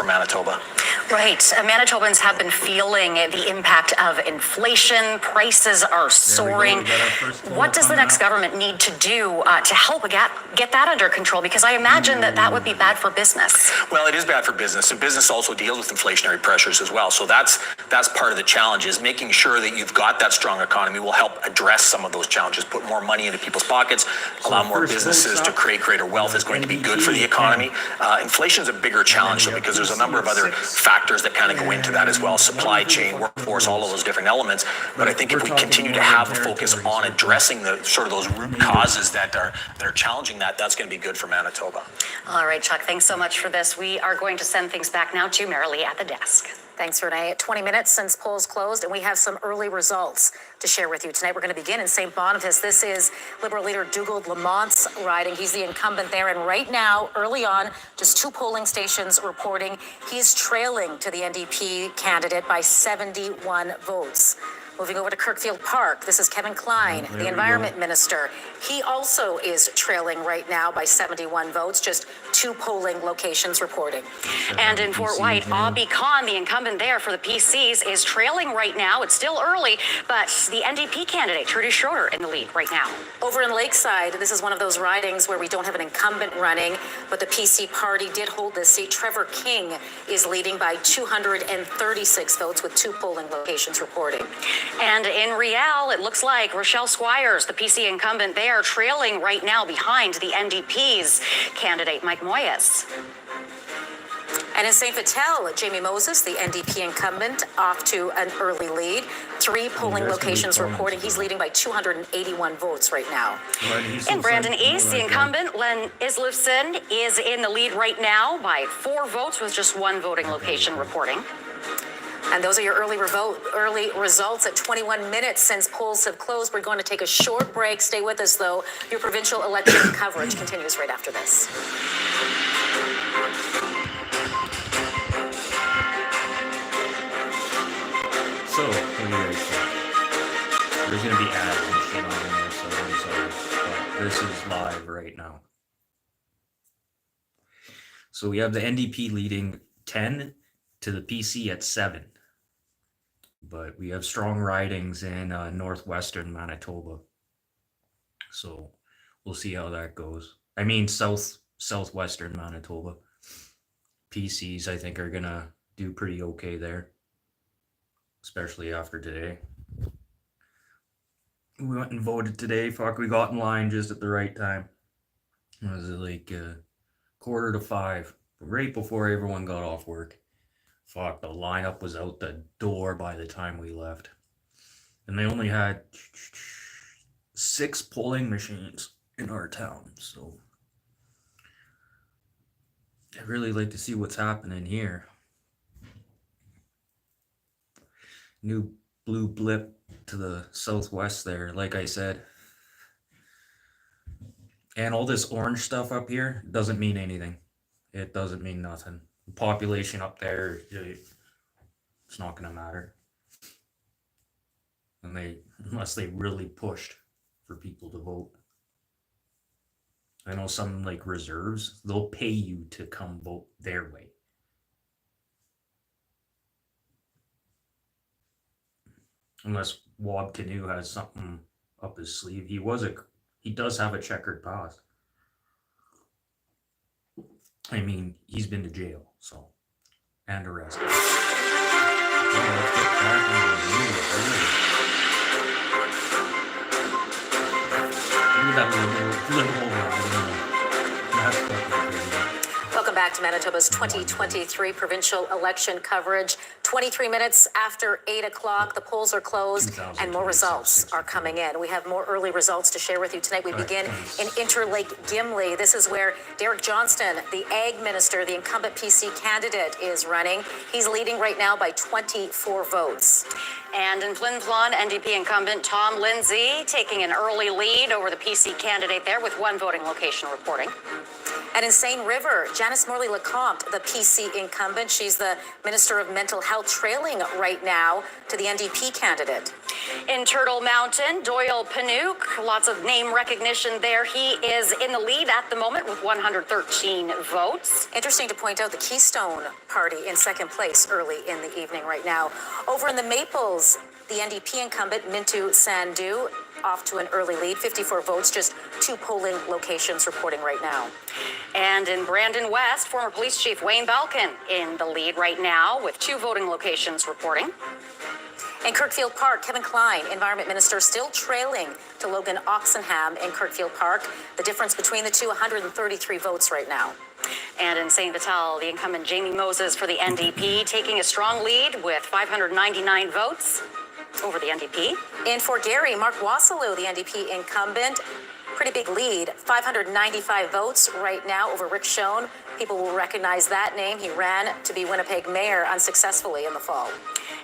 Manitoba. Right. Manitobans have been feeling the impact of inflation. Prices are soaring. What does the next government need to do to help get that under control? Because I imagine that would be bad for business. Well, it is bad for business, and business also deals with inflationary pressures as well. So that's part of the challenge, is making sure that you've got that strong economy will help address some of those challenges, put more money into people's pockets, allow more businesses to create greater wealth is going to be good for the economy. Inflation is a bigger challenge, though, because there's a number of other factors that kind of go into that as well: supply chain, workforce, all of those different elements. But I think if we continue to have a focus on addressing the sort of those root causes that are challenging that's going to be good for Manitoba. All right, Chuck, thanks so much for this. We are going to send things back now to Marilee at the desk. Thanks, Renee. 20 minutes since polls closed, and we have some early results to share with you. Tonight, we're going to begin in St. Boniface. This is Liberal leader Dougald Lamont's riding. He's the incumbent there, and right now, early on, just 2 polling stations reporting he's trailing to the NDP candidate by 71 votes. Moving over to Kirkfield Park, this is Kevin Klein, the Environment Minister. He also is trailing right now by 71 votes, just 2 polling locations reporting. And in Fort White, Abhi Khan, the incumbent there for the PCs, is trailing right now. It's still early, but the NDP candidate, Trudy Schroeder, in the lead right now. Over in Lakeside, this is one of those ridings where we don't have an incumbent running, but the PC party did hold this seat. Trevor King is leading by 236 votes with 2 polling locations reporting. And in Riel, it looks like Rochelle Squires, the PC incumbent there, trailing right now behind the NDP's candidate, Mike Moyes. And in St. Vital, Jamie Moses, the NDP incumbent, off to an early lead. 3 polling locations reporting he's leading by 281 votes right now. In Brandon East, the incumbent, Len Islufson, is in the lead right now by 4 votes with just 1 voting location reporting. And those are your early results at 21 minutes since polls have closed. We're going to take a short break. Stay with us, though. Your provincial election coverage continues right after this. So, what do you guys think? There's going to be ads and shit on there, so I'm sorry. But this is live right now. So we have the NDP leading 10 to the PC at 7. But we have strong ridings in northwestern Manitoba. So we'll see how that goes. I mean, southwestern Manitoba. PCs, I think, are going to do pretty okay there. Especially after today. We went and voted today. Fuck, we got in line just at the right time. It was like 4:45, right before everyone got off work. Fuck, the lineup was out the door by the time we left. And they only had 6 polling machines in our town, so I'd really like to see what's happening here. New blue blip to the southwest there, like I said. And all this orange stuff up here doesn't mean anything. It doesn't mean nothing. The population up there, it's not going to matter. And unless they really pushed for people to vote. I know some like reserves, they'll pay you to come vote their way. Unless Wab Canoe has something up his sleeve. He does have a checkered past. I mean, he's been to jail, so, and arrested. Welcome back to Manitoba's 2023 provincial election coverage. 23 minutes after 8 o'clock, the polls are closed and more results are coming in. We have more early results to share with you tonight. We begin in Interlake Gimli. This is where Derek Johnston, the Ag Minister, the incumbent PC candidate, is running. He's leading right now by 24 votes. And in Flin Flon, NDP incumbent Tom Lindsay taking an early lead over the PC candidate there with 1 voting location reporting. And in Seine River, Janice Morley-Lecomte, the PC incumbent, she's the Minister of Mental Health, trailing right now to the NDP candidate. In Turtle Mountain, Doyle Panook, lots of name recognition there. He is in the lead at the moment with 113 votes. Interesting to point out the Keystone Party in second place early in the evening right now. Over in the Maples, the NDP incumbent, Mintu Sandhu, off to an early lead, 54 votes, just 2 polling locations reporting right now. And in Brandon West, former police chief Wayne Balkin in the lead right now with 2 voting locations reporting. In Kirkfield Park, Kevin Klein, Environment Minister, still trailing to Logan Oxenham in Kirkfield Park. The difference between the two, 133 votes right now. And in St. Vital, the incumbent Jamie Moses for the NDP taking a strong lead with 599 votes over the NDP. In Fort Garry, Mark Wassilou, the NDP incumbent, pretty big lead, 595 votes right now over Rick Schoen. People will recognize that name. He ran to be Winnipeg mayor unsuccessfully in the fall.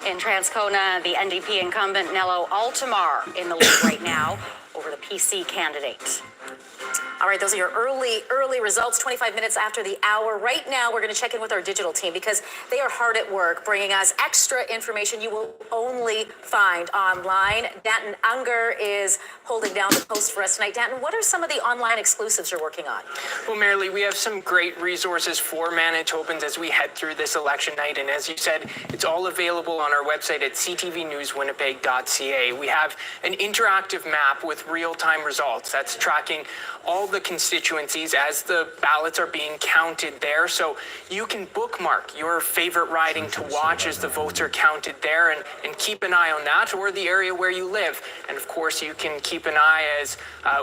In Transcona, the NDP incumbent Nello Altamar in the lead right now over the PC candidate. All right, those are your early results, 25 minutes after the hour. Right now, we're going to check in with our digital team because they are hard at work bringing us extra information you will only find online. Danton Unger is holding down the post for us tonight. Danton, what are some of the online exclusives you're working on? Well, Marilee, we have some great resources for Manitobans as we head through this election night. And as you said, it's all available on our website at ctvnewswinnipeg.ca. We have an interactive map with real-time results that's tracking all the constituencies as the ballots are being counted there. So you can bookmark your favorite riding to watch as the votes are counted there and keep an eye on that, or the area where you live. And of course, you can keep an eye as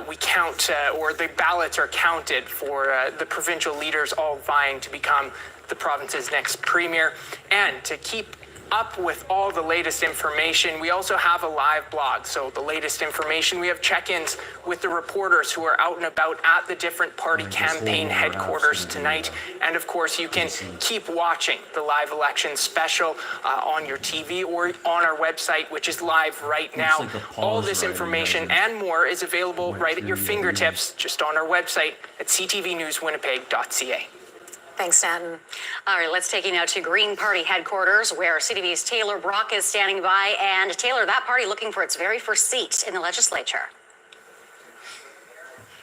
we count or the ballots are counted for the provincial leaders all vying to become the province's next premier. And to keep up with all the latest information, we also have a live blog. So the latest information, we have check-ins with the reporters who are out and about at the different party campaign headquarters tonight. And of course, you can keep watching the live election special on your TV or on our website, which is live right now. All this information and more is available right at your fingertips, just on our website at ctvnewswinnipeg.ca. Thanks, Stanton. All right, let's take you now to Green Party headquarters, where CTV's Taylor Brock is standing by. And Taylor, that party looking for its very first seat in the legislature.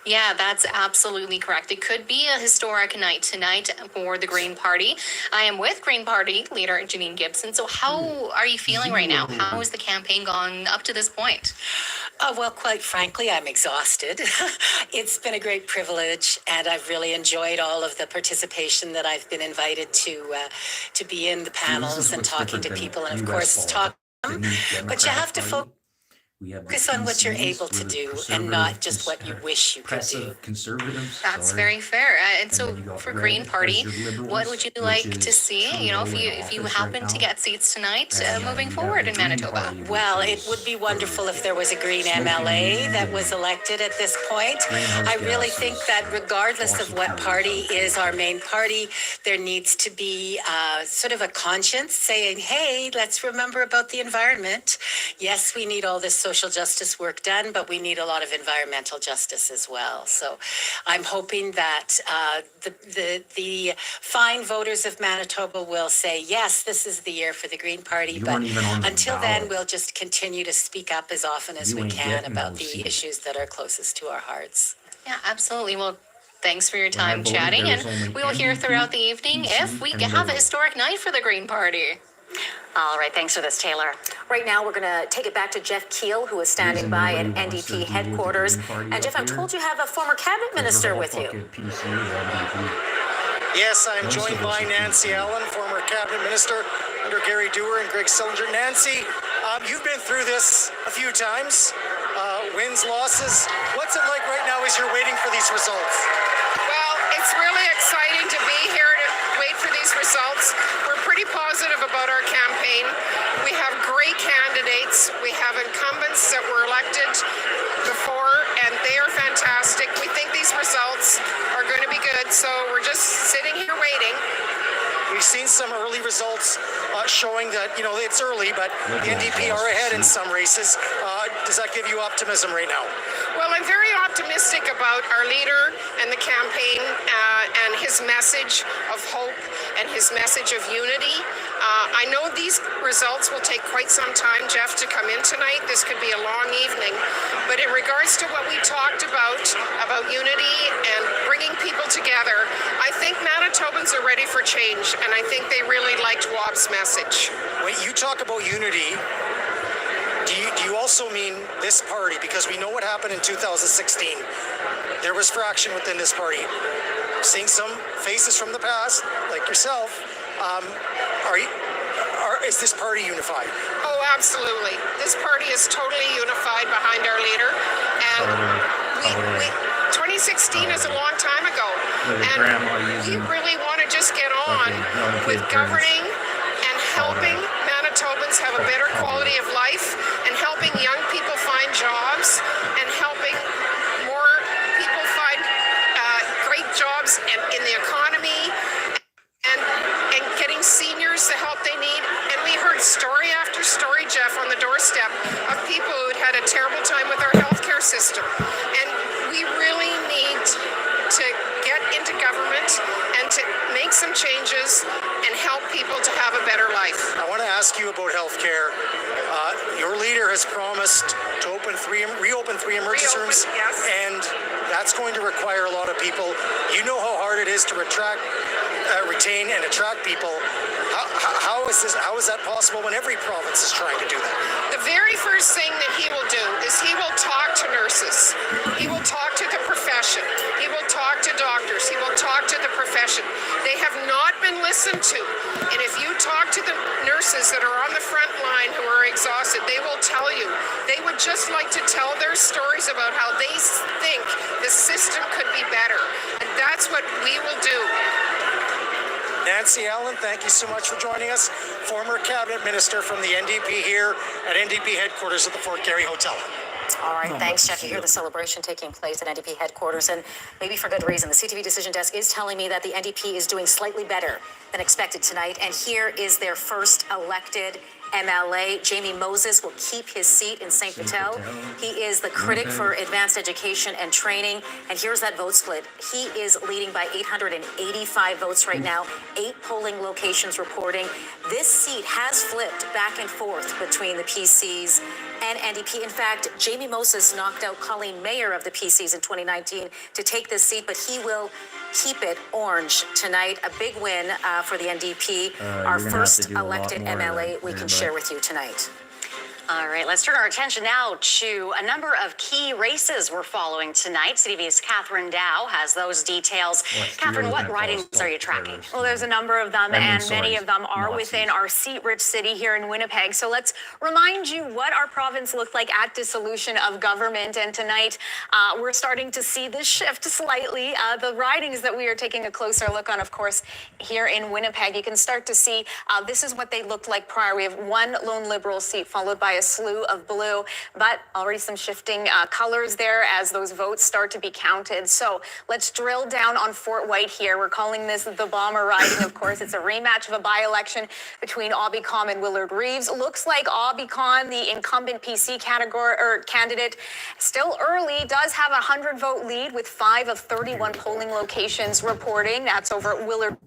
Yeah, that's absolutely correct. It could be a historic night tonight for the Green Party. I am with Green Party leader Janine Gibson. So how are you feeling right now? How has the campaign gone up to this point? Well, quite frankly, I'm exhausted. It's been a great privilege, and I've really enjoyed all of the participation that I've been invited to be in the panels and talking to people, and of course, talk. But you have to focus on what you're able to do and not just what you wish you could do. That's very fair. And so for Green Party, what would you like to see, if you happen to get seats tonight moving forward in Manitoba? Well, it would be wonderful if there was a Green MLA that was elected at this point. I really think that regardless of what party is our main party, there needs to be sort of a conscience saying, hey, let's remember about the environment. Yes, we need all this social justice work done, but we need a lot of environmental justice as well. So I'm hoping that the fine voters of Manitoba will say, yes, this is the year for the Green Party, but until then, we'll just continue to speak up as often as we can about the issues that are closest to our hearts. Yeah, absolutely. Well, thanks for your time chatting, and we will hear throughout the evening if we have a historic night for the Green Party. All right, thanks for this, Taylor. Right now, we're going to take it back to Jeff Keel, who is standing by at NDP headquarters. And Jeff, I'm told you have a former cabinet minister with you. Yes, I'm joined by Nancy Allen, former cabinet minister under Gary Dewar and Greg Sillinger. Nancy, you've been through this a few times, wins, losses. What's it like right now as you're waiting for these results? Well, it's really exciting to be here to wait for these results. We're pretty positive about our campaign. We have great candidates. We have incumbents that were elected before, and they are fantastic. We think these results are going to be good, so we're just sitting here waiting. We've seen some early results showing that, it's early, but the NDP are ahead in some races. Does that give you optimism right now? Well, I'm very optimistic about our leader and the campaign and his message of hope and his message of unity. I know these results will take quite some time, Jeff, to come in tonight. This could be a long evening. But in regards to what we talked about unity and bringing people together, I think Manitobans are ready for change, and I think they really liked Wob's message. When you talk about unity, do you also mean this party? Because we know what happened in 2016. There was fraction within this party. Seeing some faces from the past, like yourself, is this party unified? Oh, absolutely. This party is totally unified behind our leader. And 2016 is a long time ago. And we really want to just get on with governing and helping Manitobans have a better quality of life and helping young people find jobs and helping more people find great jobs in the economy and getting seniors the help they need. And we heard story after story, Jeff, on the doorstep of people who'd had a terrible time with our healthcare system. And we really need to get into government and to make some changes and help people to have a better life. I want to ask you about healthcare. Your leader has promised to reopen three emergency rooms, yes. And that's going to require a lot of people. You know how hard it is to retain and attract people. How is that possible when every province is trying to do that? The very first thing that he will do is he will talk to nurses. He will talk to the profession. He will talk to doctors. He will talk to the profession. They have not been listened to. And if you talk to the nurses that are on the front line who are exhausted, they will tell you they would just like to tell their stories about how they think the system could be better. And that's what we will do. Nancy Allen, thank you so much for joining us. Former cabinet minister from the NDP here at NDP headquarters at the Fort Garry Hotel. All right, thanks, Jeff. You hear the celebration taking place at NDP headquarters, and maybe for good reason. The CTV Decision Desk is telling me that the NDP is doing slightly better than expected tonight, and here is their first elected MLA. Jamie Moses will keep his seat in St. Vital. He is the critic for advanced education and training, and here's that vote split. He is leading by 885 votes right now, 8 polling locations reporting. This seat has flipped back and forth between the PCs and NDP. In fact, Jamie Moses knocked out Colleen Mayer of the PCs in 2019 to take this seat, but he will keep it orange tonight. A big win for the NDP, our first elected MLA we can share with you tonight. All right, let's turn our attention now to a number of key races we're following tonight. CTV's Catherine Dow has those details. Catherine, what ridings are you tracking? Well, there's a number of them, and many of them are within our seat-rich city here in Winnipeg. So let's remind you what our province looked like at dissolution of government. And tonight, we're starting to see this shift slightly. The ridings that we are taking a closer look on, of course, here in Winnipeg, you can start to see this is what they looked like prior. We have one lone Liberal seat followed by a slew of blue, but already some shifting colors there as those votes start to be counted. So let's drill down on Fort White here. We're calling this the bomber riding, of course. It's a rematch of a by-election between Obby Comm and Willard Reeves. Looks like Obby Comm, the incumbent PC candidate, still early, does have a 100-vote lead with 5 of 31 polling locations reporting. That's over Willard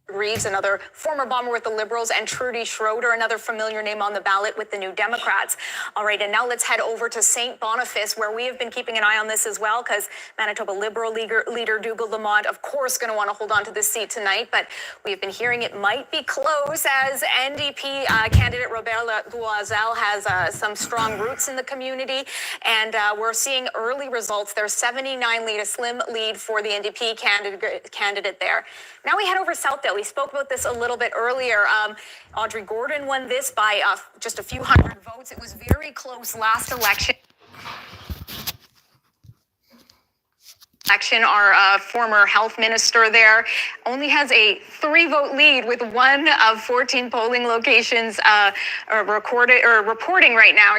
Reeves, another former bomber with the Liberals, and Trudy Schroeder, another familiar name on the ballot with the New Democrats. All right, and now let's head over to St. Boniface, where we have been keeping an eye on this as well, because Manitoba Liberal leader Dougal Lamont, of course, going to want to hold on to this seat tonight, but we've been hearing it might be close as NDP candidate Robert Loisel has some strong roots in the community, and we're seeing early results. There's 79 lead, a slim lead for the NDP candidate there. Now we head over south, though. We spoke about this a little bit earlier. Audrey Gordon won this by just a few hundred votes. It was very close last election. election. Our former health minister there only has a 3-vote lead with 1 of 14 polling locations reporting right now.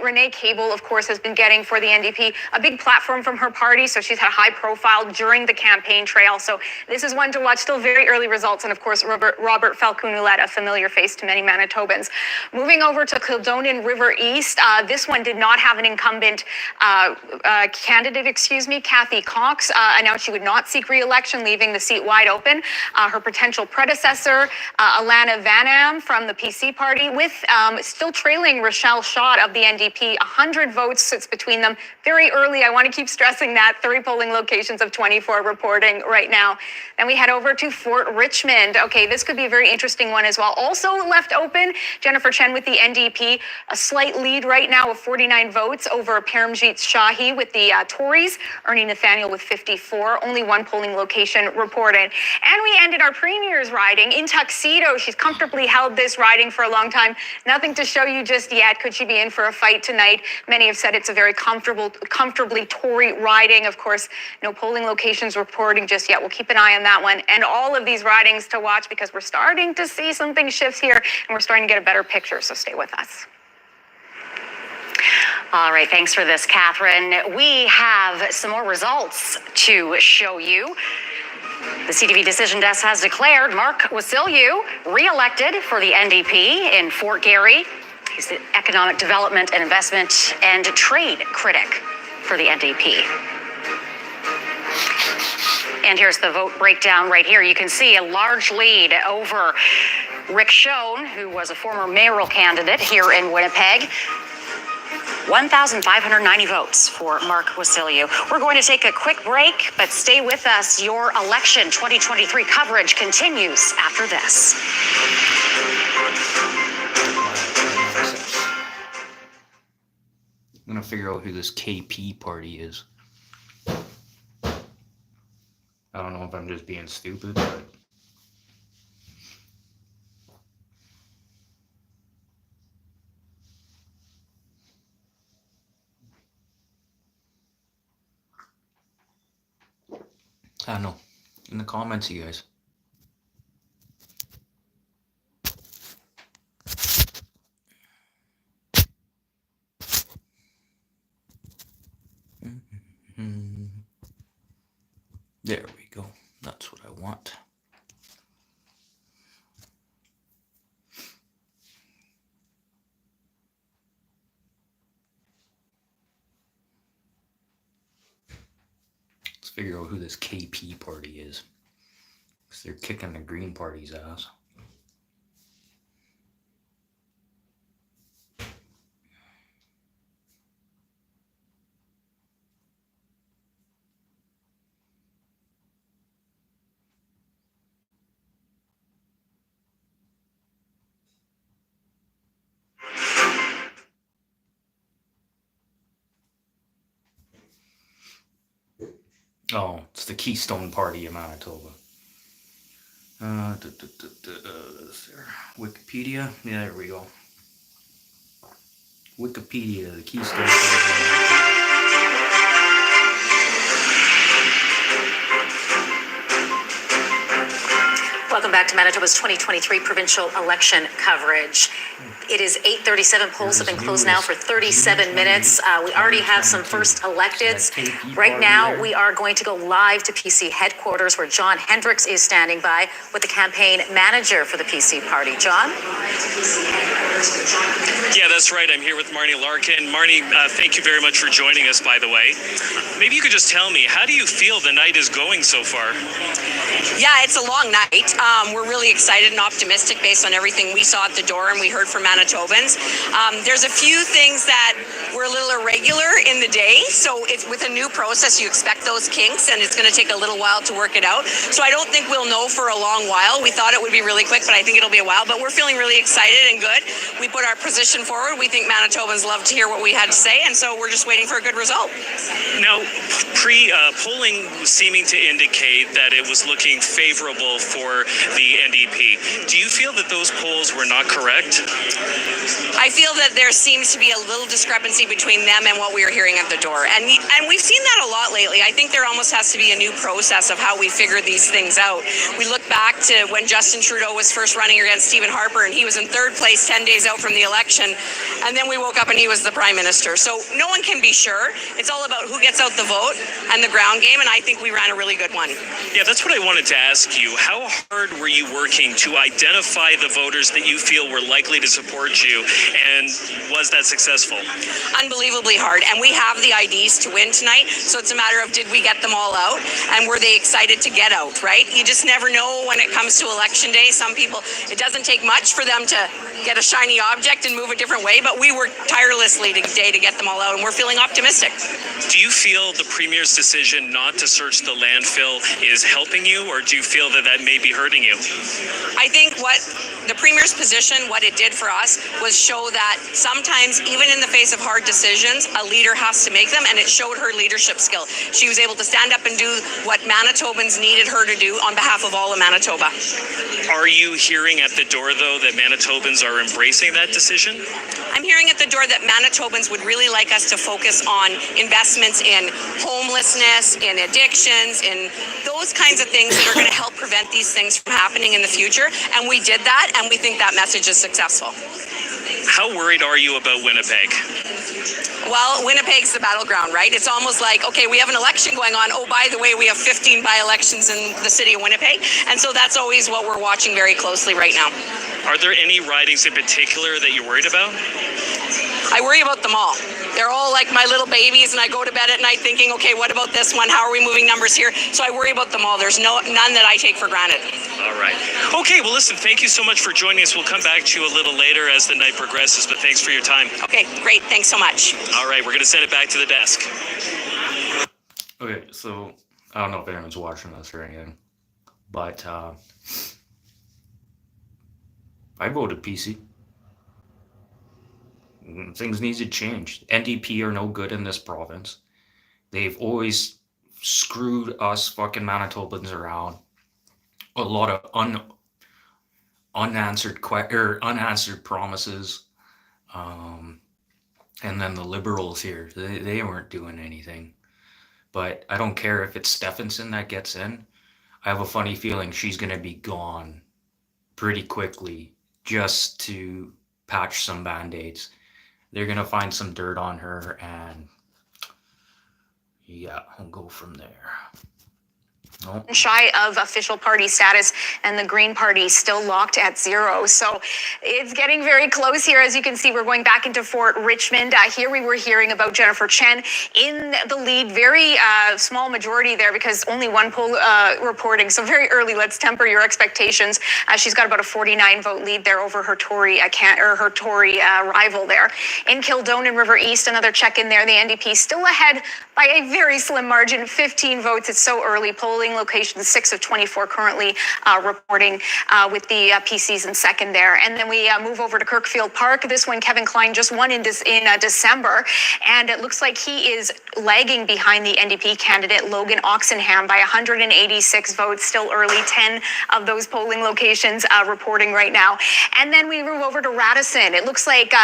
Renee Cable, of course, has been getting for the NDP a big platform from her party, so she's had a high profile during the campaign trail. So this is one to watch. Still very early results, and of course Robert Falcon-Ouellette, a familiar face to many Manitobans. Moving over to Kildonan River East, this one did not have an incumbent candidate. Kathy Cox announced she would not seek re-election, leaving the seat wide open. Her potential predecessor, Alana Vanam from the PC party, with still trailing Rochelle Schott of the NDP. 100 votes sits between them. Very early. I want to keep stressing that. 3 polling locations of 24 reporting right now. Then we head over to Fort Richmond. Okay, this could be a very interesting one as well. Also left open, Jennifer Chen with the NDP, a slight lead right now of 49 votes over Paramjit Shahi with the Tories. Ernie Nathaniel with 54, only 1 polling location reported. And we ended our premier's riding in Tuxedo. She's comfortably held this riding for a long time. Nothing to show you just yet. Could she be in for a fight tonight? Many have said it's a very comfortably Tory riding. Of course, no polling locations reporting just yet. We'll keep an eye on that one and all of these ridings to watch, because we're starting to see something shifts here and we're starting to get a better picture. So stay with us. All right, thanks for this, Catherine. We have some more results to show you. The CTV Decision Desk has declared Mark Wasilyu re-elected for the NDP in Fort Garry. He's the Economic Development and Investment and Trade critic for the NDP. And here's the vote breakdown right here. You can see a large lead over Rick Schoen, who was a former mayoral candidate here in Winnipeg. 1,590 votes for Mark Wasilyu. We're going to take a quick break, but stay with us. Your election 2023 coverage continues after this. I'm gonna figure out who this KP party is. I don't know if I'm just being stupid, but I don't know. In the comments, you guys. There we go. That's what I want. Let's figure out who this KP party is, because they're kicking the Green Party's ass. Oh, it's the Keystone Party of Manitoba. Is there Wikipedia? Yeah, there we go. Wikipedia, the Keystone Party of Manitoba. Welcome back to Manitoba's 2023 provincial election coverage. It is 8:37. Polls have been closed now for 37 minutes. We already have some first electeds. Right now, we are going to go live to PC headquarters, where John Hendricks is standing by with the campaign manager for the PC party. John? Yeah, that's right. I'm here with Marnie Larkin. Marnie, thank you very much for joining us, by the way. Maybe you could just tell me, how do you feel the night is going so far? Yeah, it's a long night. We're really excited and optimistic based on everything we saw at the door and we heard from Manitobans. There's a few things that were a little irregular in the day. So it's with a new process, you expect those kinks, and it's going to take a little while to work it out. So I don't think we'll know for a long while. We thought it would be really quick, but I think it'll be a while. But we're feeling really excited and good. We put our position forward. We think Manitobans love to hear what we had to say, and so we're just waiting for a good result. Now, polling seeming to indicate that it was looking favorable for the NDP. Do you feel that those polls were not correct? I feel that there seems to be a little discrepancy between them and what we are hearing at the door. And we've seen that a lot lately. I think there almost has to be a new process of how we figure these things out. We look back to when Justin Trudeau was first running against Stephen Harper, and he was in third place 10 days out from the election. And then we woke up and he was the prime minister. So no one can be sure. It's all about who gets out the vote and the ground game. And I think we ran a really good one. Yeah, that's what I wanted to ask you. How hard were you working to identify the voters that you feel were likely to support you? And was that successful? Unbelievably hard. And we have the IDs to win tonight. So it's a matter of, did we get them all out? And were they excited to get out, right? You just never know when it comes to election day. Some people, it doesn't take much for them to get a shiny object and move a different way. But we worked tirelessly today to get them all out. And we're feeling optimistic. Do you feel the Premier's decision not to search the landfill is helping you, or do you feel that that may be hurting you? I think what the Premier's position, what it did for us, was show that sometimes, even in the face of hard decisions, a leader has to make them, and it showed her leadership skill. She was able to stand up and do what Manitobans needed her to do on behalf of all of Manitoba. Are you hearing at the door, though, that Manitobans are embracing that decision? I'm hearing at the door that Manitobans would really like us to focus on investments in homelessness, in addictions, in those kinds of things that are going to help prevent these things from happening in the future. And we did that, and we think that message is successful. How worried are you about Winnipeg? Well, Winnipeg's the battleground, right? It's almost like, okay, we have an election going on. Oh, by the way, we have 15 by-elections in the city of Winnipeg. And so that's always what we're watching very closely right now. Are there any ridings in particular that you're worried about? I worry about them all. They're all like my little babies, and I go to bed at night thinking, okay, what about this one? How are we moving numbers here? So I worry about them all. There's none that I take for granted. All right. Okay, well, listen, thank you so much for joining us. We'll come back to you a little later as the night progresses, but thanks for your time. Okay, great. Thanks so much. All right, we're going to send it back to the desk. Okay, so I don't know if anyone's watching this or anything, but I voted PC. Things need to change. NDP are no good in this province. They've always screwed us fucking Manitobans around. A lot of unanswered promises. And then the Liberals here, they weren't doing anything. But I don't care if it's Stephenson that gets in. I have a funny feeling she's going to be gone pretty quickly just to patch some Band-Aids. They're going to find some dirt on her, and yeah, I'll go from there. No. Shy of official party status, and the Green Party still locked at 0. So it's getting very close here. As you can see, we're going back into Fort Richmond. Here we were hearing about Jennifer Chen in the lead, very small majority there because only one poll reporting. So very early. Let's temper your expectations. She's got about a 49 vote lead there over her Tory rival there. In Kildonan, River East, another check in there. The NDP still ahead by a very slim margin, 15 votes. It's so early. Polling locations, 6 of 24 currently reporting with the PCs in second there. And then we move over to Kirkfield Park. This one, Kevin Klein just won in December. And it looks like he is lagging behind the NDP candidate, Logan Oxenham, by 186 votes. Still early, 10 of those polling locations reporting right now. And then we move over to Radisson. It looks like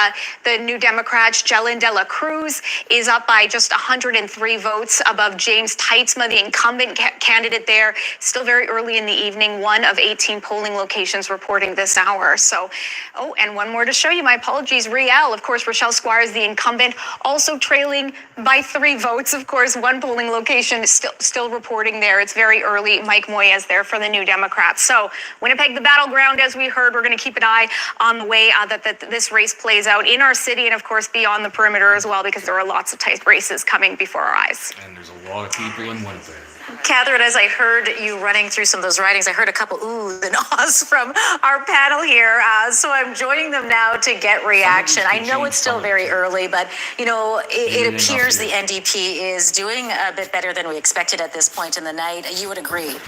the New Democrats, Jelen De La Cruz, is up by just 103 votes above James Teitzma, the incumbent candidate there. Still very early in the evening, 1 of 18 polling locations reporting this hour. So, oh, and one more to show you. My apologies, Riel. Of course, Rochelle Squires, the incumbent, also trailing by 3 votes. Of course, 1 polling location is still reporting there. It's very early. Mike Moyes there for the New Democrats. So Winnipeg, the battleground, as we heard. We're going to keep an eye on the way that this race plays out in our city and, of course, beyond the perimeter as well, because there are lots of tight races coming before our eyes. And there's a lot of people in Winnipeg. Catherine, as I heard you running through some of those writings, I heard a couple oohs and ahs from our panel here. So I'm joining them now to get reaction. I know it's still very early, but you know, it appears the NDP is doing a bit better than we expected at this point in the night. You would agree?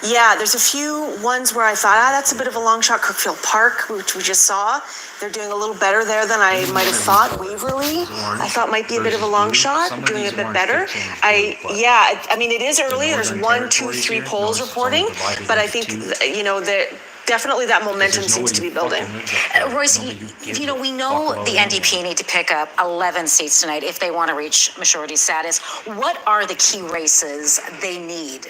Yeah, there's a few ones where I thought, that's a bit of a long shot. Kirkfield Park, which we just saw. They're doing a little better there than I might have thought. Waverly, I thought might be a bit of a long shot, doing a bit better. I mean, it is early. There's 1, 2, 3 polls reporting, but I think, you know, that definitely that momentum seems to be building. Royce, we know the NDP need to pick up 11 seats tonight if they want to reach majority status. What are the key races they need?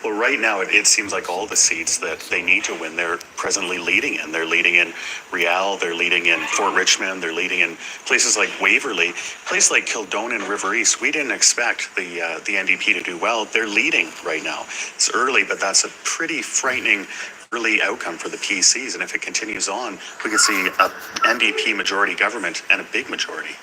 Well, right now, it seems like all the seats that they need to win, they're presently leading in. They're leading in Riel, they're leading in Fort Richmond, they're leading in places like Waverley, places like Kildonan and River East. We didn't expect the NDP to do well. They're leading right now. It's early, but that's a pretty frightening early outcome for the PCs. And if it continues on, we could see a NDP majority government and a big majority.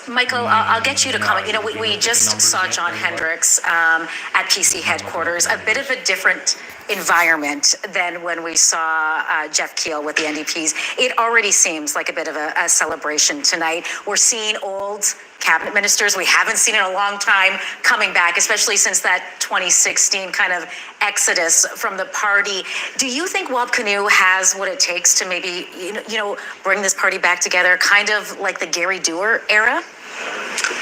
Michael, I'll get you to comment. We just saw John Hendricks at PC headquarters, a bit of a different environment than when we saw Jeff Keel with the NDPs. It already seems like a bit of a celebration tonight. We're seeing old cabinet ministers we haven't seen in a long time coming back, especially since that 2016 kind of exodus from the party. Do you think Wab Kinew has what it takes to maybe, bring this party back together, kind of like the Gary Dewar era?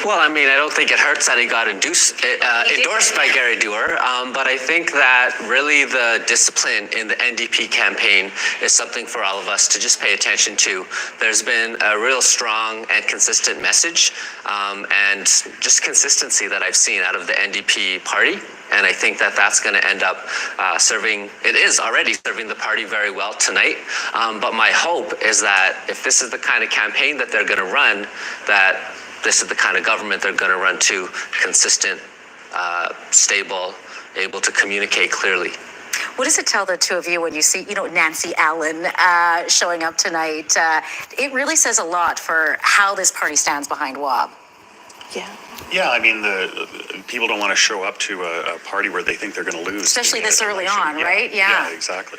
Well, I mean, I don't think it hurts that he got endorsed by Gary Dewar, but I think that really the discipline in the NDP campaign is something for all of us to just pay attention to. There's been a real strong and consistent message and just consistency that I've seen out of the NDP party. And I think that that's going to end up it is already serving the party very well tonight. But my hope is that if this is the kind of campaign that they're going to run, that this is the kind of government they're going to run to: consistent, stable, able to communicate clearly. What does it tell the two of you when you see, Nancy Allen showing up tonight? It really says a lot for how this party stands behind Wab. Yeah, I mean, the people don't want to show up to a party where they think they're going to lose. Especially this early on, right? Yeah, exactly.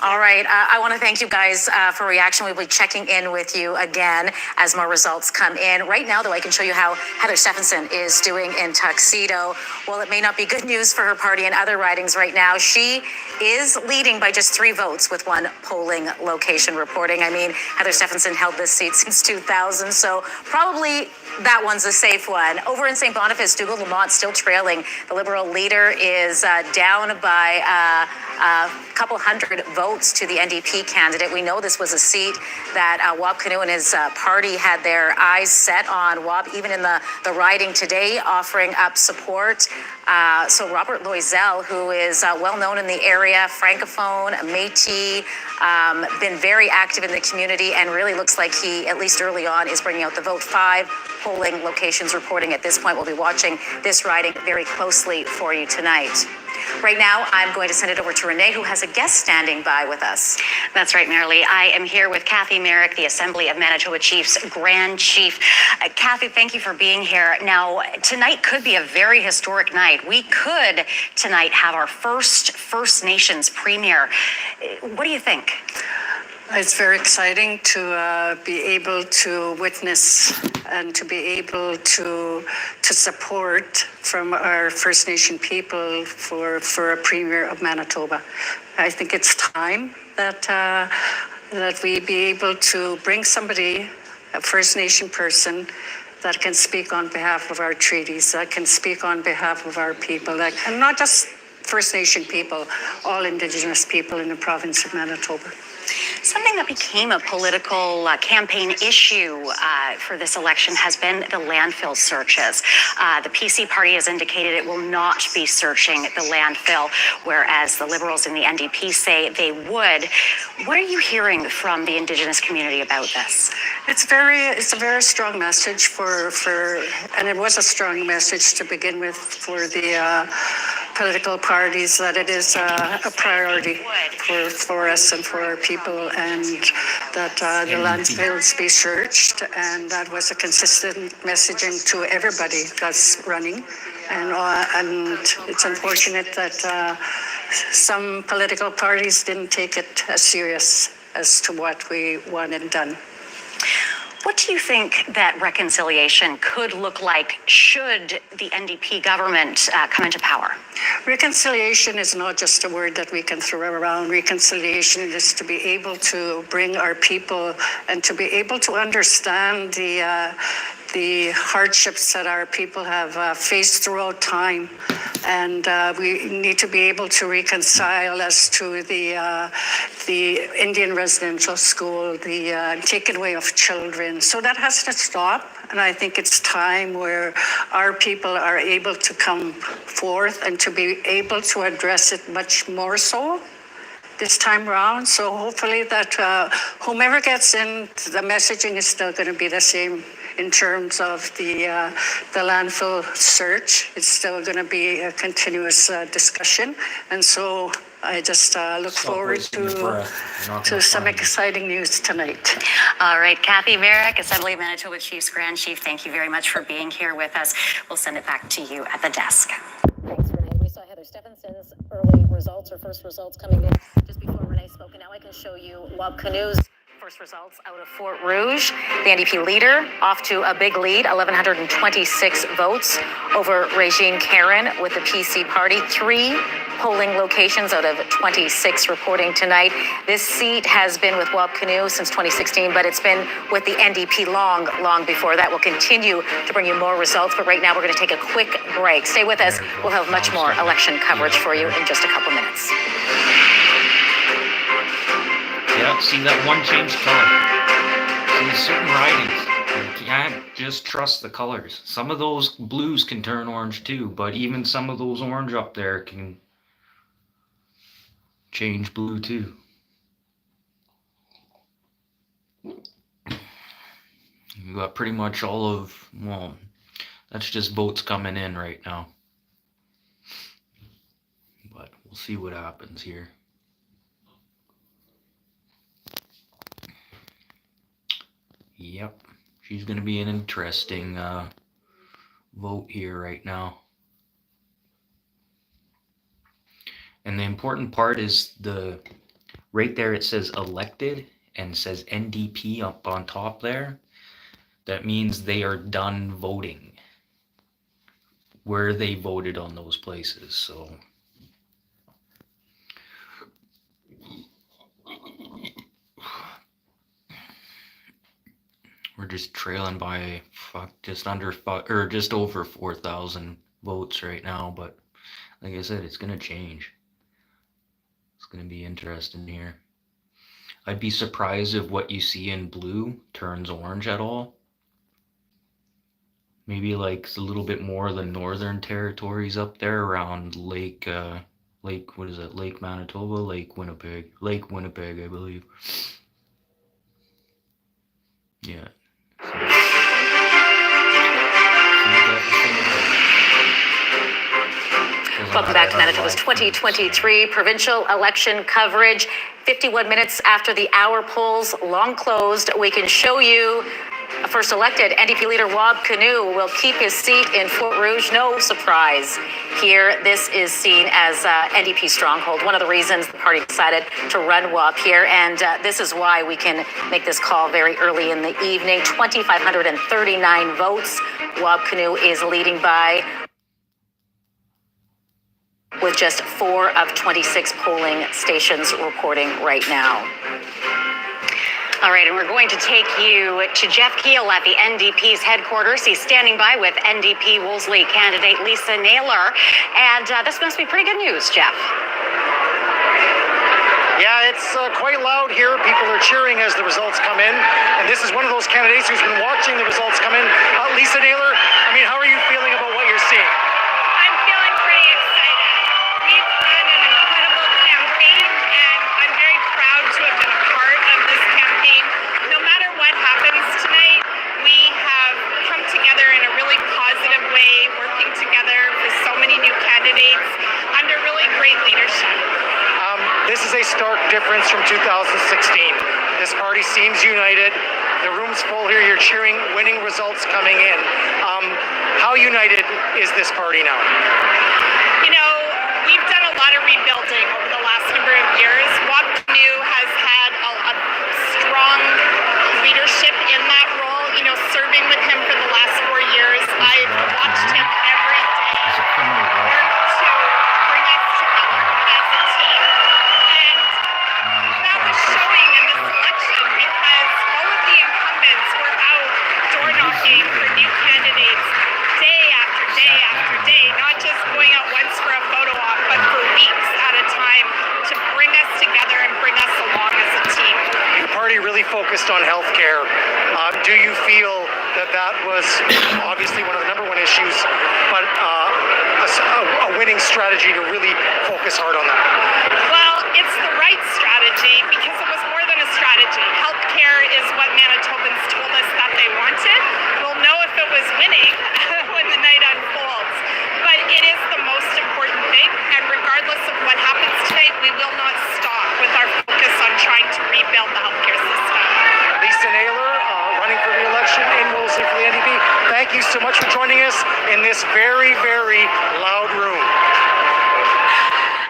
All right. I want to thank you guys for reaction. We'll be checking in with you again as more results come in. Right now, though, I can show you how Heather Stephenson is doing in Tuxedo. While it may not be good news for her party in other ridings right now, she is leading by just 3 votes with one polling location reporting. I mean, Heather Stephenson held this seat since 2000, so probably that one's a safe one. Over in St. Boniface, Dougald Lamont still trailing. The Liberal leader is down by a couple hundred votes to the NDP candidate. We know this was a seat that Wab Kinew and his party had their eyes set on. Wab, even in the riding today, offering up support. So Robert Loisel, who is well known in the area, Francophone, Métis, been very active in the community and really looks like he, at least early on, is bringing out the vote. 5 polling locations reporting at this point. We'll be watching this riding very closely for you tonight. Right now, I'm going to send it over to Renee, who has a guest standing by with us. That's right, Marilee. I am here with Kathy Merrick, the Assembly of Manitoba Chiefs Grand Chief. Kathy, thank you for being here. Now, tonight could be a very historic night. We could tonight have our first First Nations premier. What do you think? It's very exciting to be able to witness and to be able to support from our First Nation people for a premier of Manitoba. I think it's time that we be able to bring somebody, a First Nation person, that can speak on behalf of our treaties, that can speak on behalf of our people, and not just First Nation people, all Indigenous people in the province of Manitoba. Something that became a political campaign issue for this election has been the landfill searches. The PC party has indicated it will not be searching the landfill, whereas the Liberals and the NDP say they would. What are you hearing from the Indigenous community about this? It's a very strong message and it was a strong message to begin with for the political parties, that it is a priority for us and for our people, and that the landfills be searched, and that was a consistent messaging to everybody that's running. And it's unfortunate that some political parties didn't take it as serious as to what we wanted done. What do you think that reconciliation could look like should the NDP government come into power? Reconciliation is not just a word that we can throw around. Reconciliation is to be able to bring our people and to be able to understand the the hardships that our people have faced throughout time. And we need to be able to reconcile as to the Indian residential school, the taking away of children. So that has to stop. And I think it's time where our people are able to come forth and to be able to address it much more so this time around. So hopefully that whomever gets in, the messaging is still going to be the same in terms of the landfill search. It's still going to be a continuous discussion. And so I just look forward to some exciting news tonight. All right, Kathy Merrick, Assembly of Manitoba Chiefs Grand Chief, thank you very much for being here with us. We'll send it back to you at the desk. Thanks, Renee. We saw Heather Stephenson's early results, or first results coming in just before Renee spoke. And now I can show you Wab Canoe's first results out of Fort Rouge. The NDP leader off to a big lead, 1,126 votes over Regine Caron with the PC party. 3 polling locations out of 26 reporting tonight. This seat has been with Wab Canoe since 2016, but it's been with the NDP long before that. We'll continue to bring you more results, but right now we're going to take a quick break. Stay with us. We'll have much more election coverage for you in just a couple minutes. Yeah, see that one change color. See certain ridings, you can't just trust the colors. Some of those blues can turn orange too, but even some of those orange up there can change blue too. You got pretty much all of, well, that's just votes coming in right now. But we'll see what happens here. Yep, she's going to be an interesting vote here right now. And the important part is right there it says elected and says NDP up on top there. That means they are done voting where they voted on those places. So we're just trailing by just over 4,000 votes right now, but like I said, it's gonna change. It's gonna be interesting here. I'd be surprised if what you see in blue turns orange at all. Maybe like a little bit more of the northern territories up there around Lake what is it? Lake Manitoba, Lake Winnipeg, I believe. Yeah. Welcome back to Manitoba's 2023 provincial election coverage. 51 minutes after the hour polls long closed, we can show you first elected NDP leader Wab Canoe will keep his seat in Fort Rouge. No surprise here. This is seen as NDP stronghold. One of the reasons the party decided to run Wab here, and this is why we can make this call very early in the evening. 2,539 votes. Wab Canoe is leading by, with just 4 of 26 polling stations reporting right now. All right, and we're going to take you to Jeff Keel at the NDP's headquarters. He's standing by with NDP Wolseley candidate Lisa Naylor. And this must be pretty good news, Jeff. Yeah, it's quite loud here. People are cheering as the results come in. And this is one of those candidates who's been watching the results come in. Lisa Naylor, I mean, how are you feeling about what you're seeing? I'm feeling pretty excited. We've run an incredible campaign, and I'm very proud to have been a part of this campaign. No matter what happens tonight, we have come together in a really positive way, working together with so many new candidates under really great leadership. This is a stark difference from 2016. This party seems united. The room's full here. You're cheering winning results coming in. How united is this party now? You know, we've done a lot of rebuilding over the last number of years. Wab Canoe has had a strong leadership in that role. You know, serving with him for the last 4 years, I've watched him every day work to bring us together as a team. And that was showing in this election because all of the incumbents were out door knocking for new really focused on healthcare. Do you feel that that was obviously one of the number one issues, but a winning strategy to really focus hard on that? Well, it's the right strategy because it was more than a strategy. Healthcare is what Manitobans told us that they wanted. We'll know if it was winning when the night unfolds. But it is the most important thing, and regardless of what happens tonight, we will not stop with our focus on trying to rebuild the healthcare system. Lisa Naylor, running for re-election in Wolseley for the NDP. Thank you so much for joining us in this very, very loud room.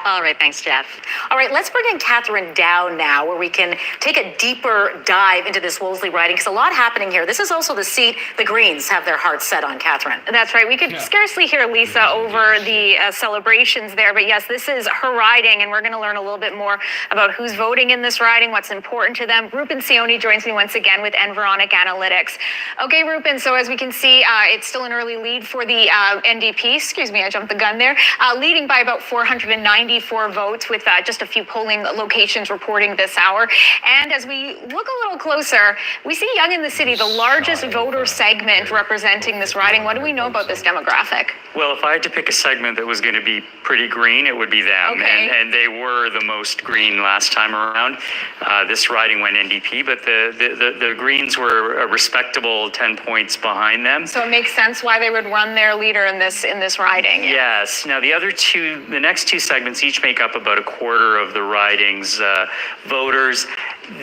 All right, thanks, Jeff. All right, let's bring in Catherine Dow now, where we can take a deeper dive into this Wolseley riding, because a lot happening here. This is also the seat the Greens have their hearts set on, Catherine. That's right. We could scarcely hear Lisa over the celebrations there, but yes, this is her riding, and we're going to learn a little bit more about who's voting in this riding, what's important to them. Rupen Sioni joins me once again with Environic Analytics. Okay, Rupen, so as we can see, it's still an early lead for the NDP. Excuse me, I jumped the gun there. Leading by about 494 votes, with just a few polling locations reporting this hour. And as we look a little closer, we see Young in the City, the largest voter segment representing this riding. What do we know about this demographic? Well, if I had to pick a segment that was going to be pretty green, it would be them. Okay. And they were the most green last time around. This riding went NDP, but the Greens were a respectable 10 points behind them. So it makes sense why they would run their leader in this riding. Yes. Now the next two segments each make up about a quarter of the riding's voters.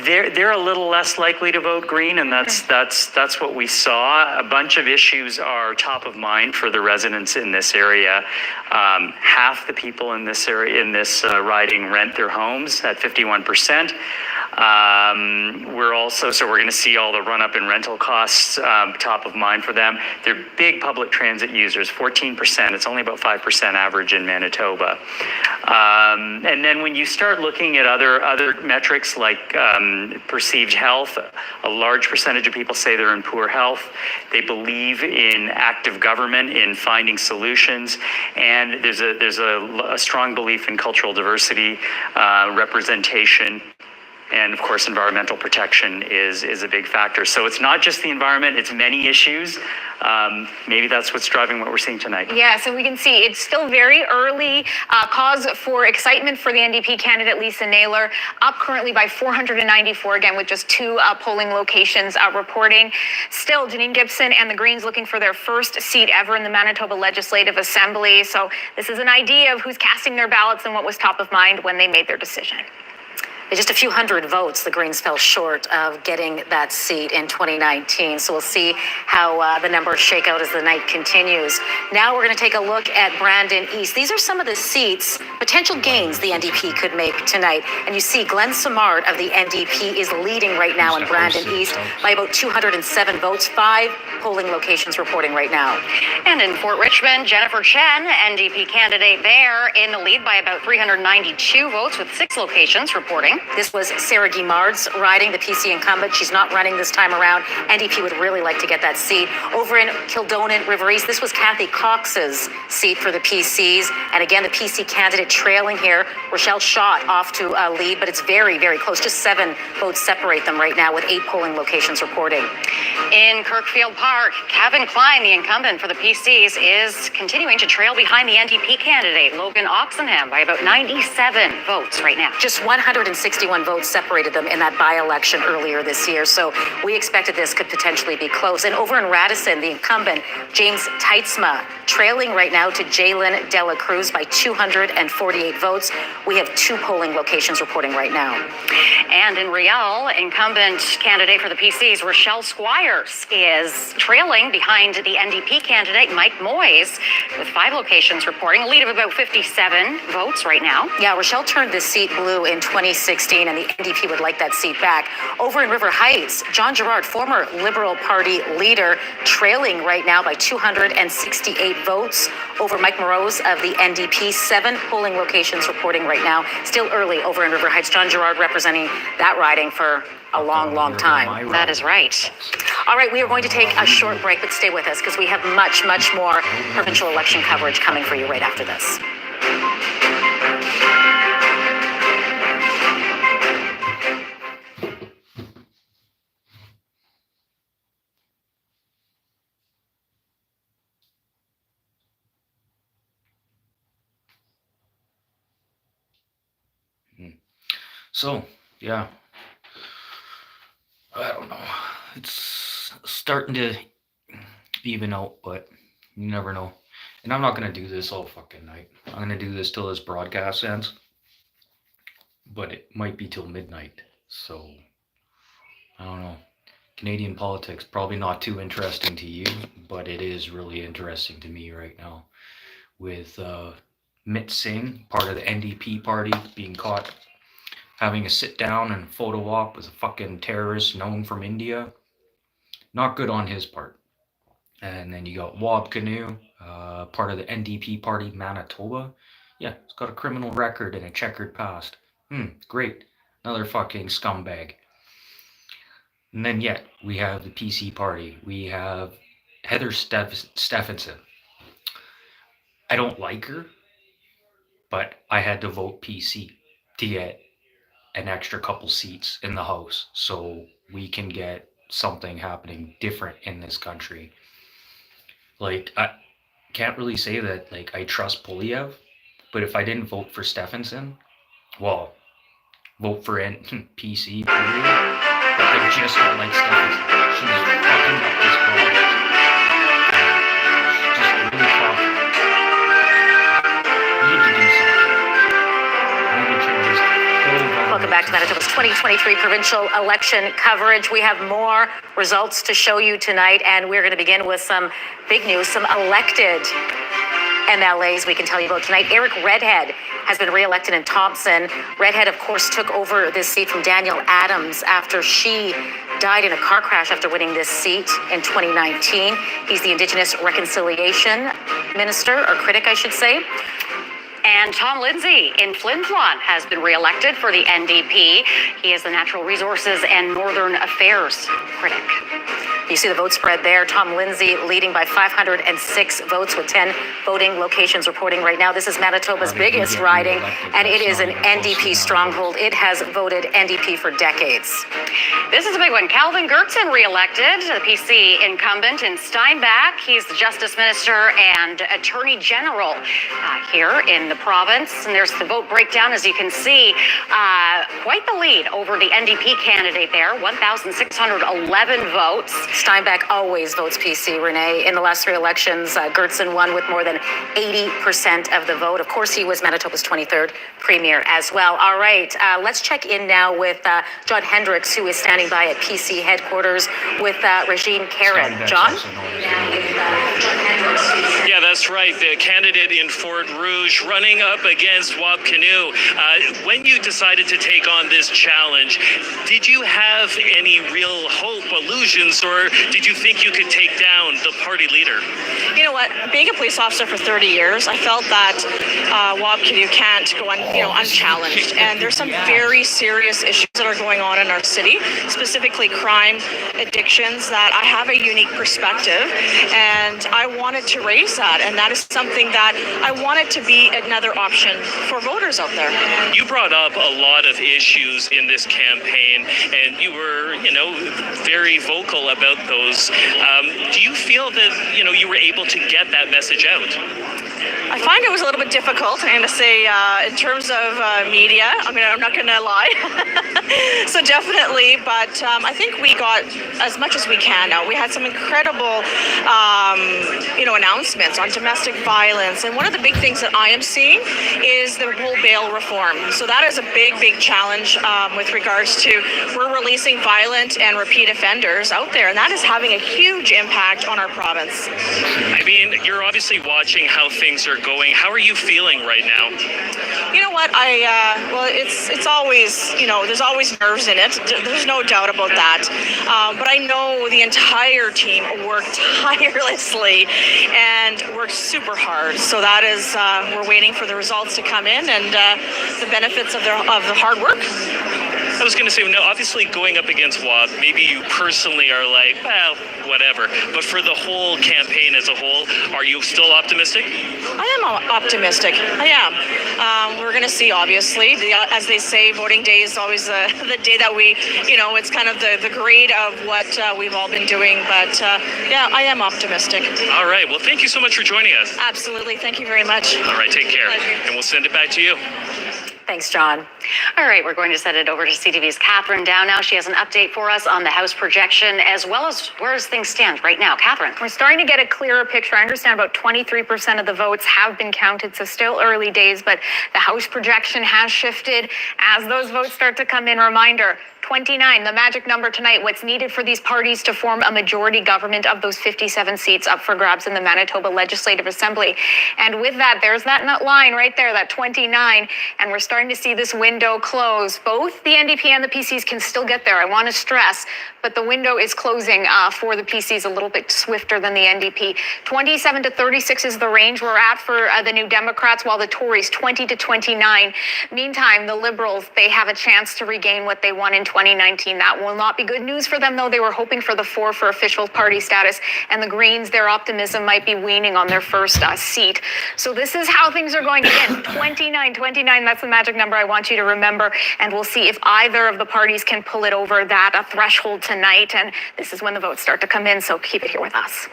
They're a little less likely to vote Green, and that's what we saw. A bunch of issues are top of mind for the residents in this area. Half the people in this area, in this riding, rent their homes at 51%. We're going to see all the run up in rental costs top of mind for them. They're big public transit users, 14%. It's only about 5% average in Manitoba. And then when you start looking at other metrics like perceived health, a large percentage of people say they're in poor health. They believe in active government, in finding solutions, and there's a strong belief in cultural diversity, representation. And of course, environmental protection is a big factor. So it's not just the environment, it's many issues. Maybe that's what's driving what we're seeing tonight. Yeah, so we can see it's still very early. Cause for excitement for the NDP candidate, Lisa Naylor, up currently by 494, again, with just two polling locations reporting. Still, Janine Gibson and the Greens looking for their first seat ever in the Manitoba Legislative Assembly. So this is an idea of who's casting their ballots and what was top of mind when they made their decision. Just a few hundred votes, the Greens fell short of getting that seat in 2019. So we'll see how the numbers shake out as the night continues. Now we're going to take a look at Brandon East. These are some of the seats, potential gains the NDP could make tonight. And you see Glenn Samard of the NDP is leading right now in Brandon East by about 207 votes, 5 polling locations reporting right now. And in Fort Richmond, Jennifer Chen, NDP candidate there, in the lead by about 392 votes with 6 locations reporting. This was Sarah Guimard's riding, the PC incumbent. She's not running this time around. NDP would really like to get that seat. Over in Kildonan, River East, this was Kathy Cox's seat for the PCs. And again, the PC candidate trailing here. Rochelle Schott off to a lead, but it's very, very close. Just 7 votes separate them right now with 8 polling locations reporting. In Kirkfield Park, Kevin Klein, the incumbent for the PCs, is continuing to trail behind the NDP candidate, Logan Oxenham, by about 97 votes right now. Just 161 votes separated them in that by-election earlier this year. So we expected this could potentially be close. And over in Radisson, the incumbent, James Teitzma, trailing right now to Jalen Dela Cruz by 248 votes. We have 2 polling locations reporting right now. And in Riel, incumbent candidate for the PCs, Rochelle Squires, is trailing behind the NDP candidate, Mike Moyes, with 5 locations reporting, a lead of about 57 votes right now. Yeah, Rochelle turned this seat blue in 2016, and the NDP would like that seat back. Over in River Heights, John Gerard, former Liberal Party leader, trailing right now by 268 votes over Mike Morose of the NDP. 7 polling locations reporting right now. Still early over in River Heights. John Gerard representing that riding for a long, long time. That is right. All right, we are going to take a short break, but stay with us because we have much, much more provincial election coverage coming for you right after this. So, yeah. I don't know. It's starting to even out, but you never know. And I'm not going to do this all fucking night. I'm going to do this till this broadcast ends. But it might be till midnight. So, I don't know. Canadian politics, probably not too interesting to you, but it is really interesting to me right now. With Mit Singh, part of the NDP party, being caught having a sit down and photo op with a fucking terrorist known from India. Not good on his part. And then you got Wab Canoe, part of the NDP party, Manitoba. Yeah, he's got a criminal record and a checkered past. Great. Another fucking scumbag. And then yet, we have the PC party. We have Heather Stephenson. I don't like her, but I had to vote PC to get an extra couple seats in the House so we can get something happening different in this country. Like, I can't really say that, like, I trust Polyev, but if I didn't vote for Stephenson, well, vote for PC, period. I just don't like Stephenson. She's fucking up this project. She's just really fucking. Need to do something. Need to change this whole. Welcome back to Manitoba's 2023 provincial election coverage. We have more results to show you tonight, and we're going to begin with some big news, some elected MLAs we can tell you about tonight. Eric Redhead has been re-elected in Thompson. Redhead, of course, took over this seat from Danielle Adams after she died in a car crash after winning this seat in 2019. He's the Indigenous Reconciliation Minister, or critic, I should say. And Tom Lindsay in Flin Flon has been re-elected for the NDP. He is the Natural Resources and Northern Affairs critic. You see the vote spread there. Tom Lindsay leading by 506 votes with 10 voting locations reporting right now. This is Manitoba's biggest riding, and it is an NDP stronghold. It has voted NDP for decades. This is a big one. Calvin Gertson re-elected, the PC incumbent in Steinbach. He's the Justice Minister and Attorney General here in the province. And there's the vote breakdown, as you can see. Quite the lead over the NDP candidate there, 1,611 votes. Steinbach always votes PC, Renee. In the last three elections, Gertson won with more than 80% of the vote. Of course, he was Manitoba's 23rd premier as well. All right, let's check in now with John Hendricks, who is standing by at PC headquarters with Regine Caron. John? Yeah, that's right. The candidate in Fort Rouge running up against Wab Canoe. When you decided to take on this challenge, did you have any real hope, illusions, or did you think you could take down the party leader? You know what? Being a police officer for 30 years, I felt that Wab Canoe can't go unchallenged. And there's some very serious issues that are going on in our city, specifically crime, addictions, that I have a unique perspective. And I wanted to raise that. And that is something that I wanted to be another option for voters out there. You brought up a lot of issues in this campaign, and you were, very vocal about those. Do you feel that, you were able to get that message out? I find it was a little bit difficult, I'm going to say, in terms of media. I mean, I'm not going to lie. So definitely, but I think we got as much as we can now. We had some incredible, announcements on domestic violence. And one of the big things that I am seeing is the whole bail reform. So that is a big, big challenge with regards to we're releasing violent and repeat offenders out there. And that is having a huge impact on our province. I mean, you're obviously watching how things are going. How are you feeling right now? You know what? It's always, there's always nerves in it. There's no doubt about that. But I know the entire team worked tirelessly and worked super hard. So that is, we're waiting for the results to come in and the benefits of the hard work. I was going to say, now, obviously going up against Wab, maybe you personally are like, well, whatever. But for the whole campaign as a whole, are you still optimistic? I am optimistic. I am. We're going to see, obviously. As they say, voting day is always the day that we, it's kind of the grade of what we've all been doing. But yeah, I am optimistic. All right. Well, thank you so much for joining us. Absolutely. Thank you very much. All right. Take care. Pleasure. And we'll send it back to you. Thanks, John. All right, we're going to send it over to CTV's Catherine Dow now. She has an update for us on the House projection as well as where things stand right now. Catherine. We're starting to get a clearer picture. I understand about 23% of the votes have been counted, so still early days, but the House projection has shifted as those votes start to come in. Reminder, 29, the magic number tonight, what's needed for these parties to form a majority government of those 57 seats up for grabs in the Manitoba Legislative Assembly. And with that, there's that line right there, that 29, and we're starting to see this window close. Both the NDP and the PCs can still get there, I want to stress, but the window is closing for the PCs a little bit swifter than the NDP. 27 to 36 is the range we're at for the New Democrats, while the Tories 20 to 29. Meantime, the Liberals, they have a chance to regain what they won in 2019. That will not be good news for them, though. They were hoping for the 4 for official party status, and the Greens, their optimism might be weaning on their first seat. So this is how things are going. Again, 29, that's the magic number I want you to remember, and we'll see if either of the parties can pull it over that threshold tonight, and this is when the votes start to come in, so keep it here with us.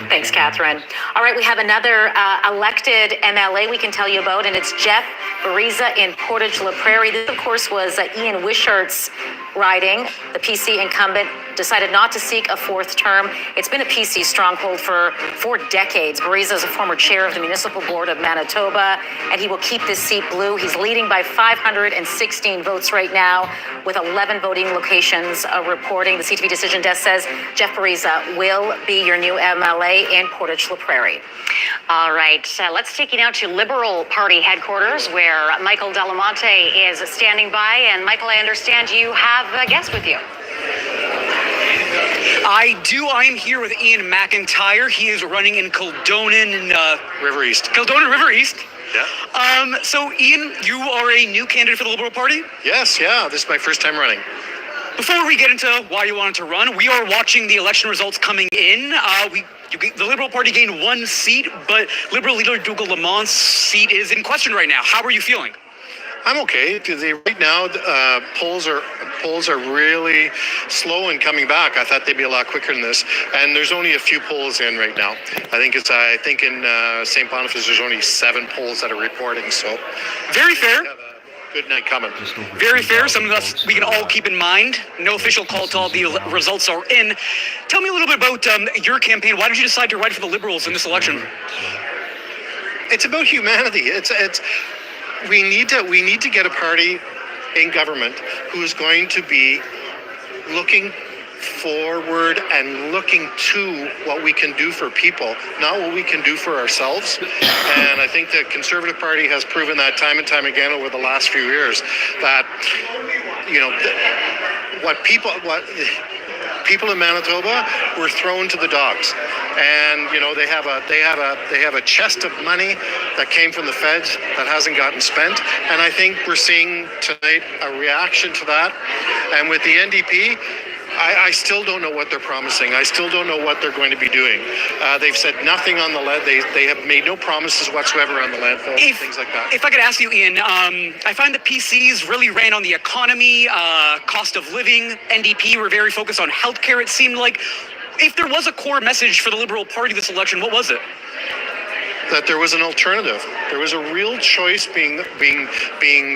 Thanks, Catherine. All right, we have another elected MLA we can tell you about, and it's Jeff Bariza in Portage-La Prairie. This, of course, was Ian Wishart's riding. The PC incumbent decided not to seek a 4th term. It's been a PC stronghold for 4 decades. Bariza is a former chair of the Municipal Board of Manitoba, and he will keep this seat blue. He's leading by 516 votes right now, with 11 voting locations reporting. The CTV Decision Desk says Jeff Bariza will be your new MLA in Portage-La Prairie. All right, let's take you now to Liberal Party headquarters, where Michael Delamonte is standing by. And Michael, I understand you have a guest with you. I do. I am here with Ian McIntyre. He is running in Kildonan, River East. Kildonan River East. Yeah. So Ian, you are a new candidate for the Liberal Party? Yes, yeah. This is my first time running. Before we get into why you wanted to run, we are watching the election results coming in. The Liberal Party gained 1 seat, but Liberal leader Dougal Lamont's seat is in question right now. How are you feeling? I'm okay. Right now, polls are really slow in coming back. I thought they'd be a lot quicker than this, and there's only a few polls in right now. I think in St. Boniface there's only 7 polls that are reporting. So very fair. Good night coming. Very fair. Something that we can all keep in mind. No official call till all the results are in. Tell me a little bit about your campaign. Why did you decide to ride for the Liberals in this election? It's about humanity. We need to get a party in government who is going to be looking forward and looking to what we can do for people, not what we can do for ourselves. And I think the Conservative Party has proven that time and time again over the last few years, that what people in Manitoba were thrown to the dogs, and they have a chest of money that came from the feds that hasn't gotten spent, and I think we're seeing tonight a reaction to that. And with the NDP, I still don't know what they're promising. I still don't know what they're going to be doing. They've said nothing on the lead. They have made no promises whatsoever on the landfill, things like that. If I could ask you, Ian, I find the PCs really ran on the economy, cost of living. NDP were very focused on healthcare, it seemed like. If there was a core message for the Liberal Party this election, what was it? That there was an alternative. There was a real choice being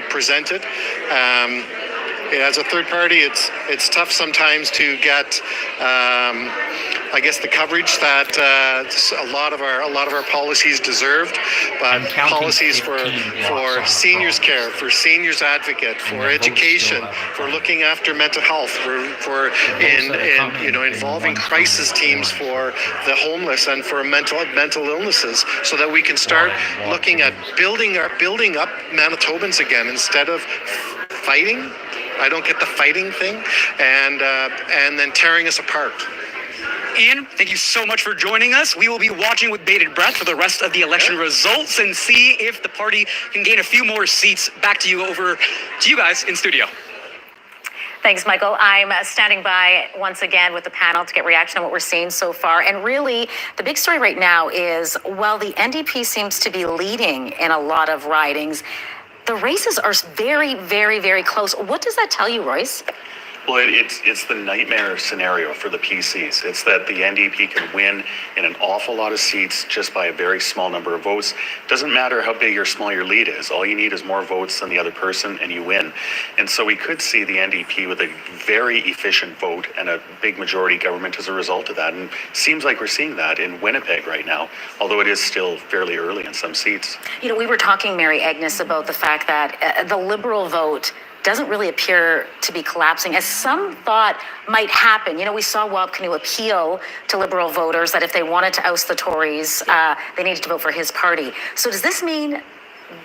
presented. As a third party, it's tough sometimes to get, I guess, the coverage that a lot of our policies deserved. But policies for seniors care, for seniors advocate, for education, for looking after mental health, for involving crisis teams for the homeless and for mental illnesses, so that we can start looking at building up Manitobans again instead of fighting. I don't get the fighting thing, and then tearing us apart. Ian, thank you so much for joining us. We will be watching with bated breath for the rest of the election results and see if the party can gain a few more seats. Back to you, over to you guys in studio. Thanks, Michael. I'm standing by once again with the panel to get reaction on what we're seeing so far. And really, the big story right now is, while the NDP seems to be leading in a lot of ridings, the races are very, very, very close. What does that tell you, Royce? Well, it's the nightmare scenario for the PCs. It's that the NDP can win in an awful lot of seats just by a very small number of votes. Doesn't matter how big or small your lead is. All you need is more votes than the other person and you win. And so we could see the NDP with a very efficient vote and a big majority government as a result of that. And seems like we're seeing that in Winnipeg right now, although it is still fairly early in some seats. You know, we were talking, Mary Agnes, about the fact that the Liberal vote doesn't really appear to be collapsing, as some thought might happen. You know, we saw Wab Kinew appeal to Liberal voters that if they wanted to oust the Tories, they needed to vote for his party. So does this mean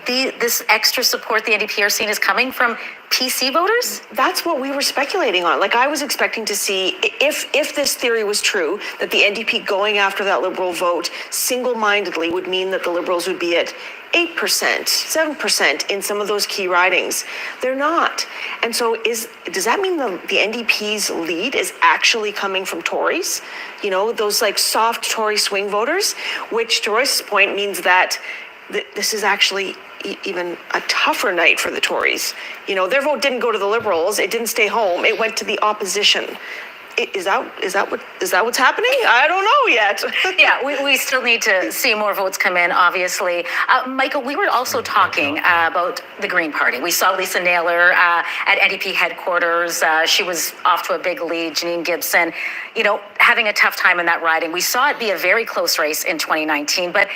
this extra support the NDP are seeing is coming from PC voters? That's what we were speculating on. Like, I was expecting to see, if this theory was true, that the NDP going after that Liberal vote single-mindedly would mean that the Liberals would be at 8%, 7% in some of those key ridings. They're not. And so does that mean the NDP's lead is actually coming from Tories? You know, those like soft Tory swing voters, which to Royce's point means that this is actually even a tougher night for the Tories. You know, their vote didn't go to the Liberals. It didn't stay home. It went to the opposition. Is that what's happening? I don't know yet. Yeah, we still need to see more votes come in, obviously. Michael, we were also talking about the Green Party. We saw Lisa Naylor at NDP headquarters. She was off to a big lead. Janine Gibson, you know, having a tough time in that riding. We saw it be a very close race in 2019, but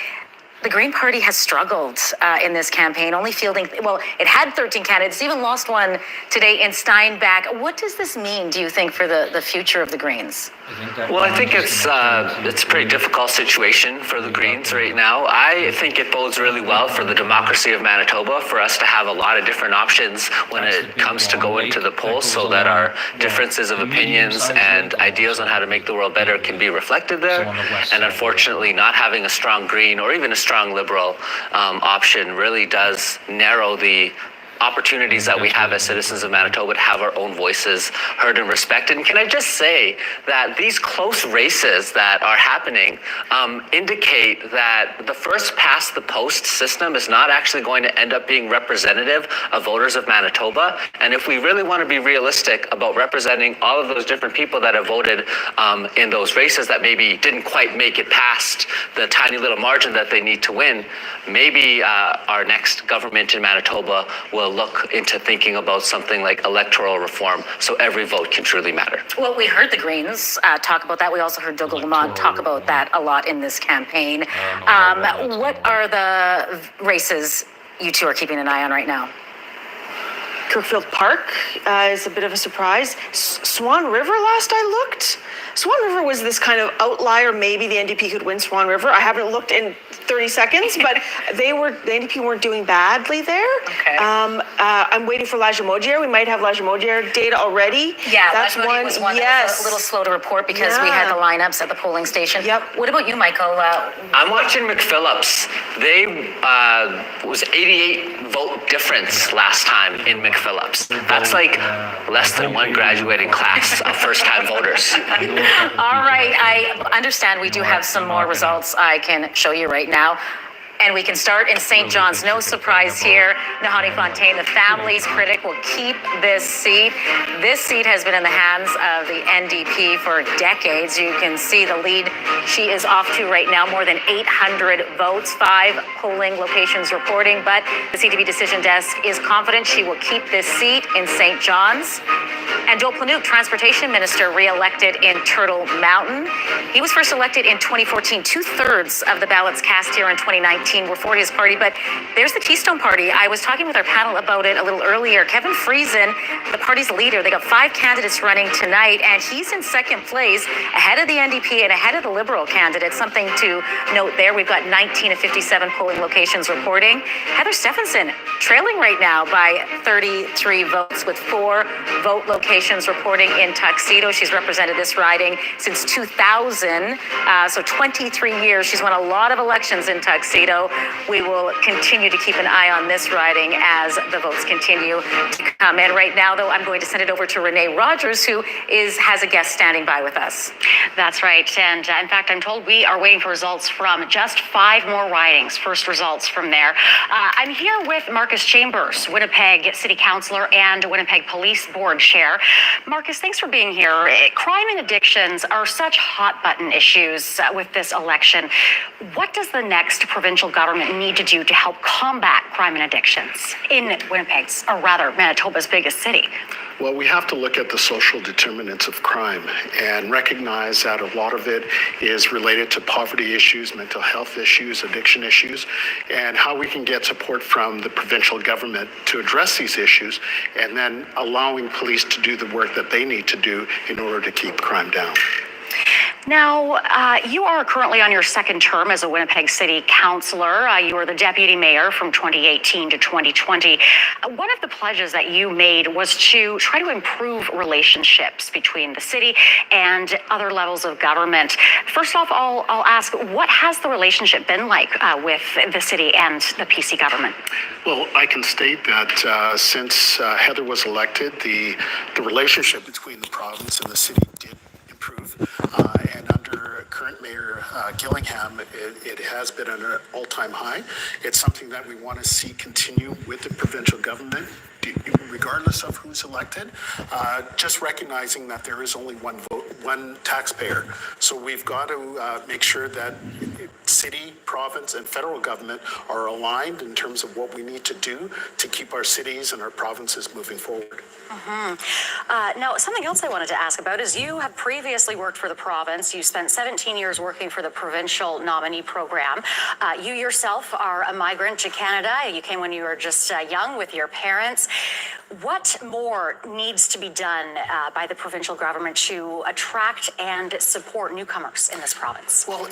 the Green Party has struggled in this campaign, only fielding, well, it had 13 candidates, even lost one today in Steinbach. What does this mean, do you think, for the future of the Greens? Well, I think it's a pretty difficult situation for the Greens right now. I think it bodes really well for the democracy of Manitoba for us to have a lot of different options when it comes to going to the polls, so that our differences of opinions and ideas on how to make the world better can be reflected there. And unfortunately, not having a strong Green or even a strong Liberal option really does narrow the opportunities that we have as citizens of Manitoba to have our own voices heard and respected. And can I just say that these close races that are happening indicate that the first past the post system is not actually going to end up being representative of voters of Manitoba. And if we really want to be realistic about representing all of those different people that have voted in those races that maybe didn't quite make it past the tiny little margin that they need to win, maybe our next government in Manitoba will look into thinking about something like electoral reform, so every vote can truly matter. Well, we heard the Greens talk about that. We also heard Douglas Lamont talk about that a lot in this campaign. What are the races you two are keeping an eye on right now? Kirkfield Park is a bit of a surprise. Swan River, last I looked. Swan River was this kind of outlier. Maybe the NDP could win Swan River. I haven't looked in 30 seconds, but the NDP weren't doing badly there. Okay. I'm waiting for Lajimodiere. We might have Lajimodiere data already. Yeah, that's one. Was one that was a little slow to report because we had the lineups at the polling station. Yep. What about you, Michael? I'm watching McPhillips. They was 88 vote difference last time in McPhillips. That's like less than one graduating class of first-time voters. All right, I understand we do have some more results I can show you right now. And we can start in St. John's. No surprise here. Nahani Fontaine, the family's critic, will keep this seat. This seat has been in the hands of the NDP for decades. You can see the lead she is off to right now, more than 800 votes, 5 polling locations reporting. But the CTV decision desk is confident she will keep this seat in St. John's. And Joel Planouk, Transportation Minister, re-elected in Turtle Mountain. He was first elected in 2014. 2/3 of the ballots cast here in 2019 were for his party, but there's the Keystone Party. I was talking with our panel about it a little earlier. Kevin Friesen, the party's leader, they got 5 candidates running tonight, and he's in second place, ahead of the NDP and ahead of the Liberal candidates. Something to note there. We've got 19 of 57 polling locations reporting. Heather Stephenson trailing right now by 33 votes with 4 vote locations reporting in Tuxedo. She's represented this riding since 2000, so 23 years. She's won a lot of elections in Tuxedo. We will continue to keep an eye on this riding as the votes continue to come in. Right now, though, I'm going to send it over to Renee Rogers, who has a guest standing by with us. That's right. And in fact, I'm told we are waiting for results from just 5 more ridings. First results from there. I'm here with Marcus Chambers, Winnipeg City Councillor and Winnipeg Police Board Chair. Marcus, thanks for being here. Crime and addictions are such hot button issues with this election. What does the next provincial government need to do to help combat crime and addictions in Winnipeg's, or rather Manitoba's biggest city? Well, we have to look at the social determinants of crime and recognize that a lot of it is related to poverty issues, mental health issues, addiction issues, and how we can get support from the provincial government to address these issues, and then allowing police to do the work that they need to do in order to keep crime down. Now, you are currently on your second term as a Winnipeg City Councillor. You were the deputy mayor from 2018 to 2020. One of the pledges that you made was to try to improve relationships between the city and other levels of government. First off, I'll ask, what has the relationship been like with the city and the PC government? Well, I can state that since Heather was elected, the relationship between the province and the city did improve. And under current Mayor Gillingham, it has been at an all-time high. It's something that we want to see continue with the provincial government, regardless of who's elected, just recognizing that there is only one vote, one taxpayer. So we've got to make sure that city, province, and federal government are aligned in terms of what we need to do to keep our cities and our provinces moving forward. Now, something else I wanted to ask about is you have previously worked for the province. You spent 17 years working for the provincial nominee program. You yourself are a migrant to Canada. You came when you were just young with your parents. What more needs to be done by the provincial government to attract and support newcomers in this province? Well,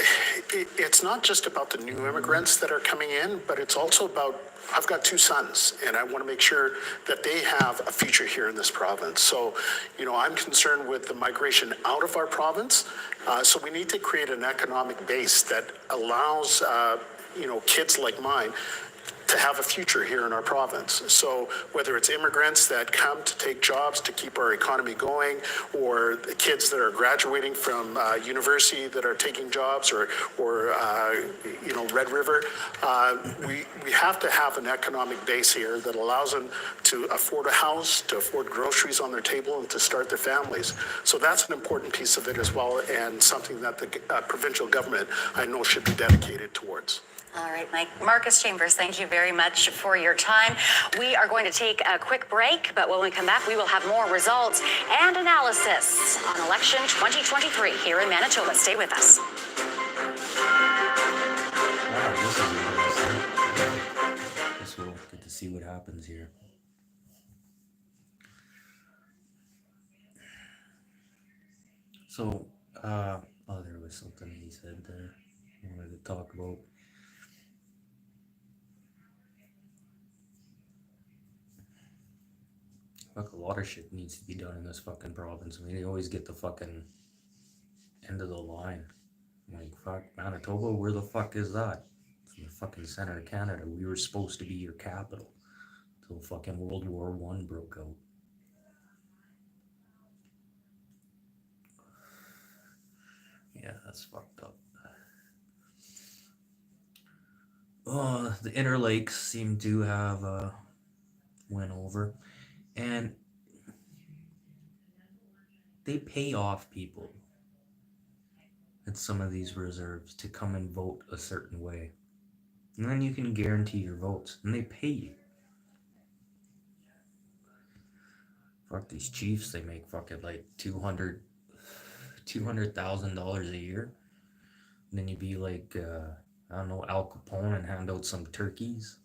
it's not just about the new immigrants that are coming in, but it's also about, I've got two sons, and I want to make sure that they have a future here in this province. So, I'm concerned with the migration out of our province. So we need to create an economic base that allows, kids like mine to have a future here in our province. So whether it's immigrants that come to take jobs to keep our economy going, or the kids that are graduating from university that are taking jobs, or Red River, we have to have an economic base here that allows them to afford a house, to afford groceries on their table, and to start their families. So that's an important piece of it as well, and something that the provincial government, I know, should be dedicated towards. All right, Marcus Chambers, thank you very much for your time. We are going to take a quick break, but when we come back, we will have more results and analysis on election 2023 here in Manitoba. Stay with us. Guess we'll get to see what happens here. So, there was something he said there I wanted to talk about. Fuck, a lot of shit needs to be done in this fucking province. I mean, they always get the fucking end of the line. I'm like, fuck, Manitoba, where the fuck is that? It's in the fucking center of Canada. We were supposed to be your capital until fucking World War I broke out. Yeah, that's fucked up. The Inner Lakes seem to have went over. And they pay off people at some of these reserves to come and vote a certain way. And then you can guarantee your votes. And they pay you. Fuck these chiefs, they make fucking like $200,000 a year. And then you'd be like, I don't know, Al Capone and hand out some turkeys.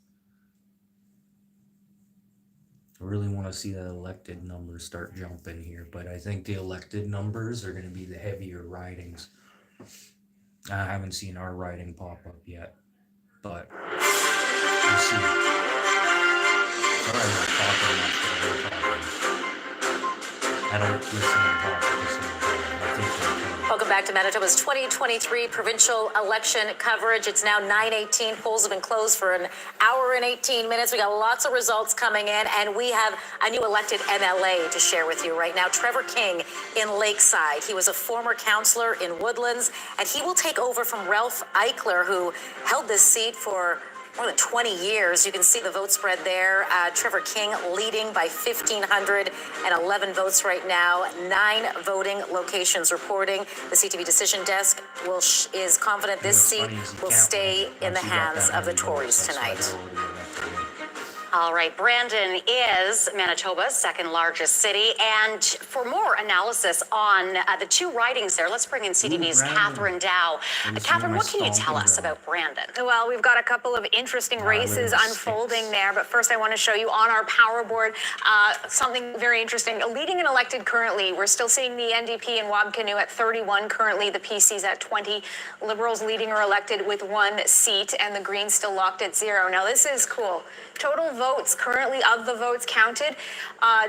I really want to see that elected numbers start jumping here, but I think the elected numbers are going to be the heavier ridings. I haven't seen our riding pop up yet, but we'll see. Sorry, I'm not talking much, but I'm talking. I don't listen and talk at the same time. I think Welcome back to Manitoba's 2023 provincial election coverage. It's now 9:18. Polls have been closed for an hour and 18 minutes. We got lots of results coming in, and we have a new elected MLA to share with you right now. Trevor King in Lakeside. He was a former councillor in Woodlands, and he will take over from Ralph Eichler, who held this seat for more than 20 years. You can see the vote spread there. Trevor King leading by 1,511 votes right now. 9 voting locations reporting. The CTV decision desk is confident this seat will stay in the hands of the Tories tonight. All right, Brandon is Manitoba's second largest city. And for more analysis on the 2 ridings there, let's bring in CTV's Catherine Dow. Catherine, what can you tell us about Brandon? Well, we've got a couple of interesting races unfolding there, but first I want to show you on our power board something very interesting. Leading and elected currently, we're still seeing the NDP and Wabkanu at 31 currently, the PC's at 20, Liberals leading or elected with 1 seat, and the Greens still locked at 0. Now this is cool. Total votes currently of the votes counted,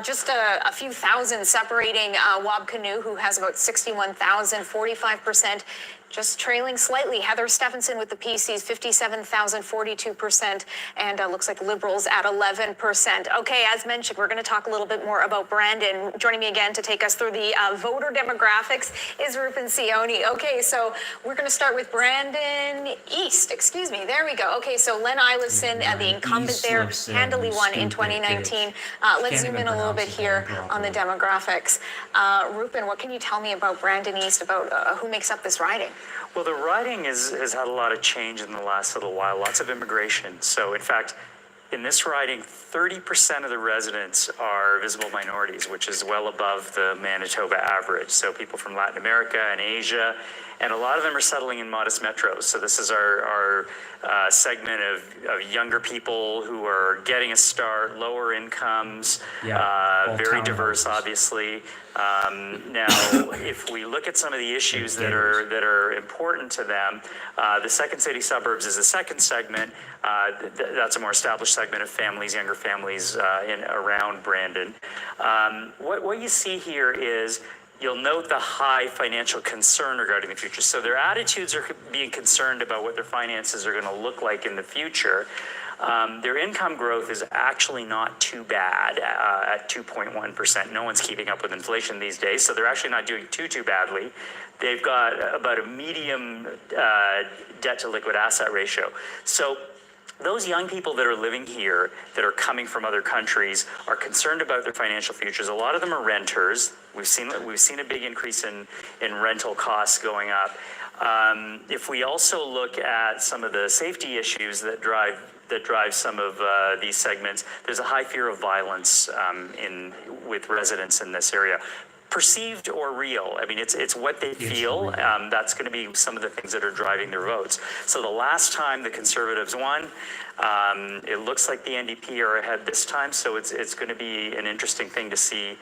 just a few thousand separating Wabkanu, who has about 61,000, 45%. Just trailing slightly, Heather Stephenson with the PCs, 57,000, 42%, and looks like Liberals at 11%. Okay, as mentioned, we're going to talk a little bit more about Brandon. Joining me again to take us through the voter demographics is Rupin Sioni. Okay, so we're going to start with Brandon East. Excuse me, there we go. Okay, so Len Ilifson, the incumbent there, handily won in 2019. Let's zoom in a little bit here on the demographics. Rupin, what can you tell me about Brandon East, about who makes up this riding? Well, the riding has had a lot of change in the last little while, lots of immigration. So, in fact, in this riding, 30% of the residents are visible minorities, which is well above the Manitoba average. So people from Latin America and Asia, and a lot of them are settling in modest metros. So this is our segment of younger people who are getting a start, lower incomes, very diverse, obviously. Now, if we look at some of the issues that are important to them, the second city suburbs is a second segment. That's a more established segment of families, younger families around Brandon. What you see here is you'll note the high financial concern regarding the future. So their attitudes are being concerned about what their finances are going to look like in the future. Their income growth is actually not too bad at 2.1%. No one's keeping up with inflation these days, so they're actually not doing too badly. They've got about a medium debt to liquid asset ratio. So those young people that are living here, that are coming from other countries, are concerned about their financial futures. A lot of them are renters. We've seen a big increase in rental costs going up. If we also look at some of the safety issues that drive some of these segments, there's a high fear of violence with residents in this area. Perceived or real. I mean, it's what they feel. That's going to be some of the things that are driving their votes. So the last time the Conservatives won, it looks like the NDP are ahead this time. So it's going to be an interesting thing to see,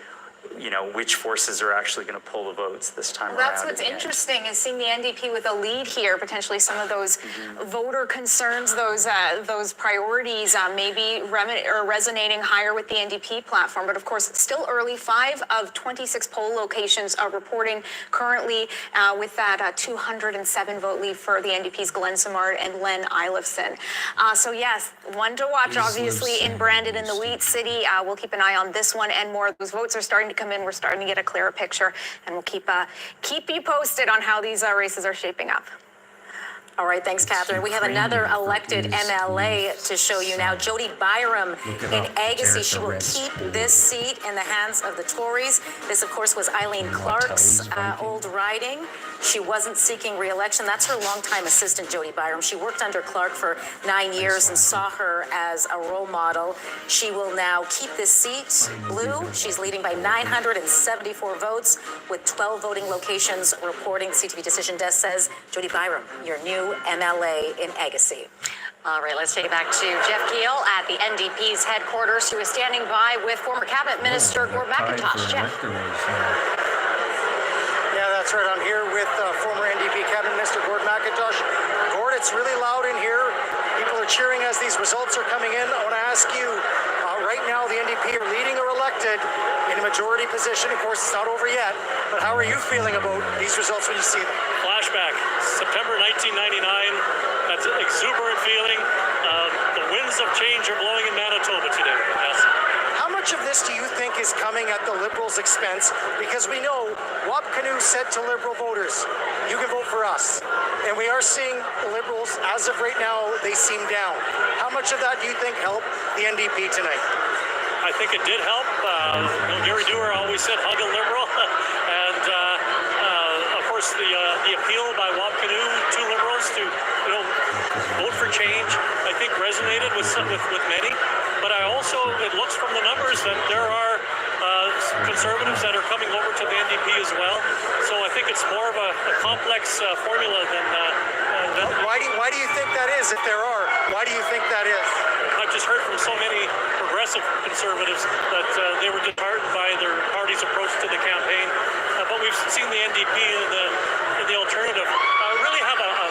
which forces are actually going to pull the votes this time around. That's what's interesting, is seeing the NDP with a lead here, potentially some of those voter concerns, those priorities maybe resonating higher with the NDP platform. But of course, it's still early. 5 of 26 poll locations are reporting currently with that 207 vote lead for the NDP's Glenn Simard and Len Ilifson. So yes, one to watch, obviously, in Brandon, in the Wheat City. We'll keep an eye on this one and more. Those votes are starting to come in. We're starting to get a clearer picture, and we'll keep you posted on how these races are shaping up. All right, thanks, Catherine. We have another elected MLA to show you now. Jody Byram in Agassiz. She will keep this seat in the hands of the Tories. This, of course, was Eileen Clark's old riding. She wasn't seeking re-election. That's her longtime assistant, Jody Byram. She worked under Clark for 9 years and saw her as a role model. She will now keep this seat blue. She's leading by 974 votes with 12 voting locations reporting. CTV Decision Desk says Jody Byram, your new MLA in Agassiz. All right, let's take it back to Jeff Keel at the NDP's headquarters, who is standing by with former Cabinet Minister Gord McIntosh. Jeff. Yeah, that's right. I'm here with former NDP Cabinet Minister Gord McIntosh. Gord, it's really loud in here. People are cheering as these results are coming in. I want to ask you, right now the NDP are leading or elected in a majority position. Of course, it's not over yet, but how are you feeling about these results when you see them? Flashback, September 1999, that's an exuberant feeling. The winds of change are blowing in Manitoba today. Yes. How much much of this do you think is coming at the Liberals' expense? Because we know Wapkanu said to Liberal voters, you can vote for us. And we are seeing the Liberals, as of right now, they seem down. How much of that do you think helped the NDP tonight? I think it did help. Gary Dewar always said hug a Liberal. And of course, the appeal by Wapkanu to Liberals to vote for change, I think resonated with many. But it looks from the numbers that there are conservatives that are coming over to the NDP as well. So I think it's more of a complex formula than. Why do you think that is? If there are, why do you think that is? I've just heard from so many progressive conservatives that they were disheartened by their party's approach to the campaign. But we've seen the NDP and the alternative really have a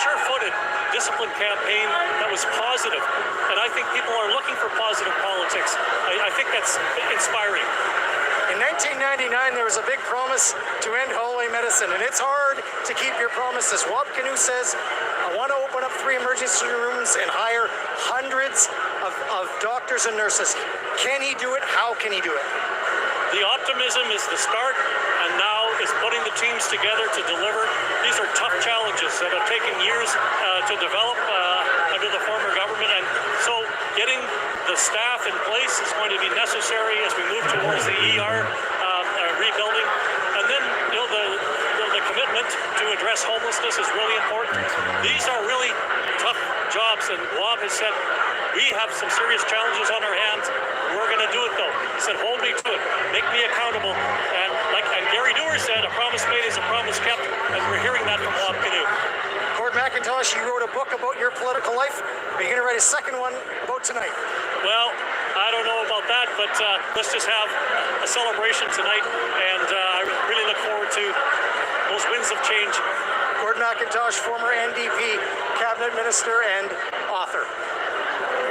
sure-footed, disciplined campaign that was positive. And I think people are looking for positive politics. I think that's inspiring. In 1999, there was a big promise to end hallway medicine, and it's hard to keep your promises. Wapkanu says, I want to open up 3 emergency rooms and hire hundreds of doctors and nurses. Can he do it? How can he do it? The optimism is the start, and now is putting the teams together to deliver. These are tough challenges that have taken years to develop under the former government, and so getting the staff in place is going to be necessary as we move towards the ER rebuilding. And then the commitment to address homelessness is really important. These are really tough jobs, and Wab has said, we have some serious challenges on our hands. We're going to do it, though. He said, hold me to it. Make me accountable. And Gary Dewar said, a promise made is a promise kept. And we're hearing that from Wapkanu. Cord McIntosh, you wrote a book about your political life. Are you going to write a second one about tonight? Well, I don't know about that, but let's just have a celebration tonight. And I really look forward to those winds of change. Cord McIntosh, former NDP cabinet minister and author.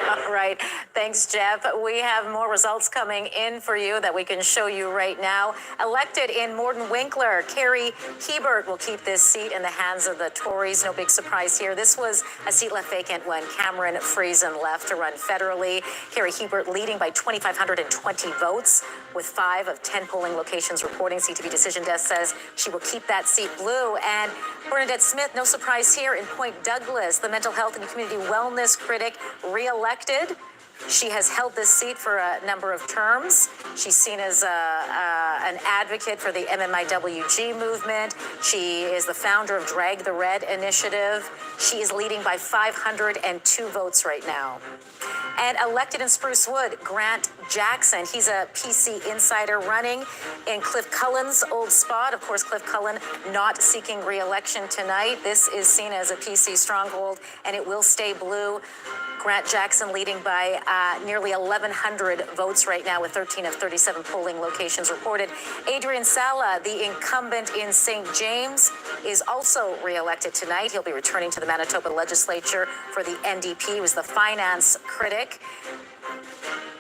All right. Thanks, Jeff. We have more results coming in for you that we can show you right now. Elected in Morden Winkler, Carrie Hebert will keep this seat in the hands of the Tories. No big surprise here. This was a seat left vacant when Cameron Friesen left to run federally. Carrie Hebert leading by 2,520 votes, with 5 of 10 polling locations reporting. CTV Decision Desk says she will keep that seat blue. And Bernadette Smith, no surprise here in Point Douglas, the mental health and community wellness critic, re-elected. She has held this seat for a number of terms. She's seen as an advocate for the MMIWG movement. She is the founder of Drag the Red initiative. She is leading by 502 votes right now. And elected in Spruce Wood, Grant Jackson. He's a PC insider running in Cliff Cullen's old spot. Of course, Cliff Cullen not seeking re-election tonight. This is seen as a PC stronghold, and it will stay blue. Grant Jackson leading by nearly 1,100 votes right now, with 13 of 37 polling locations reported. Adrian Sala, the incumbent in St. James, is also re-elected tonight. He'll be returning to the Manitoba legislature for the NDP. He was the finance critic.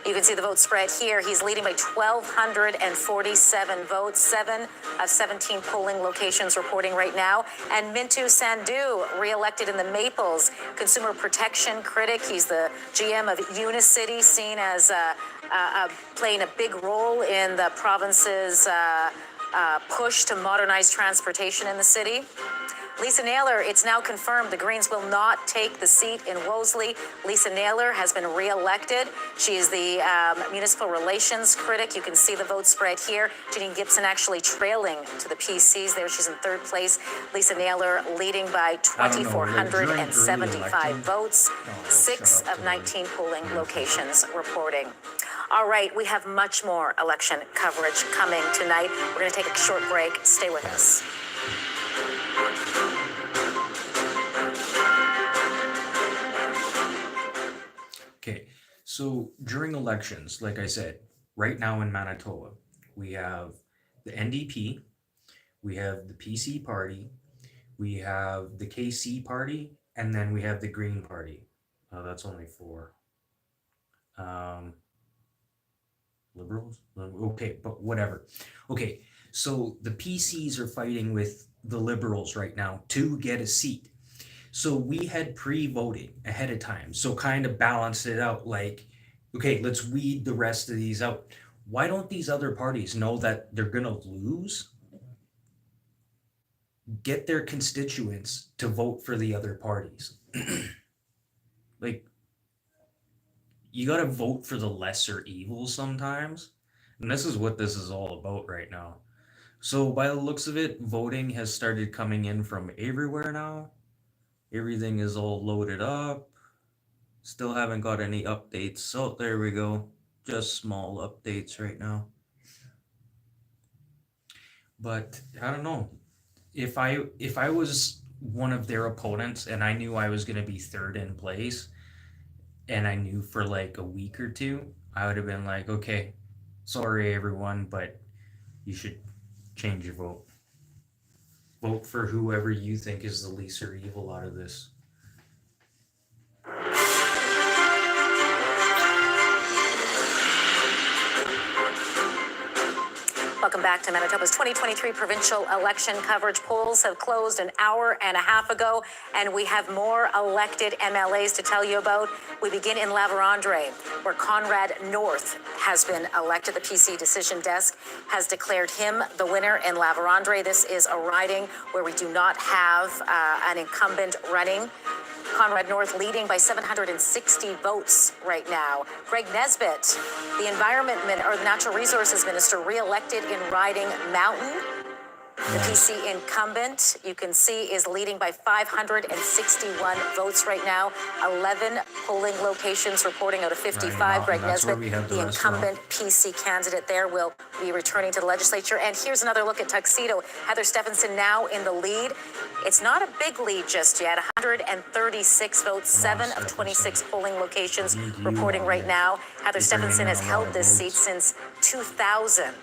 You can see the vote spread here. He's leading by 1,247 votes, 7 of 17 polling locations reporting right now. And Mintu Sandhu, re-elected in the Maples, consumer protection critic. He's the GM of Unicity, seen as playing a big role in the province's push to modernize transportation in the city. Lisa Naylor, it's now confirmed the Greens will not take the seat in Wolseley. Lisa Naylor has been re-elected. She is the municipal relations critic. You can see the vote spread here. Janine Gibson actually trailing to the PCs there. She's in 3rd place. Lisa Naylor leading by 2,475 votes. 6 of 19 polling locations reporting. All right, we have much more election coverage coming tonight. We're going to take a short break. Stay with us. Okay, so during elections, like I said, right now in Manitoba, we have the NDP, we have the PC party, we have the KC party, and then we have the Green party. That's only 4. Liberals? Okay, but whatever. Okay, so the PCs are fighting with the Liberals right now to get a seat. So we had pre-voting ahead of time, so kind of balanced it out. Like, Okay, let's weed the rest of these out. Why don't these other parties know that they're gonna lose? Get their constituents to vote for the other parties. Like, you gotta vote for the lesser evil sometimes. And this is what this is all about right now. So, by the looks of it, voting has started coming in from everywhere now. Everything is all loaded up. Still haven't got any updates. So, there we go. Just small updates right now. But I don't know. If I was one of their opponents and I knew I was going to be third in place and I knew for like a week or two, I would have been like, okay, sorry everyone, but you should change your vote. Vote for whoever you think is the lesser evil out of this. Welcome back to Manitoba's 2023 provincial election coverage. Polls have closed an hour and a half ago, and we have more elected MLAs to tell you about. We begin in La Vérendrye, where Conrad North has been elected. The PC Decision Desk has declared him the winner in La Vérendrye. This is a riding where we do not have an incumbent running. Conrad North leading by 760 votes right now. Greg Nesbitt, the Natural Resources Minister, re-elected in riding Mountain. The PC incumbent, you can see, is leading by 561 votes right now. 11 polling locations reporting out of 55. Greg Nesbitt, the incumbent PC candidate there, will be returning to the legislature. And here's another look at Tuxedo. Heather Stephenson now in the lead. It's not a big lead just yet. 136 votes, 7 of 26 polling locations reporting right now. Heather Stephenson has held this seat since 2000.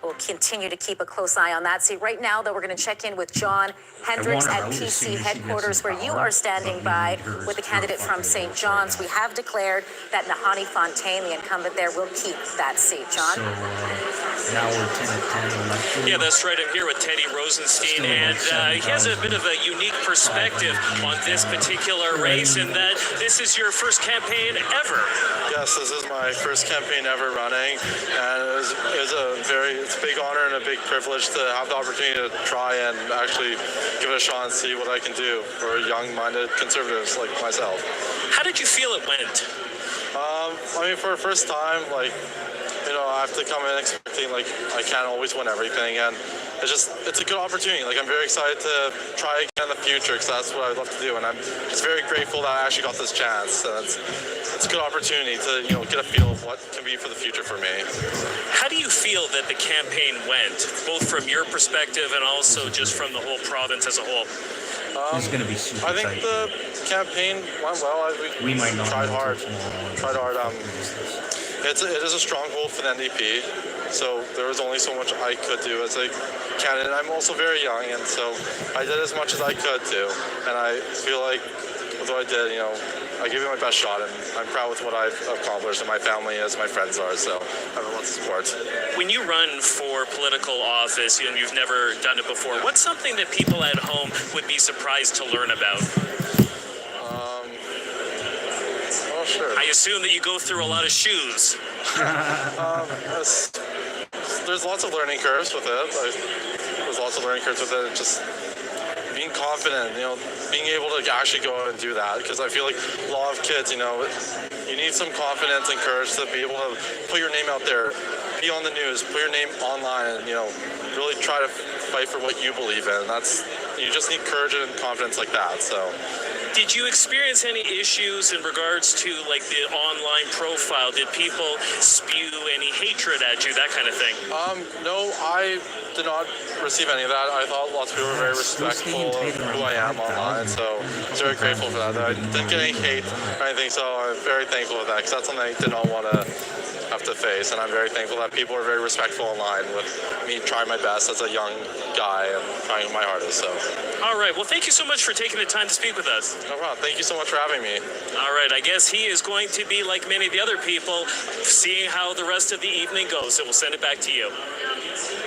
We'll continue to keep a close eye on that seat. Right now, though, we're going to check in with John Hendricks at PC headquarters, where you are standing by with the candidate from St. John's. We have declared that Nahani Fontaine, the incumbent there, will keep that seat. John? So now we're 10 at 10 election. Yeah, that's right. I'm here with Teddy Rosenstein, and he has a bit of a unique perspective on this particular race, in that this is your first campaign ever. Yes, this is my first campaign ever running, and it's a big honor and a big privilege to have the opportunity to try and actually give it a shot and see what I can do for young-minded conservatives like myself. How did you feel it went? I mean, for a first time, I have to come in expecting I can't always win everything, and it's a good opportunity. I'm very excited to try again in the future, because that's what I'd love to do, and I'm just very grateful that I actually got this chance. And it's a good opportunity to get a feel of what can be for the future for me. How do you feel that the campaign went, both from your perspective and also just from the whole province as a whole? It's going to be super I think tight. the campaign went well. We might not tried know hard. until tomorrow. It is a stronghold for the NDP, so there was only so much I could do as a candidate. I'm also very young, and so I did as much as I could do, and I feel like with what I did, I gave it my best shot, and I'm proud with what I've accomplished, and my family is, my friends are, so I have a lot of support. When you run for political office, and you've never done it before, what's something that people at home would be surprised to learn about? Well, sure. I assume that you go through a lot of shoes. There's lots of learning curves with it. There's lots of learning curves with it. Just being confident, being able to actually go out and do that. Because I feel like a lot of kids, you need some confidence and courage to be able to put your name out there, be on the news, put your name online, and really try to fight for what you believe in. You just need courage and confidence like that. So. Did you experience any issues in regards to the online profile? Did people spew any hatred at you, that kind of thing? No, I did not receive any of that. I thought lots of people were very respectful of who I am online, so I'm very grateful for that. I didn't get any hate or anything, so I'm very thankful for that, because that's something I did not want to have to face, and I'm very thankful that people are very respectful online with me trying my best as a young guy and trying my hardest. So. All right. Well, thank you so much for taking the time to speak with us. No problem. Thank you so much for having me. All right. I guess he is going to be like many of the other people, seeing how the rest of the evening goes. So we'll send it back to you.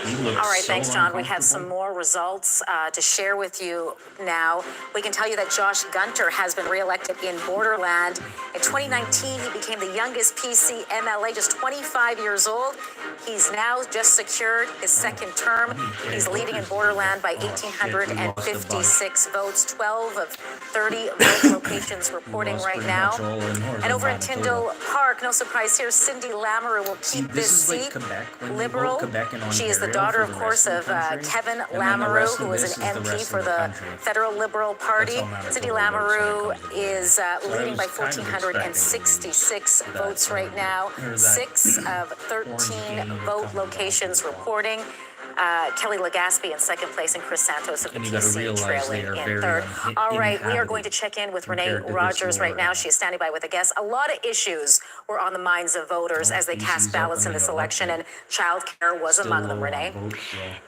All right, thanks, John. We have some more results to share with you now. We can tell you that Josh Gunter has been reelected in Borderland. In 2019, he became the youngest PC MLA, just 25 years old. He's now just secured his second term. He's leading in Borderland by 1,856 votes, 12 of 30 vote locations reporting right now. And over in Tyndall Park, no surprise here, Cindy Lamoureux will keep this seat. Liberal. She is the daughter, of course, of Kevin Lamoureux, who is an MP for the Federal Liberal Party. Cindy Lamoureux is leading by 1,466 votes right now. 6 of 13 vote locations reporting. Kelly Legaspi in second place and Chris Santos of the TC trailing in third. All right, we are going to check in with Renee Rogers right now. She is standing by with a guest. A lot of issues were on the minds of voters as they cast ballots in this election, and childcare was among them, Renee.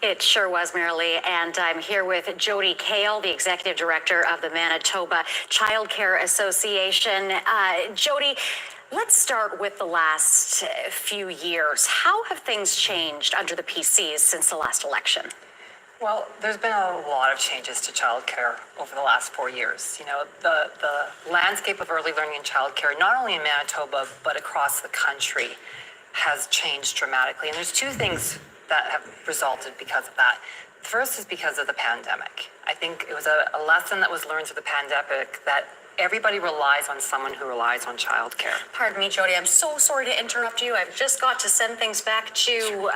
It sure was, Marilee, and I'm here with Jody Kale, the Executive Director of the Manitoba Child Care Association. Jody, let's start with the last few years. How have things changed under the PCs since the last election? Well, there's been a lot of changes to childcare over the last 4 years. You know, the landscape of early learning and childcare, not only in Manitoba, but across the country, has changed dramatically. And there's two things that have resulted because of that. The first is because of the pandemic. I think it was a lesson that was learned through the pandemic that everybody relies on someone who relies on childcare. Pardon me, Jody. I'm so sorry to interrupt you. I've just got to send things back to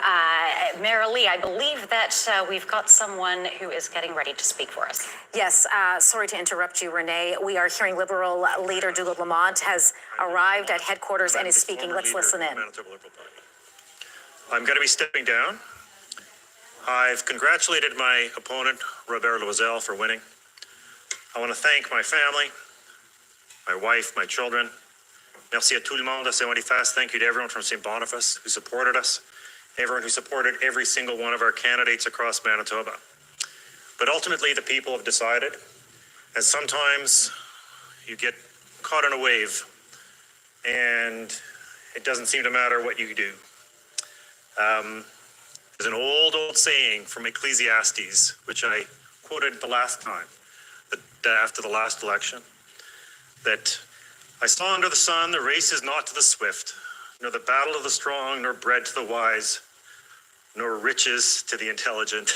Marilee. I believe that we've got someone who is getting ready to speak for us. Yes, sorry to interrupt you, Renee. We are hearing Liberal leader Dougald Lamont has arrived at headquarters and is speaking. Let's listen in. I'm going to be stepping down. I've congratulated my opponent, Robert Loisel, for winning. I want to thank my family, my wife, my children. Merci à tout le monde à Saint-Boniface. Thank you to everyone from St. Boniface who supported us, everyone who supported every single one of our candidates across Manitoba. But ultimately, the people have decided, and sometimes you get caught in a wave, and it doesn't seem to matter what you do. There's an old saying from Ecclesiastes, which I quoted the last time, after the last election, that I saw under the sun the race is not to the swift, nor the battle of the strong, nor bread to the wise, nor riches to the intelligent,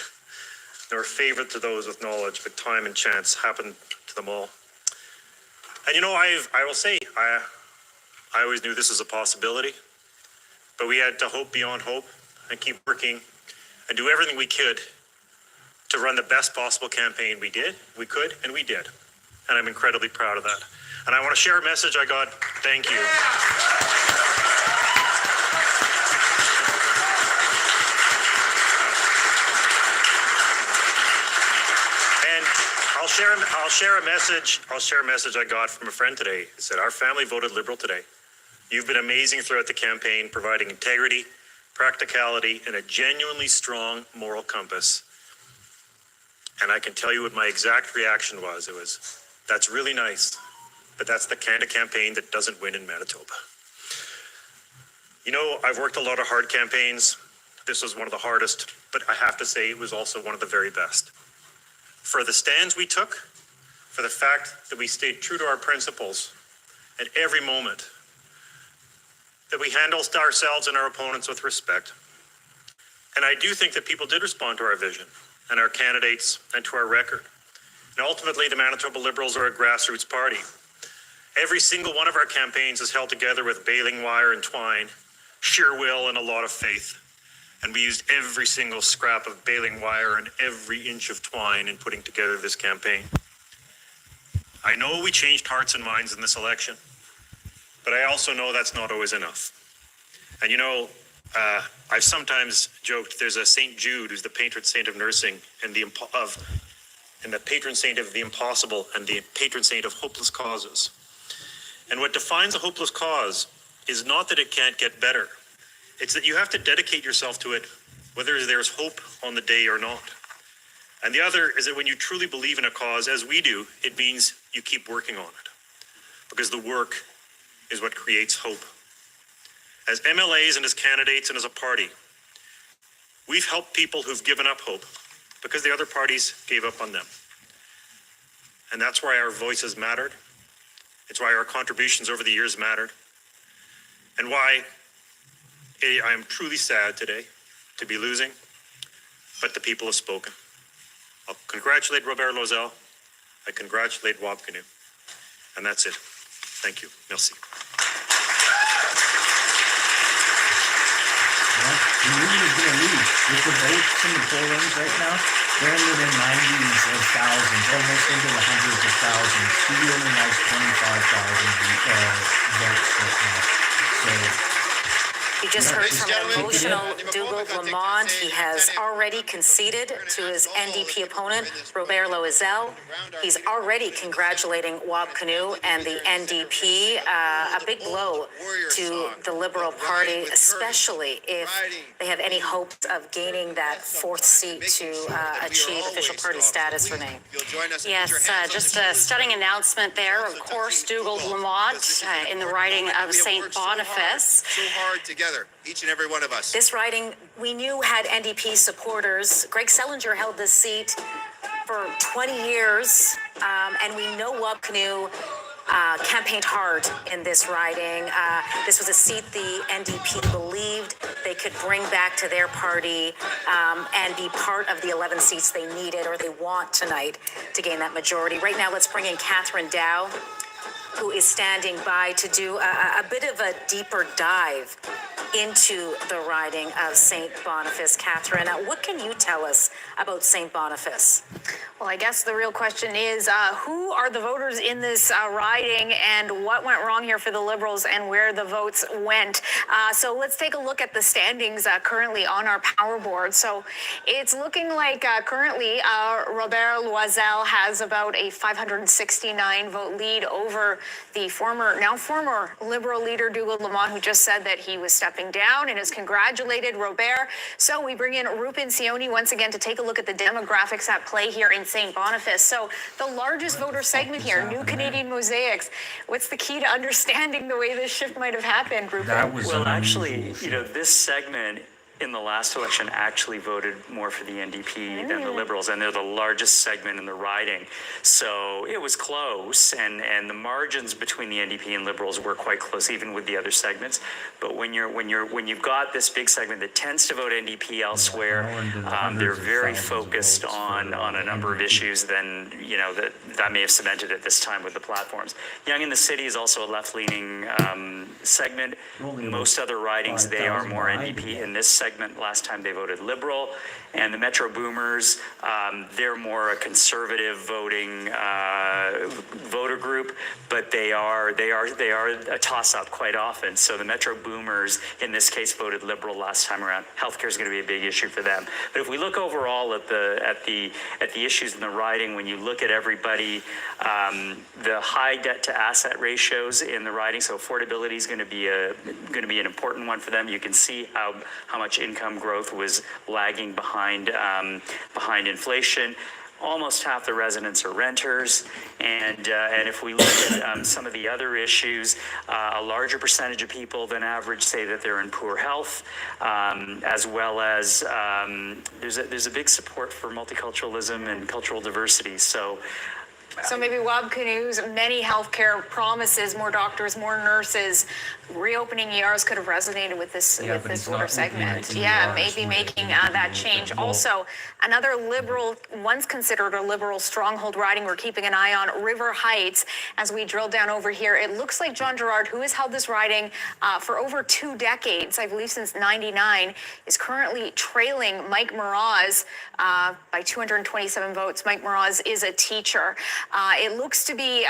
nor favor to those with knowledge, but time and chance happen to them all. And you know, I will say, I always knew this was a possibility, but we had to hope beyond hope and keep working and do everything we could to run the best possible campaign we could, and we did. And I'm incredibly proud of that. And I want to share a message I got. Thank you. And I'll share a message I got from a friend today. It said, our family voted Liberal today. You've been amazing throughout the campaign, providing integrity, practicality, and a genuinely strong moral compass. And I can tell you what my exact reaction was. It was, that's really nice, but that's the kind of campaign that doesn't win in Manitoba. You know, I've worked a lot of hard campaigns. This was one of the hardest, but I have to say it was also one of the very best. For the stands we took, for the fact that we stayed true to our principles at every moment, that we handled ourselves and our opponents with respect. And I do think that people did respond to our vision and our candidates and to our record. And ultimately, the Manitoba Liberals are a grassroots party. Every single one of our campaigns is held together with baling wire and twine, sheer will, and a lot of faith. And we used every single scrap of baling wire and every inch of twine in putting together this campaign. I know we changed hearts and minds in this election, but I also know that's not always enough. And you know, I've sometimes joked there's a St. Jude who's the patron saint of nursing and the patron saint of the impossible and the patron saint of hopeless causes. And what defines a hopeless cause is not that it can't get better. It's that you have to dedicate yourself to it, whether there's hope on the day or not. And the other is that when you truly believe in a cause, as we do, it means you keep working on it. Because the work is what creates hope. As MLAs and as candidates and as a party, We've helped people who've given up hope because the other parties gave up on them. And that's why our voices mattered. It's why our contributions over the years mattered. And why I am truly sad today to be losing, but the people have spoken. I'll congratulate Robert Lozelle. I congratulate Wab Kinew. And that's it. Thank you. Merci. The Union is going to lead. With the votes in the pollings right now, they're in the 90s of thousands, almost into the hundreds of thousands. He only has 25,000 votes right now. So You just heard from an emotional Dougald Lamont. He has already conceded to his NDP opponent, Robert Lozelle. He's already congratulating Wab Kinew and the NDP. A big blow to the Liberal Party, especially if they have any hopes of gaining that fourth seat to achieve official party status, Renee. Yes, just a stunning announcement there. Of course, Dougald Lamont in the riding of St. Boniface. So hard together, each and every one of us. This riding, we knew had NDP supporters. Greg Selinger held this seat for 20 years, and we know Wab Kinew campaigned hard in this riding. This was a seat the NDP believed they could bring back to their party and be part of the 11 seats they needed or they want tonight to gain that majority. Right now, let's bring in Catherine Dow, who is standing by to do a bit of a deeper dive into the riding of St. Boniface. Catherine, what can you tell us about St. Boniface? Well, I guess the real question is, who are the voters in this riding and what went wrong here for the Liberals and where the votes went? So let's take a look at the standings currently on our power board. So it's looking like currently Robert Lozelle has about a 569 vote lead over the now former Liberal leader Dougald Lamont, who just said that he was stepping down and has congratulated Robert. So we bring in Rupin Sioni once again to take a look at the demographics at play here in St. Boniface. So the largest voter segment here, New Canadian Mosaics. What's the key to understanding the way this shift might have happened, Rupin? Well, actually, this segment in the last election actually voted more for the NDP than the Liberals, and they're the largest segment in the riding. So it was close, and the margins between the NDP and Liberals were quite close, even with the other segments. But when you've got this big segment that tends to vote NDP elsewhere, they're very focused on a number of issues. Then that may have cemented it this time with the platforms. Young in the City is also a left-leaning segment. Most other ridings they are more NDP. In this segment, last time they voted Liberal, and the Metro Boomers, they're more a conservative voting voter group, but they are a toss-up quite often. So the Metro Boomers, in this case, voted Liberal last time around. Healthcare is going to be a big issue for them. But if we look overall at the issues in the riding, when you look at everybody, the high debt to asset ratios in the riding, so affordability is going to be an important one for them. You can see how much income growth was lagging behind inflation. Almost half the residents are renters, and if we look at some of the other issues, a larger percentage of people than average say that they're in poor health, as well as there's a big support for multiculturalism and cultural diversity. So maybe Wab Kinew's many healthcare promises, more doctors, more nurses, reopening ERs could have resonated with this voter segment. Yeah, maybe making that change. Also, another Liberal, once considered a Liberal stronghold riding we're keeping an eye on, River Heights. As we drill down over here, it looks like John Gerard, who has held this riding for over 2 decades, I believe since '99, is currently trailing Mike Mraz by 227 votes. Mike Mraz is a teacher. It looks to be,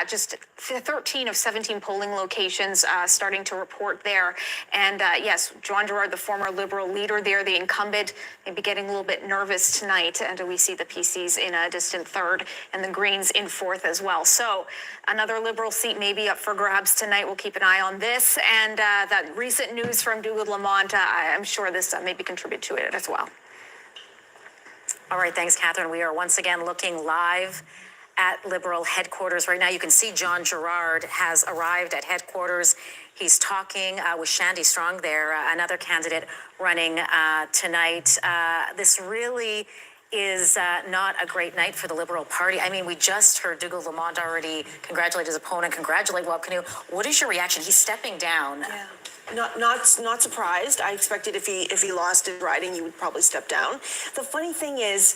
just 13 of 17 polling locations starting to report there. And yes, John Gerard, the former Liberal leader there, the incumbent, maybe getting a little bit nervous tonight. And we see the PCs in a distant third and the Greens in fourth as well. So another Liberal seat maybe up for grabs tonight. We'll keep an eye on this. And that recent news from Dougald Lamont, I'm sure this maybe contribute to it as well. All right, thanks, Catherine. We are once again looking live at Liberal headquarters right now. You can see John Gerard has arrived at headquarters. He's talking with Shandy Strong there, another candidate running tonight. This really is not a great night for the Liberal Party. I mean, we just heard Dougal Lamont already congratulate his opponent, congratulate Wab Kinew. What is your reaction? He's stepping down. Yeah. Not surprised. I expected if he lost his riding, he would probably step down. The funny thing is,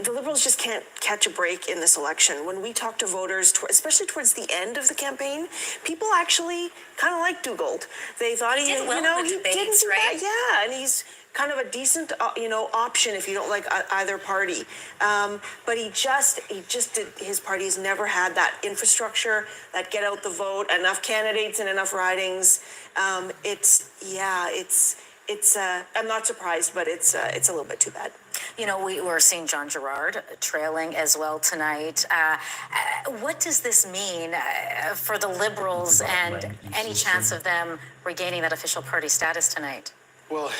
the Liberals just can't catch a break in this election. When we talk to voters, especially towards the end of the campaign, people actually kind of like Dougal. They thought he didn't do bad. Yeah, and he's kind of a decent, option if you don't like either party. But he just did. His party has never had that infrastructure, that get out the vote, enough candidates and enough ridings. I'm not surprised, but it's a little bit too bad. We're seeing John Gerard trailing as well tonight. What does this mean for the Liberals and any chance of them regaining that official party status tonight? Well,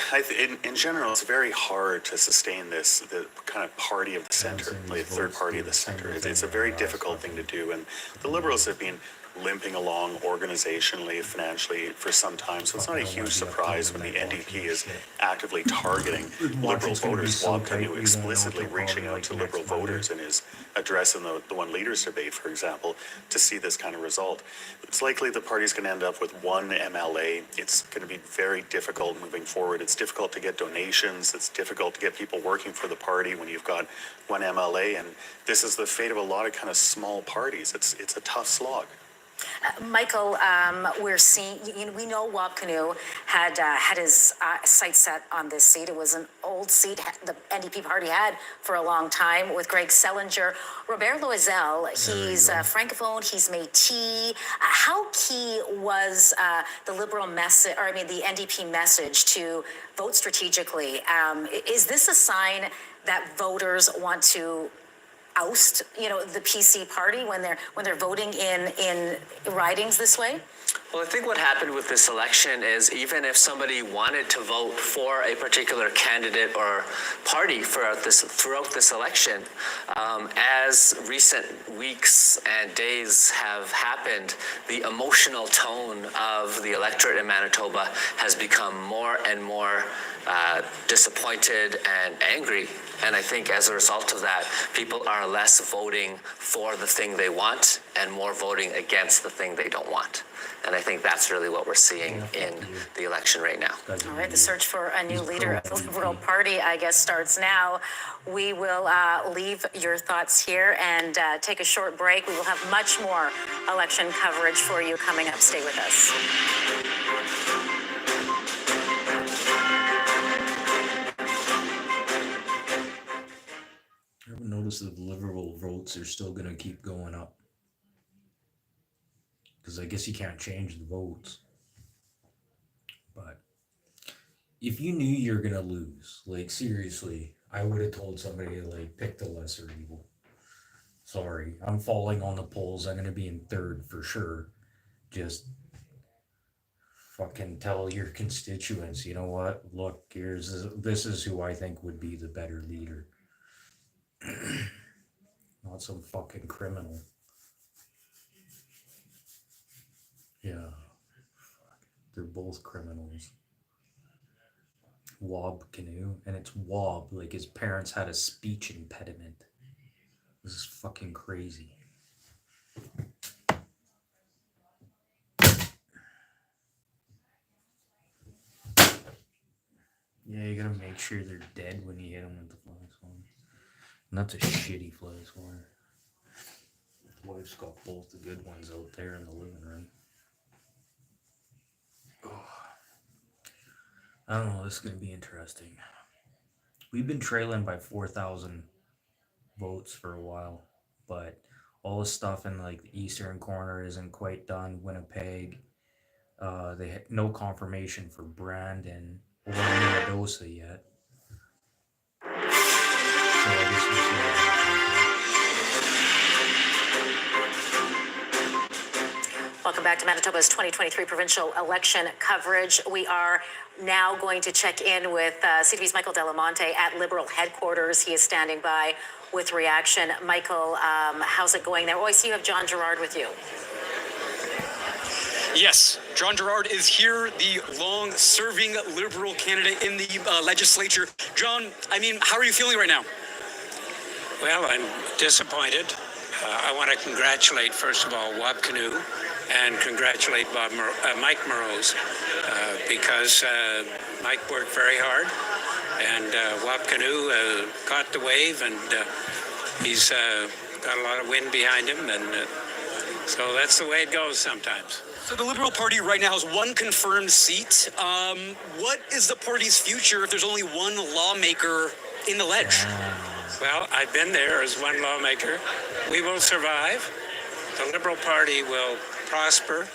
in general, it's very hard to sustain the kind of party of the center, like third party of the center. It's a very difficult thing to do, and the Liberals have been limping along organizationally, financially for some time, so it's not a huge surprise when the NDP is actively targeting Liberal voters. Wab Kinew explicitly reaching out to Liberal voters in his address in the One Leaders debate, for example, to see this kind of result. It's likely the party's going to end up with one MLA. It's going to be very difficult moving forward. It's difficult to get donations. It's difficult to get people working for the party when you've got one MLA, and this is the fate of a lot of kind of small parties. It's a tough slog. Michael, we're seeing, we know Wab Kinew had his sights set on this seat. It was an old seat the NDP party had for a long time with Greg Sellinger. Robert Loisel, he's Francophone, he's Métis. How key was the Liberal message, the NDP message to vote strategically? Is this a sign that voters want to oust, the PC party when they're voting in ridings this way? Well, I think what happened with this election is even if somebody wanted to vote for a particular candidate or party throughout this election, as recent weeks and days have happened, the emotional tone of the electorate in Manitoba has become more and more disappointed and angry. And I think as a result of that, people are less voting for the thing they want and more voting against the thing they don't want. And I think that's really what we're seeing in the election right now. All right, the search for a new leader of the Liberal Party, I guess, starts now. We will leave your thoughts here and take a short break. We will have much more election coverage for you coming up. Stay with us. I ever noticed that the Liberal votes are still going to keep going up? Because I guess you can't change the votes. But if you knew you're going to lose, like seriously, I would have told somebody like pick the lesser evil. Sorry, I'm falling on the polls. I'm going to be in third for sure. Just fucking tell your constituents, you know what? Look, this is who I think would be the better leader. Not some fucking criminal. Yeah. They're both criminals. Wab Kinew, and it's Wab, like his parents had a speech impediment. This is fucking crazy. Yeah, you gotta make sure they're dead when you hit them with the fly swatter. And that's a shitty fly swatter. My wife's got both the good ones out there in the living room. Oh. I don't know, this is gonna be interesting. We've been trailing by 4,000 votes for a while, but all the stuff in like the eastern corner isn't quite done. Winnipeg, they had no confirmation for Brandon or Manitoba yet. So I guess we'll see what happens. Welcome welcome back to Manitoba's 2023 provincial election coverage. We are now going to check in with CTV's Michael Delamonte at Liberal headquarters. He is standing by with reaction. Michael, how's it going there? Oh, I see you have John Gerard with you. Yes, John Gerard is here, the long-serving Liberal candidate in the legislature. John, I mean, how are you feeling right now? Well, I'm disappointed. I want to congratulate, first of all, Wab Kinew and congratulate Mike Moroz because Mike worked very hard and Wab Kinew caught the wave and he's got a lot of wind behind him and so that's the way it goes sometimes. So the Liberal Party right now has one confirmed seat. What is the party's future if there's only one lawmaker in the ledge? Well, I've been there as one lawmaker. We will survive. The Liberal Party will prosper,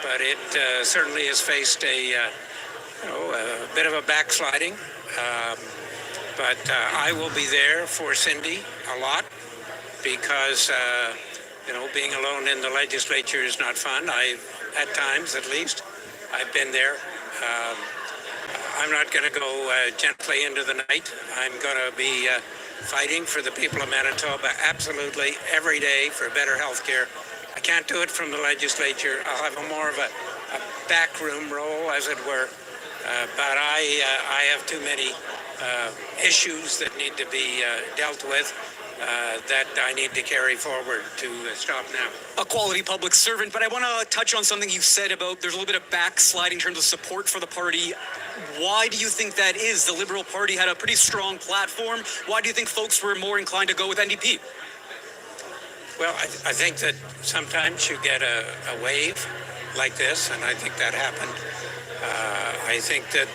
but it certainly has faced a bit of a backsliding. But I will be there for Cindy a lot because, being alone in the legislature is not fun. At times, at least, I've been there. I'm not going to go gently into the night. I'm going to be fighting for the people of Manitoba absolutely every day for better health care. I can't do it from the legislature. I'll have more of a backroom role, as it were. But I have too many issues that need to be dealt with that I need to carry forward to stop now. A quality public servant, but I want to touch on something you said about there's a little bit of backsliding in terms of support for the party. Why do you think that is? The Liberal Party had a pretty strong platform. Why do you think folks were more inclined to go with NDP? Well, I think that sometimes you get a wave like this, and I think that happened. I think that,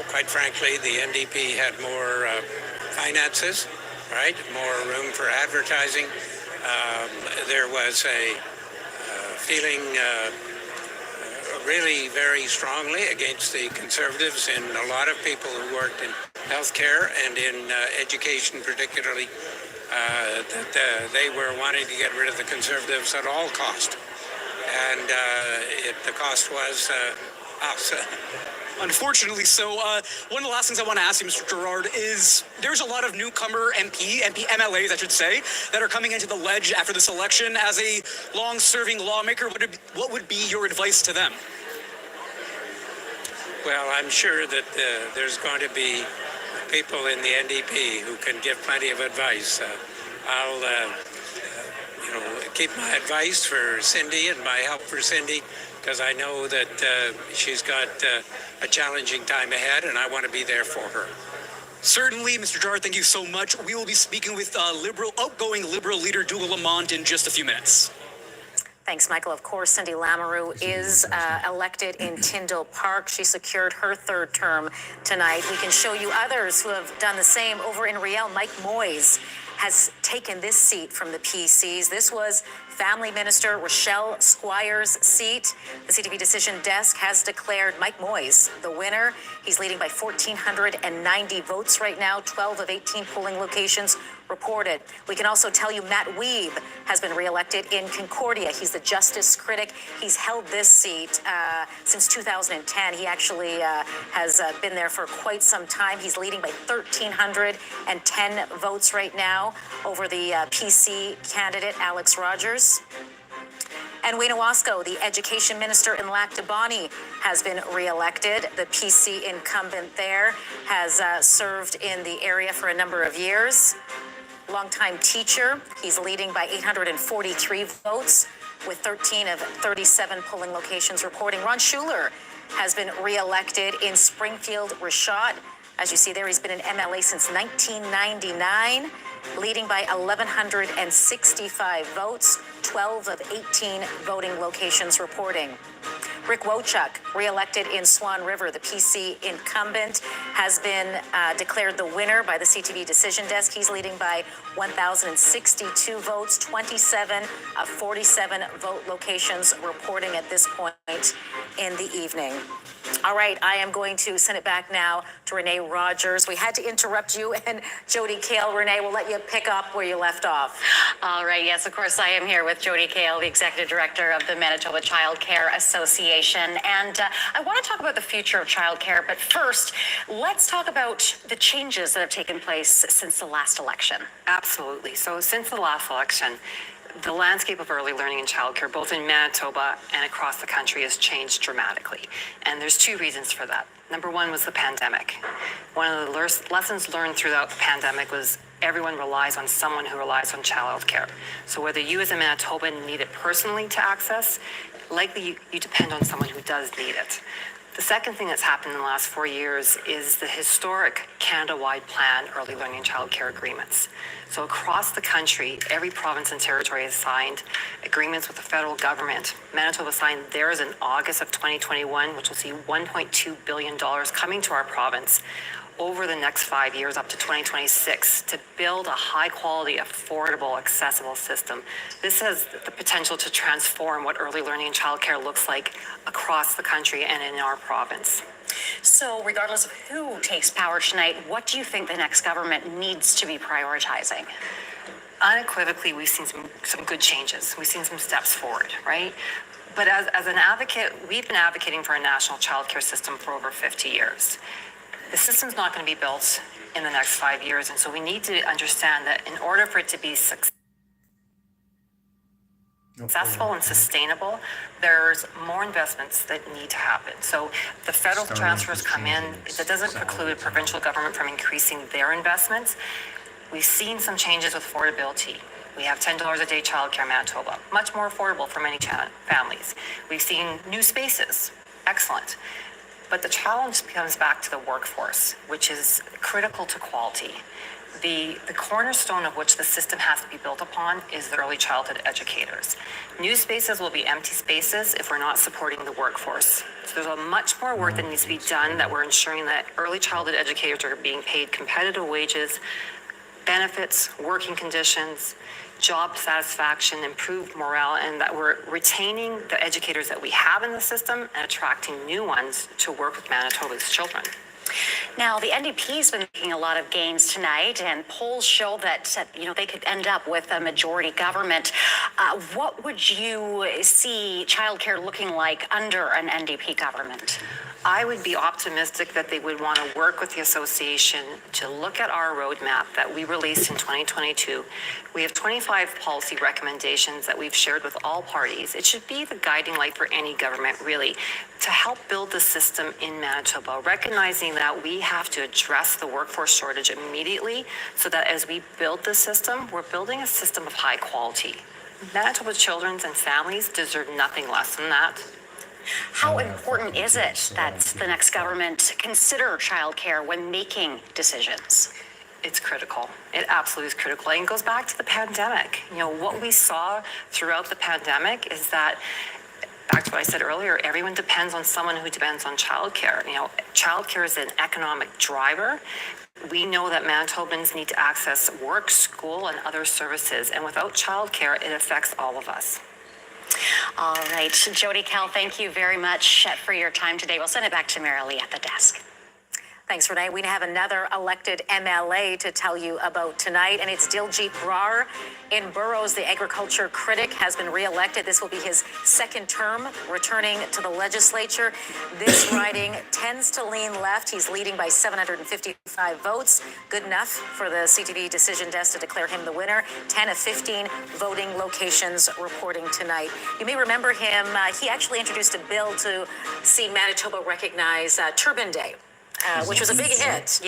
quite frankly, the NDP had more finances, right? More room for advertising. There was a feeling really very strongly against the Conservatives and a lot of people who worked in healthcare and in education particularly, that they were wanting to get rid of the Conservatives at all cost. And the cost was us. Unfortunately so. One of the last things I want to ask you, Mr. Gerard, is there's a lot of newcomer MLAs, I should say, that are coming into the ledge after this election. As a long-serving lawmaker, what would be your advice to them? Well, I'm sure that there's going to be people in the NDP who can give plenty of advice. I'll keep my advice for Cindy and my help for Cindy, because I know that she's got a challenging time ahead, and I want to be there for her. Certainly, Mr. Gerard, thank you so much. We will be speaking with outgoing Liberal leader Dougal Lamont in just a few minutes. Thanks, Michael. Of course, Cindy Lamoureux is elected in Tyndall Park. She secured her third term tonight. We can show you others who have done the same over in Riel. Mike Moyes has taken this seat from the PCs. This was Family Minister Rochelle Squire's seat. The CTV Decision Desk has declared Mike Moyes the winner. He's leading by 1,490 votes right now, 12 of 18 polling locations reported. We can also tell you Matt Wiebe has been reelected in Concordia. He's the justice critic. He's held this seat since 2010. He actually has been there for quite some time. He's leading by 1,310 votes right now over the PC candidate, Alex Rogers. And Wayne Owasco, the education minister in Lac du Bonny, has been reelected. The PC incumbent there has served in the area for a number of years. Longtime teacher, he's leading by 843 votes with 13 of 37 polling locations reporting. Ron Schuler has been reelected in Springfield Richat. As you see there, he's been an MLA since 1999, leading by 1,165 votes, 12 of 18 voting locations reporting. Rick Wochuk, reelected in Swan River, the PC incumbent, has been declared the winner by the CTV Decision Desk. He's leading by 1,062 votes, 27 of 47 vote locations reporting at this point in the evening. All right, I am going to send it back now to Renee Rogers. We had to interrupt you and Jody Kale. Renee, we'll let you pick up where you left off. All right, yes, of course, I am here with Jody Kale, the Executive Director of the Manitoba Child Care Association. And I want to talk about the future of child care, but first, let's talk about the changes that have taken place since the last election. Absolutely. So since the last election, the landscape of early learning and childcare, both in Manitoba and across the country, has changed dramatically. And there's two reasons for that. Number one was the pandemic. One of the lessons learned throughout the pandemic was everyone relies on someone who relies on childcare. So whether you as a Manitoban need it personally to access, likely you depend on someone who does need it. The second thing that's happened in the last 4 years is the historic Canada-wide plan early learning and childcare agreements. So across the country, every province and territory has signed agreements with the federal government. Manitoba signed theirs in August of 2021, which will see $1.2 billion coming to our province over the next 5 years up to 2026 to build a high quality, affordable, accessible system. This has the potential to transform what early learning and childcare looks like across the country and in our province. So regardless of who takes power tonight, what do you think the next government needs to be prioritizing? Unequivocally, we've seen some good changes. We've seen some steps forward, right? But as an advocate, we've been advocating for a national childcare system for over 50 years. The system's not going to be built in the next 5 years, and so we need to understand that in order for it to be successful and sustainable, there's more investments that need to happen. So the federal transfers come in. That doesn't preclude provincial government from increasing their investments. We've seen some changes with affordability. We have $10 a day childcare in Manitoba, much more affordable for many families. We've seen new spaces, excellent. But the challenge comes back to the workforce, which is critical to quality. The cornerstone of which the system has to be built upon is the early childhood educators. New spaces will be empty spaces if we're not supporting the workforce. So there's a much more work that needs to be done, that we're ensuring that early childhood educators are being paid competitive wages, benefits, working conditions, job satisfaction, improved morale, and that we're retaining the educators that we have in the system and attracting new ones to work with Manitoba's children. Now, the NDP's been making a lot of gains tonight, and polls show that they could end up with a majority government. What would you see childcare looking like under an NDP government? I would be optimistic that they would want to work with the association to look at our roadmap that we released in 2022. We have 25 policy recommendations that we've shared with all parties. It should be the guiding light for any government, really, to help build the system in Manitoba, recognizing that we have to address the workforce shortage immediately so that as we build the system, we're building a system of high quality. Manitoba children and families deserve nothing less than that. How important is it that the next government consider childcare when making decisions? It's critical. It absolutely is critical. And it goes back to the pandemic. What we saw throughout the pandemic is that, back to what I said earlier, everyone depends on someone who depends on childcare. Childcare is an economic driver. We know that Manitobans need to access work, school, and other services. And without childcare, it affects all of us. All right, Jody Kale, thank you very much for your time today. We'll send it back to Marilee at the desk. Thanks, Renee. We have another elected MLA to tell you about tonight, and it's Diljit Brar. In Burroughs, the agriculture critic has been reelected. This will be his second term, returning to the legislature. This riding tends to lean left. He's leading by 755 votes. Good enough for the CTV decision desk to declare him the winner. 10 of 15 voting locations reporting tonight. You may remember him. He actually introduced a bill to see Manitoba recognize Turban Day. Which was a big hit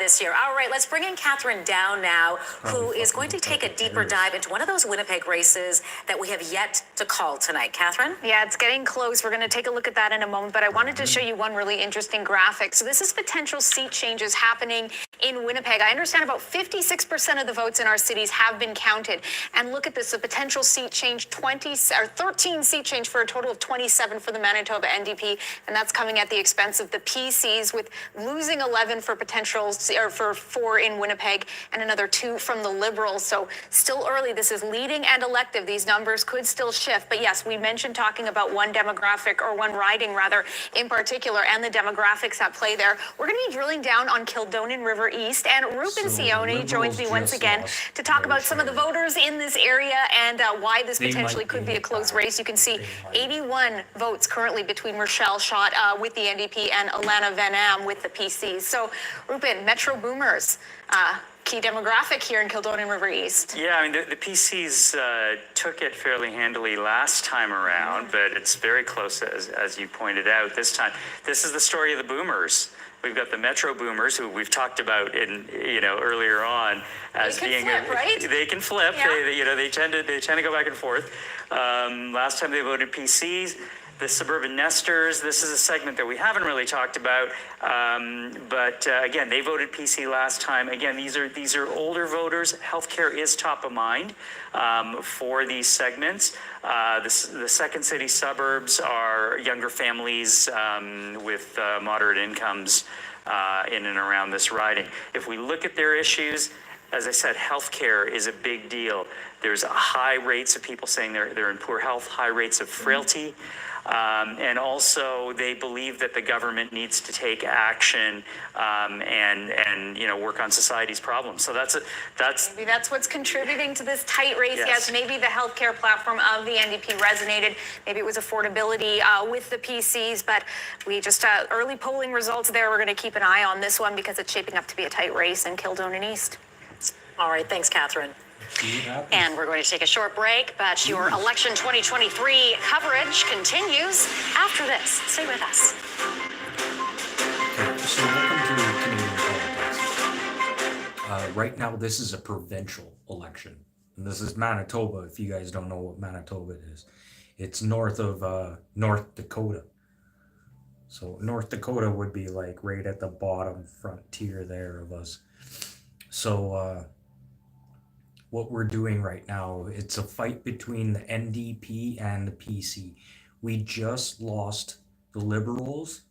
this year. All right, let's bring in Catherine Down now, who is going to take a deeper dive into one of those Winnipeg races that we have yet to call tonight. Catherine? Yeah, it's getting close. We're going to take a look at that in a moment, but I wanted to show you one really interesting graphic. So this is potential seat changes happening in Winnipeg. I understand about 56% of the votes in our cities have been counted. And look at this, a potential seat change, 13 seat change for a total of 27 for the Manitoba NDP, and that's coming at the expense of the PCs, with losing 11 for potential, or for 4 in Winnipeg, and another 2 from the Liberals. So still early. This is leading and elective. These numbers could still shift. But yes, we mentioned talking about one demographic, or one riding rather, in particular, and the demographics at play there. We're going to be drilling down on Kildonan River East, and Ruben Sione joins me once again to talk about some of the voters in this area and why this potentially could be a close race. You can see 81 votes currently between Rochelle Schott with the NDP and Alana Van Am with the PCs. So, Ruben, Metro Boomers, key demographic here in Kildonan River East. Yeah, I mean, the PCs took it fairly handily last time around, but it's very close, as you pointed out this time. This is the story of the Boomers. We've got the Metro Boomers, who we've talked about earlier on as being flip, right? They can flip. Yeah. They tend to go back and forth. Last time they voted PCs. The suburban nesters, this is a segment that we haven't really talked about, but again, they voted PC last time. Again, these are older voters. Healthcare is top of mind for these segments. The second city suburbs are younger families with moderate incomes in and around this riding. If we look at their issues, as I said, healthcare is a big deal. There's high rates of people saying they're in poor health, high rates of frailty. And also, they believe that the government needs to take action and work on society's problems. So maybe that's what's contributing to this tight race. Yes, maybe the healthcare platform of the NDP resonated. Maybe it was affordability with the PCs. But we just early polling results there. We're going to keep an eye on this one because it's shaping up to be a tight race in Kildonan East. All right, thanks, Catherine. And we're going to take a short break, but your election 2023 coverage continues after this. Stay with us. Okay, so welcome to Canadian politics. Right now, this is a provincial election. And this is Manitoba, if you guys don't know what Manitoba is. It's north of North Dakota. So North Dakota would be like right at the bottom frontier there of us. So what we're doing right now, it's a fight between the NDP and the PC. We just lost the Liberals.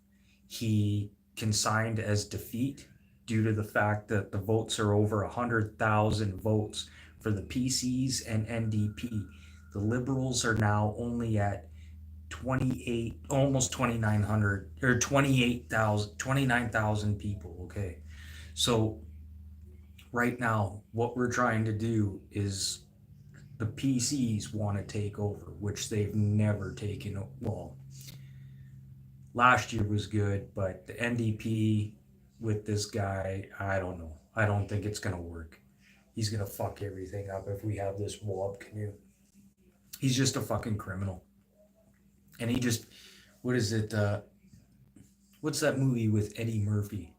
He consigned as defeat due to the fact that the votes are over 100,000 votes for the PCs and NDP. The Liberals are now only at 28, almost 2,900 or 29,000 people. Okay, so right now, what we're trying to do is the PCs want to take over, which they've never taken. Well, last year was good, but the NDP with this guy, I don't know. I don't think it's going to work. He's going to fuck everything up if we have this Wab Canoe. He's just a fucking criminal. And he just, what is it? What's that movie with Eddie Murphy?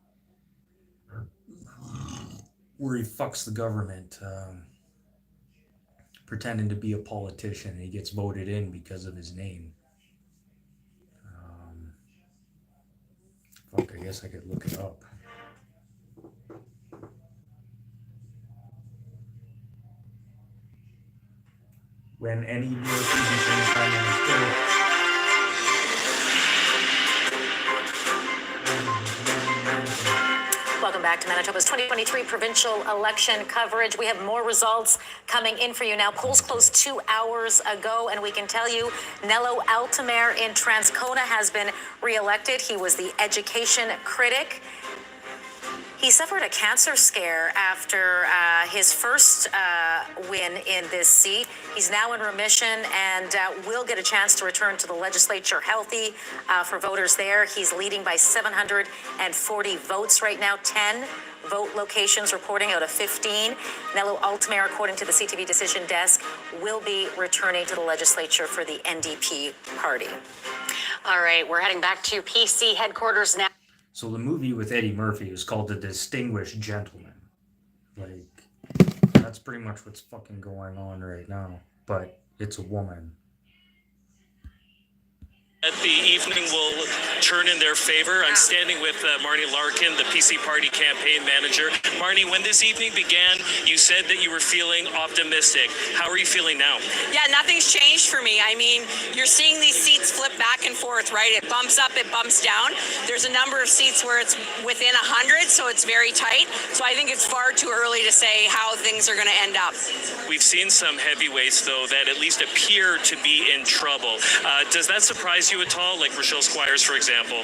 Where he fucks the government, pretending to be a politician, and he gets voted in because of his name. Fuck, I guess I could look it up. When Eddie Murphy became Prime Minister. Welcome back to Manitoba's 2023 provincial election coverage. We have more results coming in for you now. Polls closed 2 hours ago, and we can tell you Nello Altamare in Transcona has been reelected. He was the education critic. He suffered a cancer scare after his first win in this seat. He's now in remission and will get a chance to return to the legislature healthy for voters there. He's leading by 740 votes right now, 10 vote locations reporting out of 15. Nello Altamare, according to the CTV Decision Desk, will be returning to the legislature for the NDP party. All right, we're heading back to PC headquarters now. So the movie with Eddie Murphy is called The Distinguished Gentleman. Like, that's pretty much what's fucking going on right now. But it's a woman. that the evening will turn in their favor. I'm standing with Marnie Larkin, the PC Party campaign manager. Marnie, when this evening began, you said that you were feeling optimistic. How are you feeling now? Yeah, nothing's changed for me. I mean, you're seeing these seats flip back and forth, right? It bumps up, it bumps down. There's a number of seats where it's within 100, so it's very tight. So I think it's far too early to say how things are going to end up. We've seen some heavyweights, though, that at least appear to be in trouble. Does that surprise you at all, like Rochelle Squires, for example?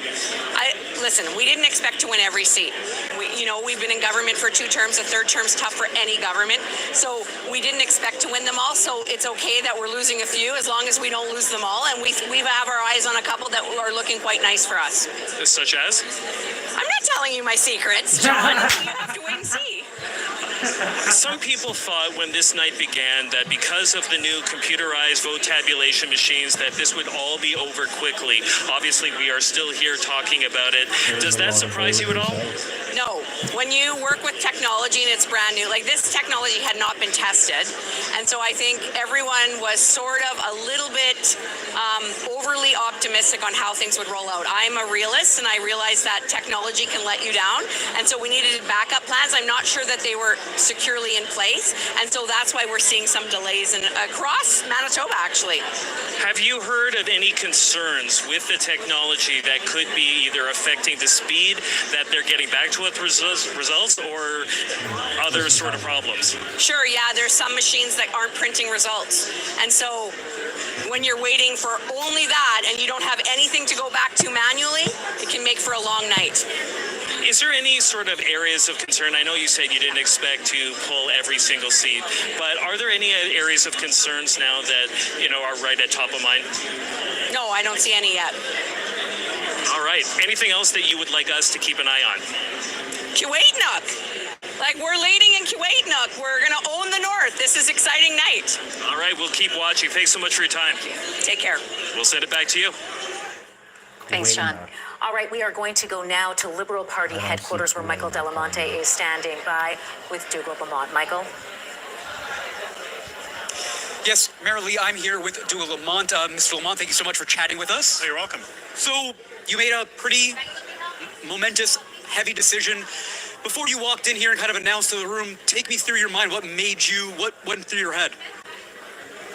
Listen, we didn't expect to win every seat. We've been in government for 2 terms. A 3rd term's tough for any government. So we didn't expect to win them all. So it's okay that we're losing a few as long as we don't lose them all. And we have our eyes on a couple that are looking quite nice for us. Such as? I'm not telling you my secrets, John. You have to wait and see. Some people thought when this night began that because of the new computerized vote tabulation machines that this would all be over quickly. Obviously, we are still here talking about it. Does that surprise you at all? No. When you work with technology and it's brand new, like this technology had not been tested. And so I think everyone was sort of a little bit overly optimistic on how things would roll out. I'm a realist and I realized that technology can let you down. And so we needed backup plans. I'm not sure that they were securely in place. And so that's why we're seeing some delays across Manitoba, actually. Have you heard of any concerns with the technology that could be either affecting the speed that they're getting back to with results or other sort of problems? Sure, yeah, there's some machines that aren't printing results. And so when you're waiting for only that and you don't have anything to go back to manually, it can make for a long night. Is there any sort of areas of concern? I know you said you didn't expect to pull every single seat, but are there any areas of concerns now that, are right at top of mind? No, I don't see any yet. All right. Anything else that you would like us to keep an eye on? Kuwaitnuk. Like, we're leading in Kuwaitnuk. We're going to own the North. This is exciting night. All right. We'll keep watching. Thanks so much for your time. Take care. We'll send it back to you. Thanks, John. All right, we are going to go now to Liberal Party headquarters where Michael Delamonte is standing by with Dougald Lamont. Michael? Yes, Mayor Lee, I'm here with Dougald Lamont. Mr. Lamont, thank you so much for chatting with us. Oh, you're welcome. So, you made a pretty momentous, heavy decision. Before you walked in here and kind of announced to the room, take me through your mind. What went through your head?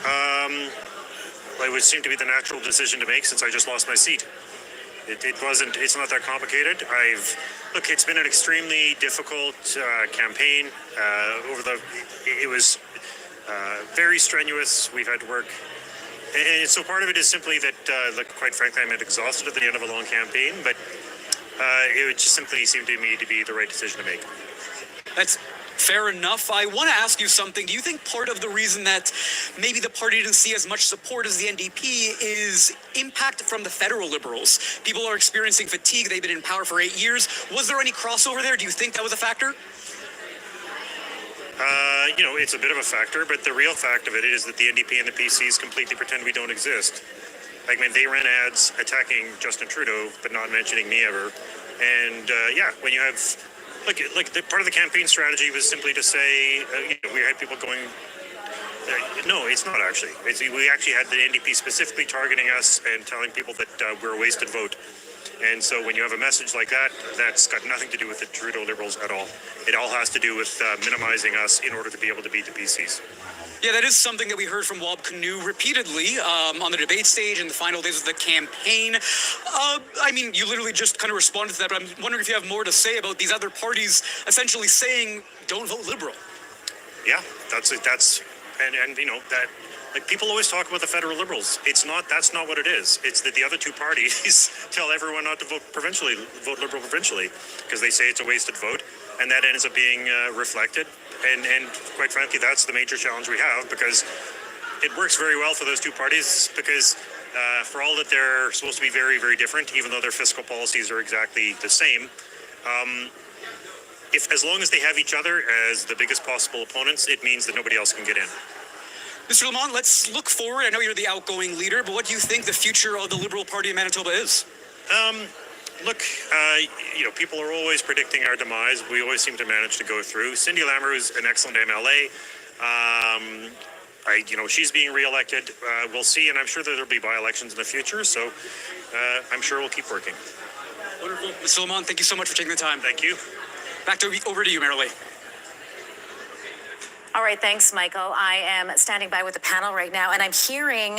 Well, it would seem to be the natural decision to make since I just lost my seat. It's not that complicated. It's been an extremely difficult campaign. It was very strenuous. We've had to work. And so part of it is simply that, quite frankly, I'm exhausted at the end of a long campaign, but it would just simply seem to me to be the right decision to make. That's fair enough. I want to ask you something. Do you think part of the reason that maybe the party didn't see as much support as the NDP is impact from the federal Liberals? People are experiencing fatigue. They've been in power for 8 years. Was there any crossover there? Do you think that was a factor? It's a bit of a factor, but the real fact of it is that the NDP and the PCs completely pretend we don't exist. They ran ads attacking Justin Trudeau, but not mentioning me ever. And when you have part of the campaign strategy was simply to say, we had people going, no, it's not actually. We actually had the NDP specifically targeting us and telling people that we're a wasted vote. And so when you have a message like that, that's got nothing to do with the Trudeau Liberals at all. It all has to do with minimizing us in order to be able to beat the PCs. Yeah, that is something that we heard from Wab Kinew repeatedly on the debate stage in the final days of the campaign. You literally just kind of responded to that, but I'm wondering if you have more to say about these other parties essentially saying, don't vote Liberal. Yeah, that's people always talk about the federal Liberals. That's not what it is. It's that the other two parties tell everyone not to vote Liberal provincially because they say it's a wasted vote, and that ends up being reflected. And quite frankly, that's the major challenge we have because it works very well for those two parties because for all that they're supposed to be very, very different, even though their fiscal policies are exactly the same, as long as they have each other as the biggest possible opponents, it means that nobody else can get in. Mr. Lamont, let's look forward. I know you're the outgoing leader, but what do you think the future of the Liberal Party in Manitoba is? People are always predicting our demise. We always seem to manage to go through. Cindy Lamoureux is an excellent MLA. she's being reelected. We'll see, and I'm sure that there'll be by-elections in the future. So I'm sure we'll keep working. Wonderful. Mr. Lamont, thank you so much for taking the time. Thank you. Over to you, Marilee. All right, thanks, Michael. I am standing by with the panel right now, and I'm hearing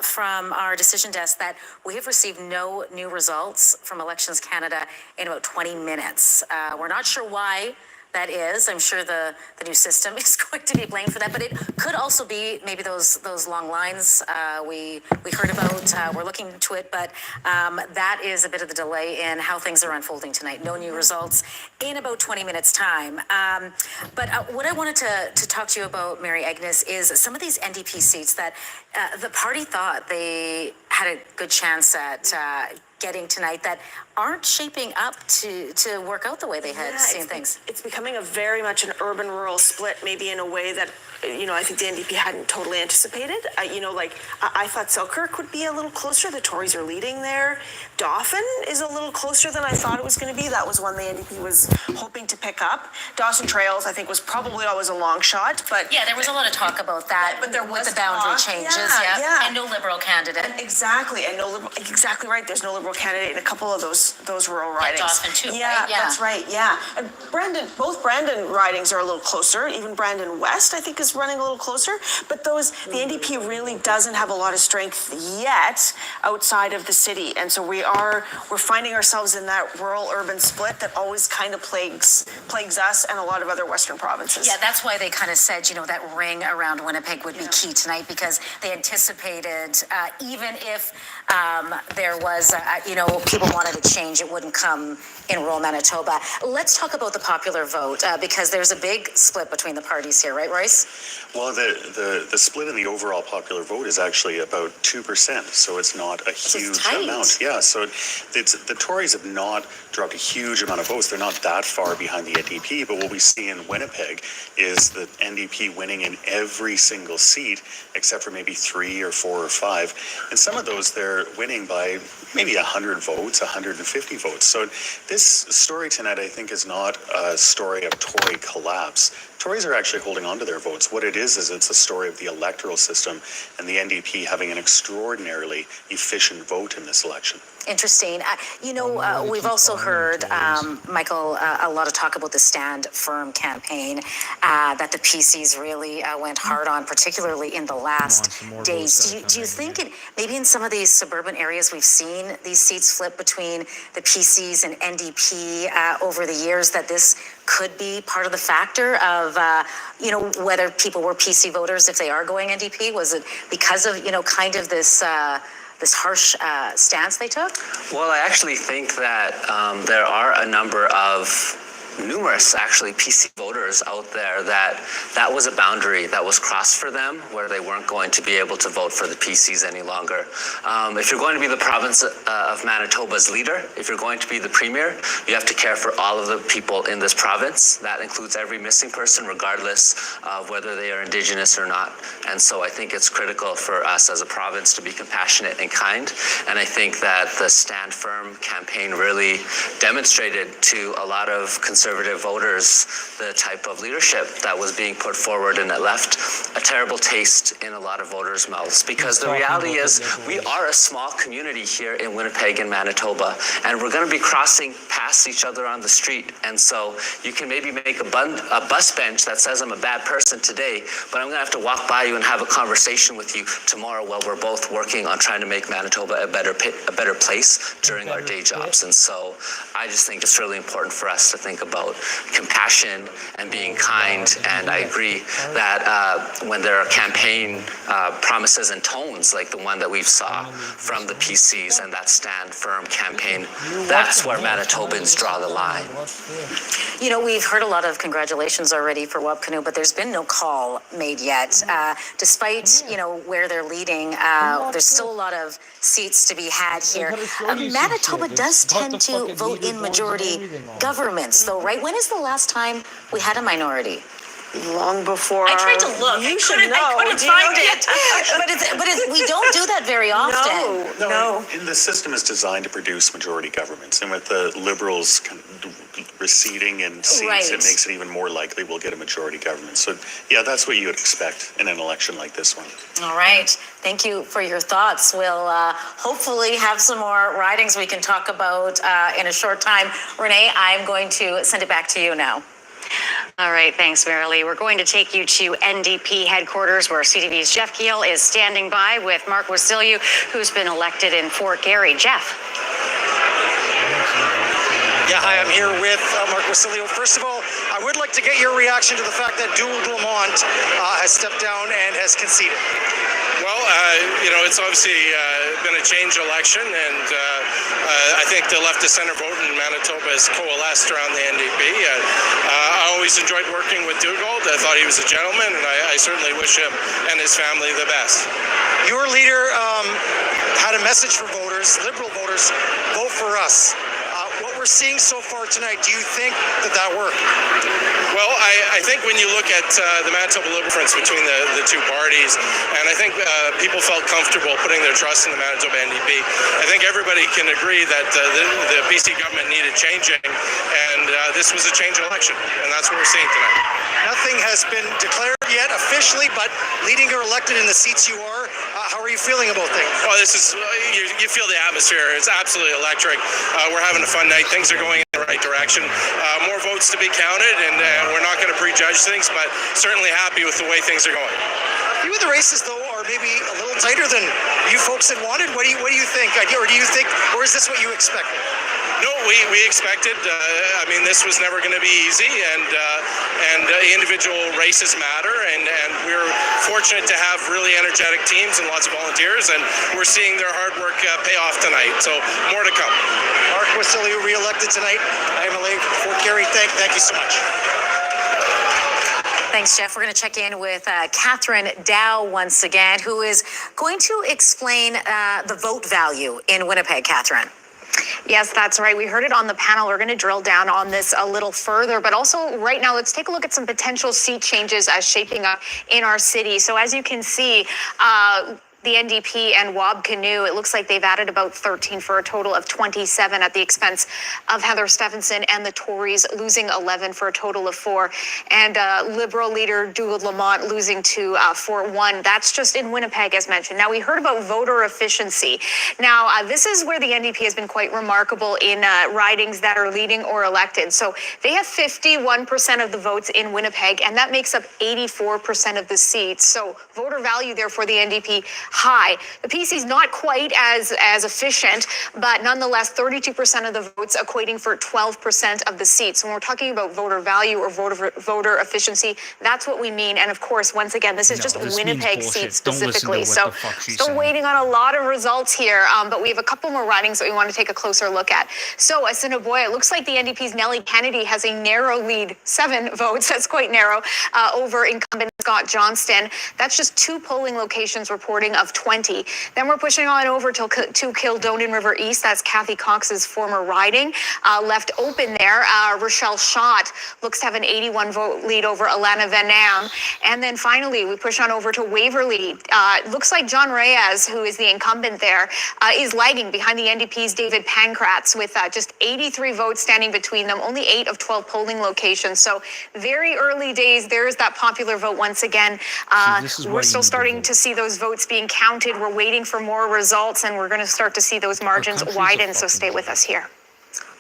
from our decision desk that we have received no new results from Elections Canada in about 20 minutes. We're not sure why that is. I'm sure the new system is going to be blamed for that, but it could also be maybe those long lines we heard about. We're looking into it, but that is a bit of the delay in how things are unfolding tonight. No new results in about 20 minutes time. But what I wanted to talk to you about, Mary Agnes, is some of these NDP seats that the party thought they had a good chance at getting tonight that aren't shaping up to work out the way they had seen things. It's becoming a very much an urban-rural split, maybe in a way that, I think the NDP hadn't totally anticipated. I thought Selkirk would be a little closer. The Tories are leading there. Dauphin is a little closer than I thought it was going to be. That was one the NDP was hoping to pick up. Dawson Trails, I think, was probably always a long shot, but... Yeah, there was a lot of talk about that, but there was with the boundary changes, and no Liberal candidate. Exactly, and no Liberal, exactly right. There's no Liberal candidate in a couple of those rural ridings. Dauphin too, yeah, right? Yeah, that's right, yeah. And both Brandon ridings are a little closer. Even Brandon West, I think, is running a little closer. But the NDP really doesn't have a lot of strength yet outside of the city. And so we're finding ourselves in that rural-urban split that always kind of plagues us and a lot of other Western provinces. Yeah, that's why they kind of said, that ring around Winnipeg would be key tonight, because they anticipated, even if there was, people wanted a change, it wouldn't come in rural Manitoba. Let's talk about the popular vote, because there's a big split between the parties here, right, Royce? Well, the split in the overall popular vote is actually about 2%, so it's not a huge amount. Yeah, so the Tories have not dropped a huge amount of votes. They're not that far behind the NDP, but what we see in Winnipeg is the NDP winning in every single seat, except for maybe 3 or 4 or 5. And some of those they're winning by maybe 100 votes, 150 votes. So this story tonight, I think, is not a story of Tory collapse. Tories are actually holding on to their votes. What it is it's a story of the electoral system and the NDP having an extraordinarily efficient vote in this election. Interesting. We've also heard, Michael, a lot of talk about the Stand Firm campaign that the PCs really went hard on, particularly in the last days. Do you think maybe in some of these suburban areas we've seen these seats flip between the PCs and NDP over the years, that this could be part of the factor of, whether people were PC voters if they are going NDP? Was it because of, kind of this harsh stance they took? Well, I actually think that there are a number of numerous actually PC voters out there that was a boundary that was crossed for them, where they weren't going to be able to vote for the PCs any longer. If you're going to be the province of Manitoba's leader, if you're going to be the premier, you have to care for all of the people in this province. That includes every missing person, regardless of whether they are Indigenous or not. And so I think it's critical for us as a province to be compassionate and kind. And I think that the Stand Firm campaign really demonstrated to a lot of conservative voters the type of leadership that was being put forward, and it left a terrible taste in a lot of voters' mouths, because the reality is we are a small community here in Winnipeg and Manitoba, and we're going to be crossing past each other on the street. And so you can maybe make a bus bench that says I'm a bad person today, but I'm going to have to walk by you and have a conversation with you tomorrow while we're both working on trying to make Manitoba a better place during our day jobs. And so I just think it's really important for us to think about compassion and being kind. And I agree that when there are campaign promises and tones like the one that we've saw from the PCs and that Stand Firm campaign, that's where Manitobans draw the line. We've heard a lot of congratulations already for Wapkanu, but there's been no call made yet. Despite, where they're leading, there's still a lot of seats to be had here. Manitoba does tend to vote in majority governments, though, right? When is the last time we had a minority? Long before. I tried to look. I couldn't find it. But we don't do that very often. No. And the system is designed to produce majority governments, and with the Liberals receding in seats, Right. it makes it even more likely we'll get a majority government. So, yeah, that's what you would expect in an election like this one. All right. Thank you for your thoughts. We'll hopefully have some more ridings we can talk about in a short time. Renee, I'm going to send it back to you now. All right, thanks, Marilee. We're going to take you to NDP headquarters where CTV's Jeff Keel is standing by with Mark Wasilou, who's been elected in Fort Garry. Jeff. Yeah, hi, I'm here with Mark Wasilou. First of all, I would like to get your reaction to the fact that Dougald Lamont has stepped down and has conceded. Well, it's obviously been a change election, and I think the left-to-center vote in Manitoba has coalesced around the NDP. I always enjoyed working with Dougald. I thought he was a gentleman, and I certainly wish him and his family the best. Your leader had a message for voters, Liberal voters, vote for us. What we're seeing so far tonight, do you think that worked? Well, I think when you look at the Manitoba Liberal difference between the two parties, and I think people felt comfortable putting their trust in the Manitoba NDP. I think everybody can agree that the BC government needed changing, and this was a change election, and that's what we're seeing tonight. Nothing has been declared yet officially, but leading or elected in the seats you are, how are you feeling about things? Oh, this is, you feel the atmosphere. It's absolutely electric. We're having a fun night. Things are going in the right direction. More votes to be counted, and we're not going to prejudge things, but certainly happy with the way things are going. A few of the races, though, are maybe a little tighter than you folks had wanted. What do you think? Or is this what you expected? No, we expected. This was never going to be easy, and individual races matter, and we're fortunate to have really energetic teams and lots of volunteers, and we're seeing their hard work pay off tonight. So more to come. Mark Wasilou, re-elected tonight. I'm Fort Garry. Thank you so much. Thanks, Jeff. We're going to check in with Catherine Dow once again, who is going to explain the vote value in Winnipeg. Catherine. Yes, that's right. We heard it on the panel. We're going to drill down on this a little further, but also right now, let's take a look at some potential seat changes as shaping up in our city. So as you can see, the NDP and Wab Canoe, it looks like they've added about 13 for a total of 27 at the expense of Heather Stephenson, and the Tories losing 11 for a total of 4. And Liberal leader Dougald Lamont losing to for 1. That's just in Winnipeg, as mentioned. Now, we heard about voter efficiency. Now, this is where the NDP has been quite remarkable in ridings that are leading or elected. So they have 51% of the votes in Winnipeg, and that makes up 84% of the seats. So voter value there for the NDP high. The PC's not quite as efficient, but nonetheless, 32% of the votes equating for 12% of the seats. When we're talking about voter value or voter efficiency, that's what we mean. And of course, once again, this is just Winnipeg seats specifically. So still waiting on a lot of results here, but we have a couple more ridings that we want to take a closer look at. So Assiniboia, it looks like the NDP's Nellie Kennedy has a narrow lead, 7 votes. That's quite narrow, over incumbent Scott Johnston. That's just 2 polling locations reporting of 20. Then we're pushing on over to Kildonan River East. That's Kathy Cox's former riding, left open there. Rochelle Schott looks to have an 81 vote lead over Alana Van Nam. And then finally, we push on over to Waverley. Looks like John Reyes, who is the incumbent there, is lagging behind the NDP's David Pankratz with just 83 votes standing between them, only 8 of 12 polling locations. So very early days. There's that popular vote once again. We're still starting to see those votes being counted. We're waiting for more results, and we're going to start to see those margins widen. So stay with us here.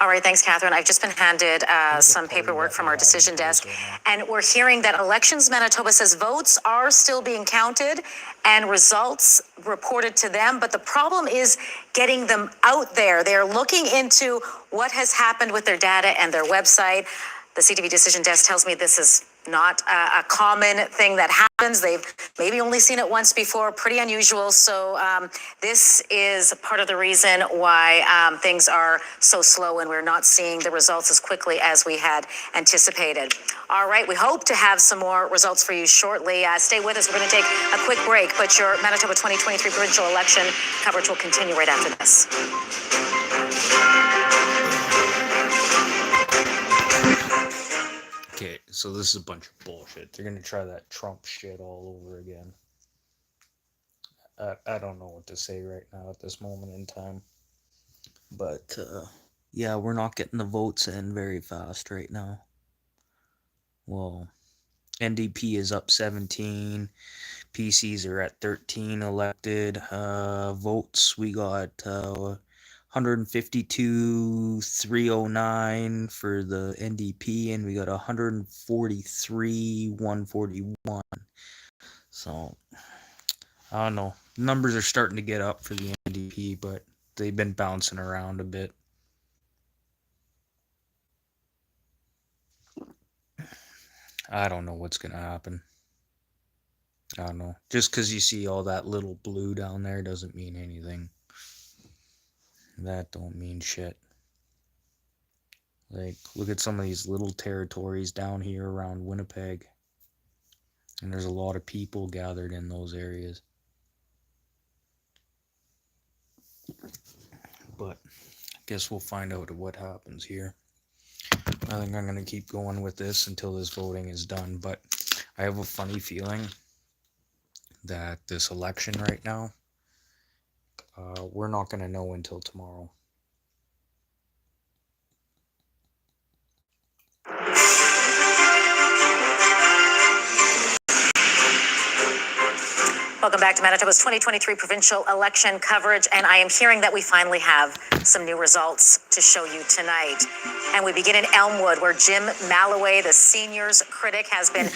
All right, thanks, Catherine. I've just been handed some paperwork from our decision desk, and we're hearing that Elections Manitoba says votes are still being counted and results reported to them, but the problem is getting them out there. They're looking into what has happened with their data and their website. The CTV decision desk tells me this is not a common thing that happens. They've maybe only seen it once before, pretty unusual. So this is part of the reason why things are so slow and we're not seeing the results as quickly as we had anticipated. All right, we hope to have some more results for you shortly. Stay with us. We're going to take a quick break, but your Manitoba 2023 provincial election coverage will continue right after this. Okay, so this is a bunch of bullshit. They're gonna try that Trump shit all over again. I don't know what to say right now at this moment in time. But Yeah, we're not getting the votes in very fast right now. Well, NDP is up 17. PCs are at 13 elected votes. We got 152,309 for the NDP, and we got 143,141. So I don't know. Numbers are starting to get up for the NDP, but they've been bouncing around a bit. I don't know what's gonna happen. I don't know. Just because you see all that little blue down there doesn't mean anything. That don't mean shit. Like, look at some of these little territories down here around Winnipeg. And there's a lot of people gathered in those areas. But I guess we'll find out what happens here. I think I'm going to keep going with this until this voting is done. But I have a funny feeling that this election right now, we're not going to know until tomorrow. Welcome back to Manitoba's 2023 provincial election coverage, and I am hearing that we finally have some new results to show you tonight. And we begin in Elmwood, where Jim Malloway, the seniors critic, has been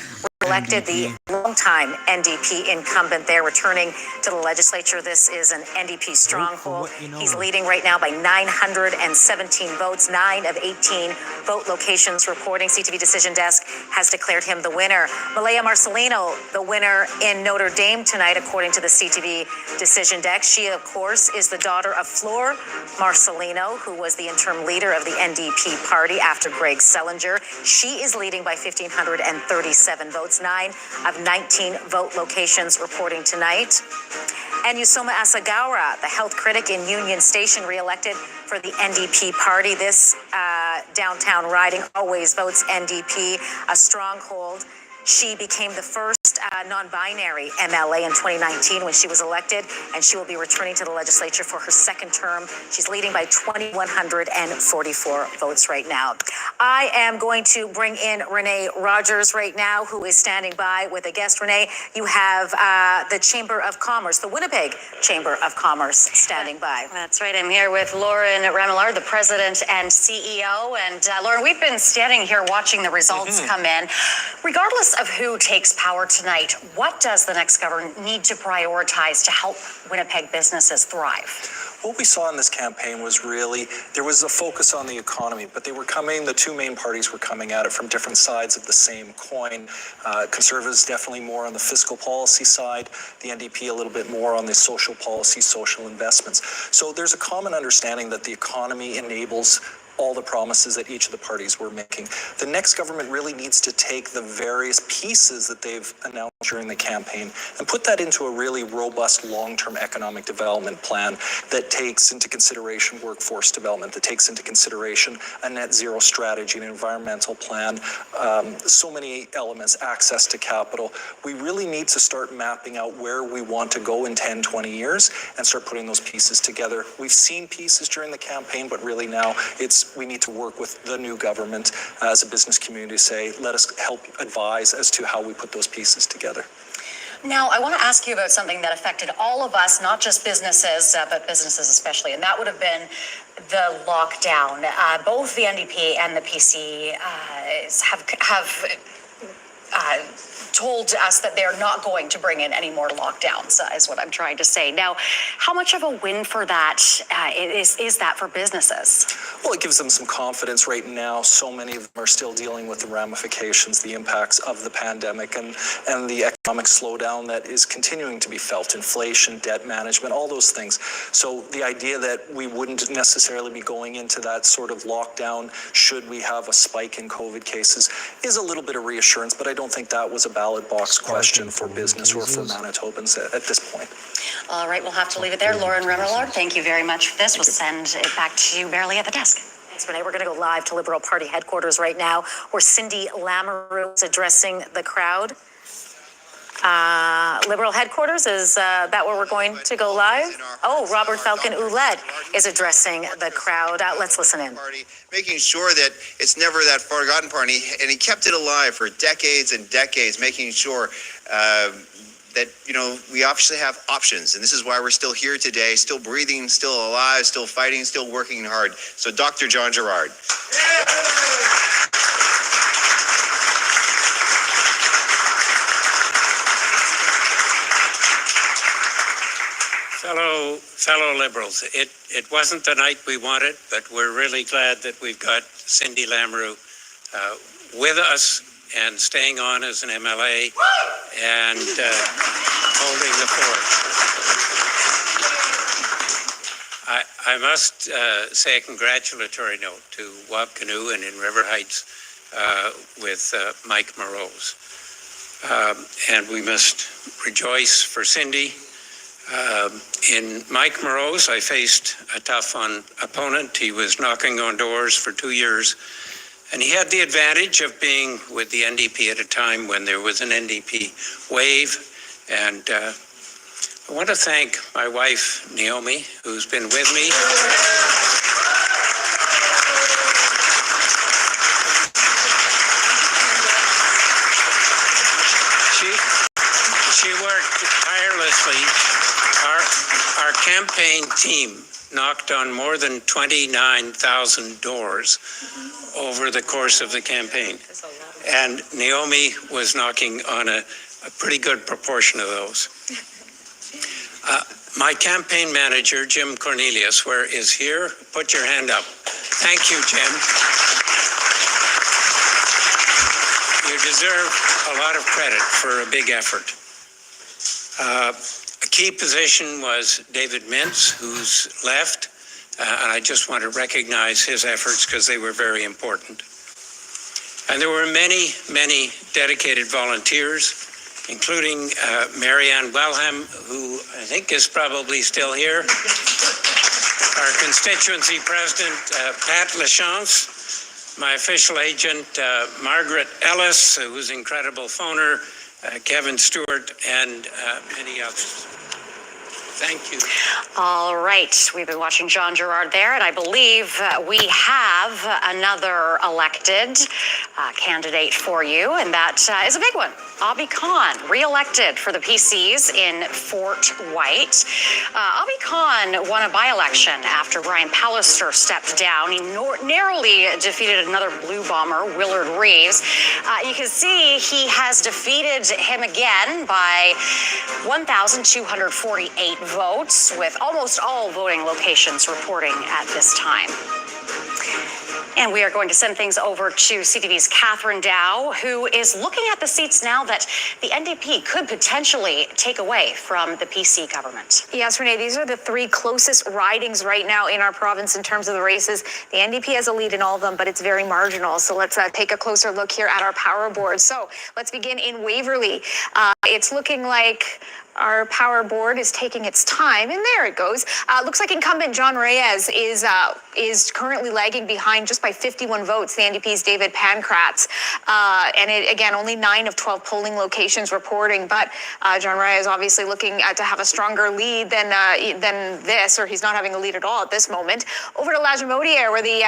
elected the longtime NDP incumbent there, returning to the legislature. This is an NDP stronghold. He's leading right now by 917 votes, 9 of 18 vote locations reporting. CTV Decision Desk has declared him the winner. Malaya Marcelino, the winner in Notre Dame tonight, according to the CTV Decision Desk. She, of course, is the daughter of Flor Marcelino, who was the interim leader of the NDP party after Greg Selinger. She is leading by 1,537 votes, 9 of 19 vote locations reporting tonight. And Yusoma Asagawa, the health critic in Union Station, re-elected for the NDP party. This downtown riding always votes NDP, a stronghold. She became the first non-binary MLA in 2019 when she was elected, and she will be returning to the legislature for her second term. She's leading by 2,144 votes right now. I am going to bring in Renee Rogers right now, who is standing by with a guest. Renee, you have the Chamber of Commerce, the Winnipeg Chamber of Commerce, standing by. That's right. I'm here with Lauren Remillard, the president and CEO. And Lauren, we've been standing here watching the results come in. Regardless of who takes power tonight, what does the next government need to prioritize to help Winnipeg businesses thrive? What we saw in this campaign was really, there was a focus on the economy, but the two main parties were coming at it from different sides of the same coin. Conservatives definitely more on the fiscal policy side, the NDP a little bit more on the social policy, social investments. So there's a common understanding that the economy enables all the promises that each of the parties were making. The next government really needs to take the various pieces that they've announced during the campaign and put that into a really robust long-term economic development plan that takes into consideration workforce development, that takes into consideration a net zero strategy, an environmental plan, so many elements, access to capital. We really need to start mapping out where we want to go in 10, 20 years and start putting those pieces together. We've seen pieces during the campaign, but really now we need to work with the new government as a business community, say, let us help advise as to how we put those pieces together. Now, I want to ask you about something that affected all of us, not just businesses, but businesses especially, and that would have been the lockdown. Both the NDP and the PC have told us that they're not going to bring in any more lockdowns, is what I'm trying to say. Now, how much of a win for that is that for businesses? Well, it gives them some confidence right now. So many of them are still dealing with the ramifications, the impacts of the pandemic and the economic slowdown that is continuing to be felt, inflation, debt management, all those things. So the idea that we wouldn't necessarily be going into that sort of lockdown should we have a spike in COVID cases is a little bit of reassurance, but I don't think that was a ballot box question for business or for Manitobans at this point. All right, we'll have to leave it there. Lauren Remillard, thank you very much for this. We'll send it back to you barely at the desk. Thanks, Renee. We're going to go live to Liberal Party headquarters right now, where Cindy Lamoureux is addressing the crowd. Liberal headquarters. Is that where we're going to go live? Oh, Robert Falcon Ouellette is addressing the crowd. Let's listen in. Making sure that it's never that forgotten part. And he kept it alive for decades and decades, making sure that, we obviously have options. And this is why we're still here today, still breathing, still alive, still fighting, still working hard. So Dr. John Gerard. Fellow Liberals, it wasn't the night we wanted, but we're really glad that we've got Cindy Lamoureux with us and staying on as an MLA and holding the fort. I must say a congratulatory note to Wabkanu and in River Heights with Mike Morose. And we must rejoice for Cindy. In Mike Morose, I faced a tough opponent. He was knocking on doors for 2 years, and he had the advantage of being with the NDP at a time when there was an NDP wave. And I want to thank my wife, Naomi, who's been with me. She worked tirelessly. Our campaign team knocked on more than 29,000 doors over the course of the campaign. And Naomi was knocking on a pretty good proportion of those. My campaign manager, Jim Cornelius, is here. Put your hand up. Thank you, Jim. You deserve a lot of credit for a big effort. A key position was David Mintz, who's left, and I just want to recognize his efforts because they were very important. And there were many, many dedicated volunteers, including Marianne Wellham, who I think is probably still here, our constituency president, Pat Lachance, my official agent, Margaret Ellis, who's an incredible phoner, Kevin Stewart, and many others. Thank you. All right. We've been watching John Gerard there, and I believe we have another elected candidate for you, and that is a big one. Abi Khan, re-elected for the PCs in Fort White. Abi Khan won a by-election after Brian Pallister stepped down. He narrowly defeated another blue bomber, Willard Reeves. You can see he has defeated him again by 1,248 votes, with almost all voting locations reporting at this time. And we are going to send things over to CTV's Catherine Dow, who is looking at the seats now that the NDP could potentially take away from the PC government. Yes, Renee, these are the three closest ridings right now in our province in terms of the races. The NDP has a lead in all of them, but it's very marginal. So let's take a closer look here at our power board. So let's begin in Waverley. It's looking like our power board is taking its time, and there it goes. Looks like incumbent John Reyes is currently lagging behind just by 51 votes. The NDP's David Pancratz, and again, only 9 of 12 polling locations reporting. But John Reyes obviously looking to have a stronger lead than this, or he's not having a lead at all at this moment. Over to Lagimodiere, where the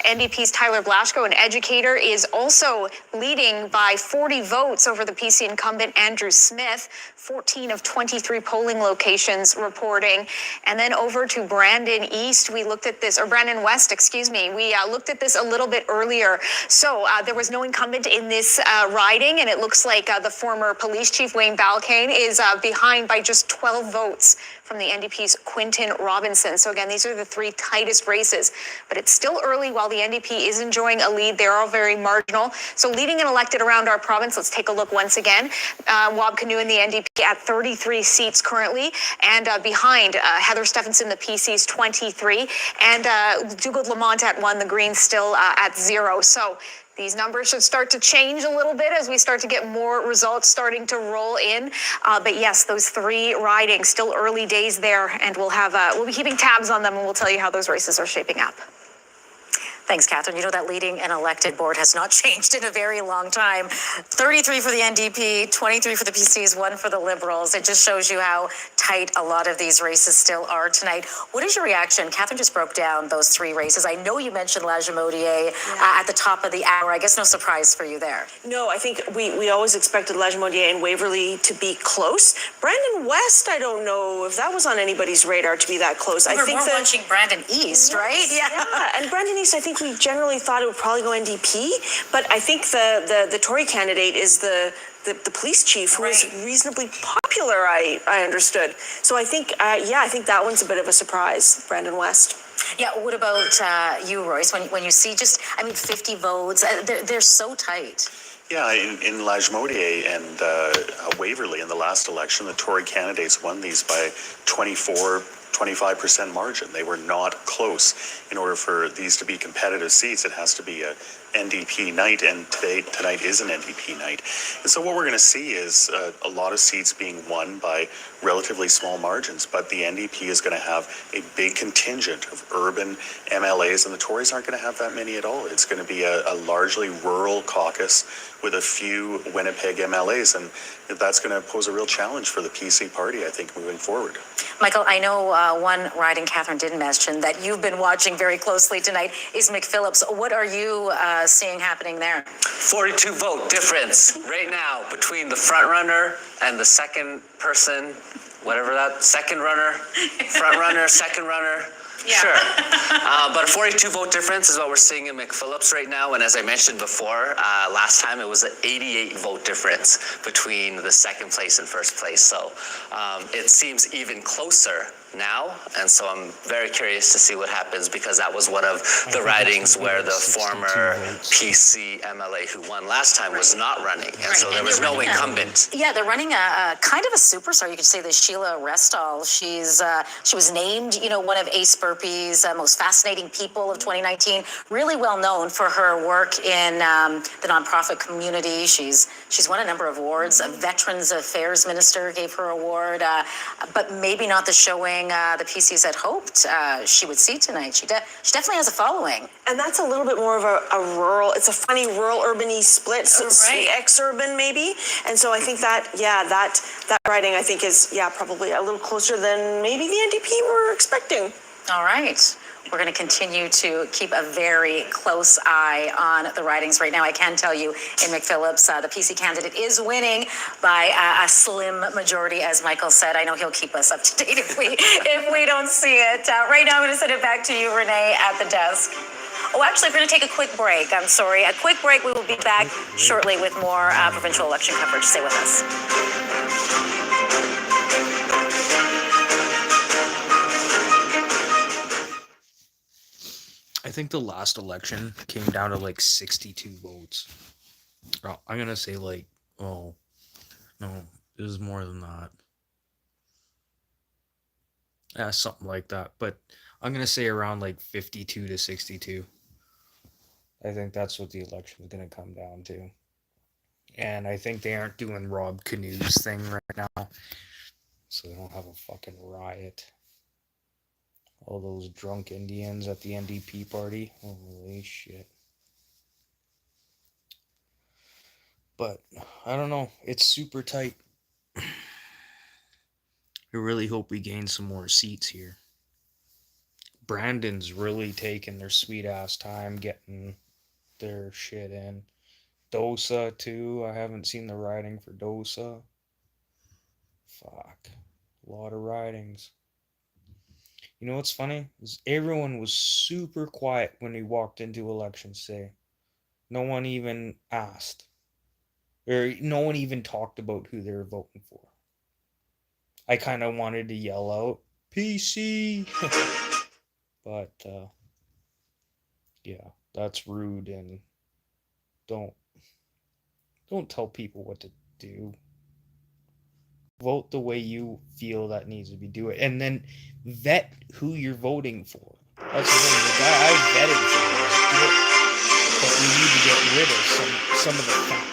NDP's Tyler Blaschko, an educator, is also leading by 40 votes over the PC incumbent Andrew Smith. 14 of 23 polling locations reporting. And then over to Brandon East, we looked at this, or Brandon West, excuse me. We looked at this a little bit earlier. So there was no incumbent in this riding, and it looks like the former police chief, Wayne Balcaine, is behind by just 12 votes from the NDP's Quinton Robinson. So again, these are the three tightest races, but it's still early. While the NDP is enjoying a lead, they're all very marginal. So leading and elected around our province, let's take a look once again. Wabkanu and the NDP at 33 seats currently, and behind Heather Stephenson, the PC's 23, and Dougald Lamont at 1, the Greens still at 0. So these numbers should start to change a little bit as we start to get more results starting to roll in. But yes, those three ridings, still early days there, and we'll be keeping tabs on them, and we'll tell you how those races are shaping up. Thanks, Catherine. You know that leading an elected board has not changed in a very long time. 33 for the NDP, 23 for the PCs, 1 for the Liberals. It just shows you how tight a lot of these races still are tonight. What is your reaction? Catherine just broke down those 3 races. I know you mentioned Lajimodier at the top of the hour. I guess no surprise for you there. No, I think we always expected Lajimodier and Waverly to be close. Brandon West, I don't know if that was on anybody's radar to be that close. We're more watching Brandon East, right? Yeah, and Brandon East, I think we generally thought it would probably go NDP, but I think the Tory candidate is the police chief, who is reasonably popular, I understood. So I think, I think that one's a bit of a surprise, Brandon West. Yeah, what about you, Royce? When you see 50 votes, they're so tight. Yeah, in Lajimodier and Waverly in the last election, the Tory candidates won these by 25% margin. They were not close. In order for these to be competitive seats, it has to be a NDP night, and tonight is an NDP night. And so what we're going to see is a lot of seats being won by relatively small margins, but the NDP is going to have a big contingent of urban MLAs, and the Tories aren't going to have that many at all. It's going to be a largely rural caucus with a few Winnipeg MLAs, and that's going to pose a real challenge for the PC party, I think, moving forward. Michael, I know one riding Catherine didn't mention that you've been watching very closely tonight is McPhillips. What are you seeing happening there? 42 vote difference right now between the front runner and the second person, whatever that, second runner, front runner, second runner. Yeah. Sure. But a 42 vote difference is what we're seeing in McPhillips right now. And as I mentioned before, last time it was an 88 vote difference between the second place and first place. So it seems even closer now. And so I'm very curious to see what happens, because that was one of the ridings where the former PC MLA who won last time was not running. And so there was no incumbent. Yeah, they're running a kind of a superstar. You could say the Sheila Restall. She was named, one of Ace Burpee's most fascinating people of 2019. Really well known for her work in the nonprofit community. She's won a number of awards. A Veterans Affairs Minister gave her award, but maybe not the showing the PCs had hoped she would see tonight. She definitely has a following. And that's a little bit more of a rural, it's a funny rural-urban-y split, ex-urban maybe. And so I think that riding I think is, probably a little closer than maybe the NDP were expecting. All right. We're going to continue to keep a very close eye on the ridings right now. I can tell you in McPhillips, the PC candidate is winning by a slim majority, as Michael said. I know he'll keep us up to date if we don't see it. Right now, I'm going to send it back to you, Renee, at the desk. Oh, actually, we're going to take a quick break. I'm sorry. A quick break. We will be back shortly with more provincial election coverage. Stay with us. I think the last election came down to like 62 votes. Oh, I'm going to say no, it was more than that. Yeah, something like that. But I'm going to say around 52 to 62. I think that's what the election is going to come down to. And I think they aren't doing Rob Canoe's thing right now. So they don't have a fucking riot. All those drunk Indians at the NDP party. Holy shit. But, I don't know. It's super tight. I really hope we gain some more seats here. Brandon's really taking their sweet-ass time getting their shit in. Dosa, too. I haven't seen the riding for Dosa. Fuck. A lot of ridings. You know what's funny? Is everyone was super quiet when we walked into Elections Day. No one even asked. Or no one even talked about who they were voting for. I kind of wanted to yell out, PC! But, yeah, that's rude, and don't tell people what to do. Vote the way you feel that needs to be do it, and then vet who you're voting for. That's the thing. The guy I vetted for was good, but we need to get rid of some of the fact.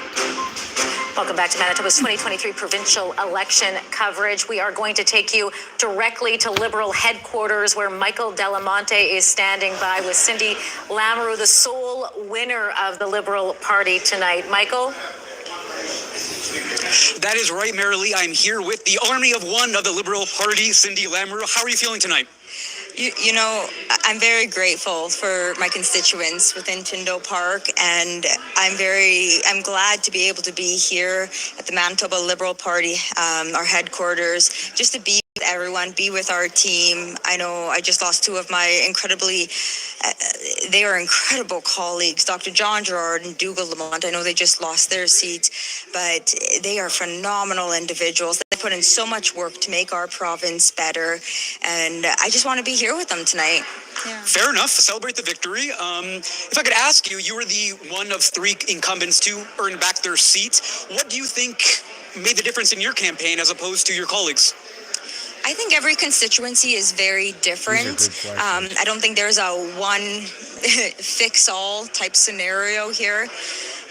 Welcome back to Manitoba's 2023 provincial election coverage. We are going to take you directly to Liberal headquarters where Michael Delamonte is standing by with Cindy Lamoureux, the sole winner of the Liberal Party tonight. Michael? That is right, Marilee. I'm here with the Army of One of the Liberal Party, Cindy Lamoureux. How are you feeling tonight? You know, I'm very grateful for my constituents within Tyndall Park, and I'm glad to be able to be here at the Manitoba Liberal Party, our headquarters, just to be with everyone, be with our team. I know I just lost two of my they are incredible colleagues, Dr. John Gerard and Dougal Lamont. I know they just lost their seats, but they are phenomenal individuals. They put in so much work to make our province better, and I just want to be here with them tonight. Yeah. Fair enough. Celebrate the victory. If I could ask you, you were the one of three incumbents to earn back their seats. What do you think made the difference in your campaign as opposed to your colleagues? I think every constituency is very different. I don't think there's a one fix-all type scenario here.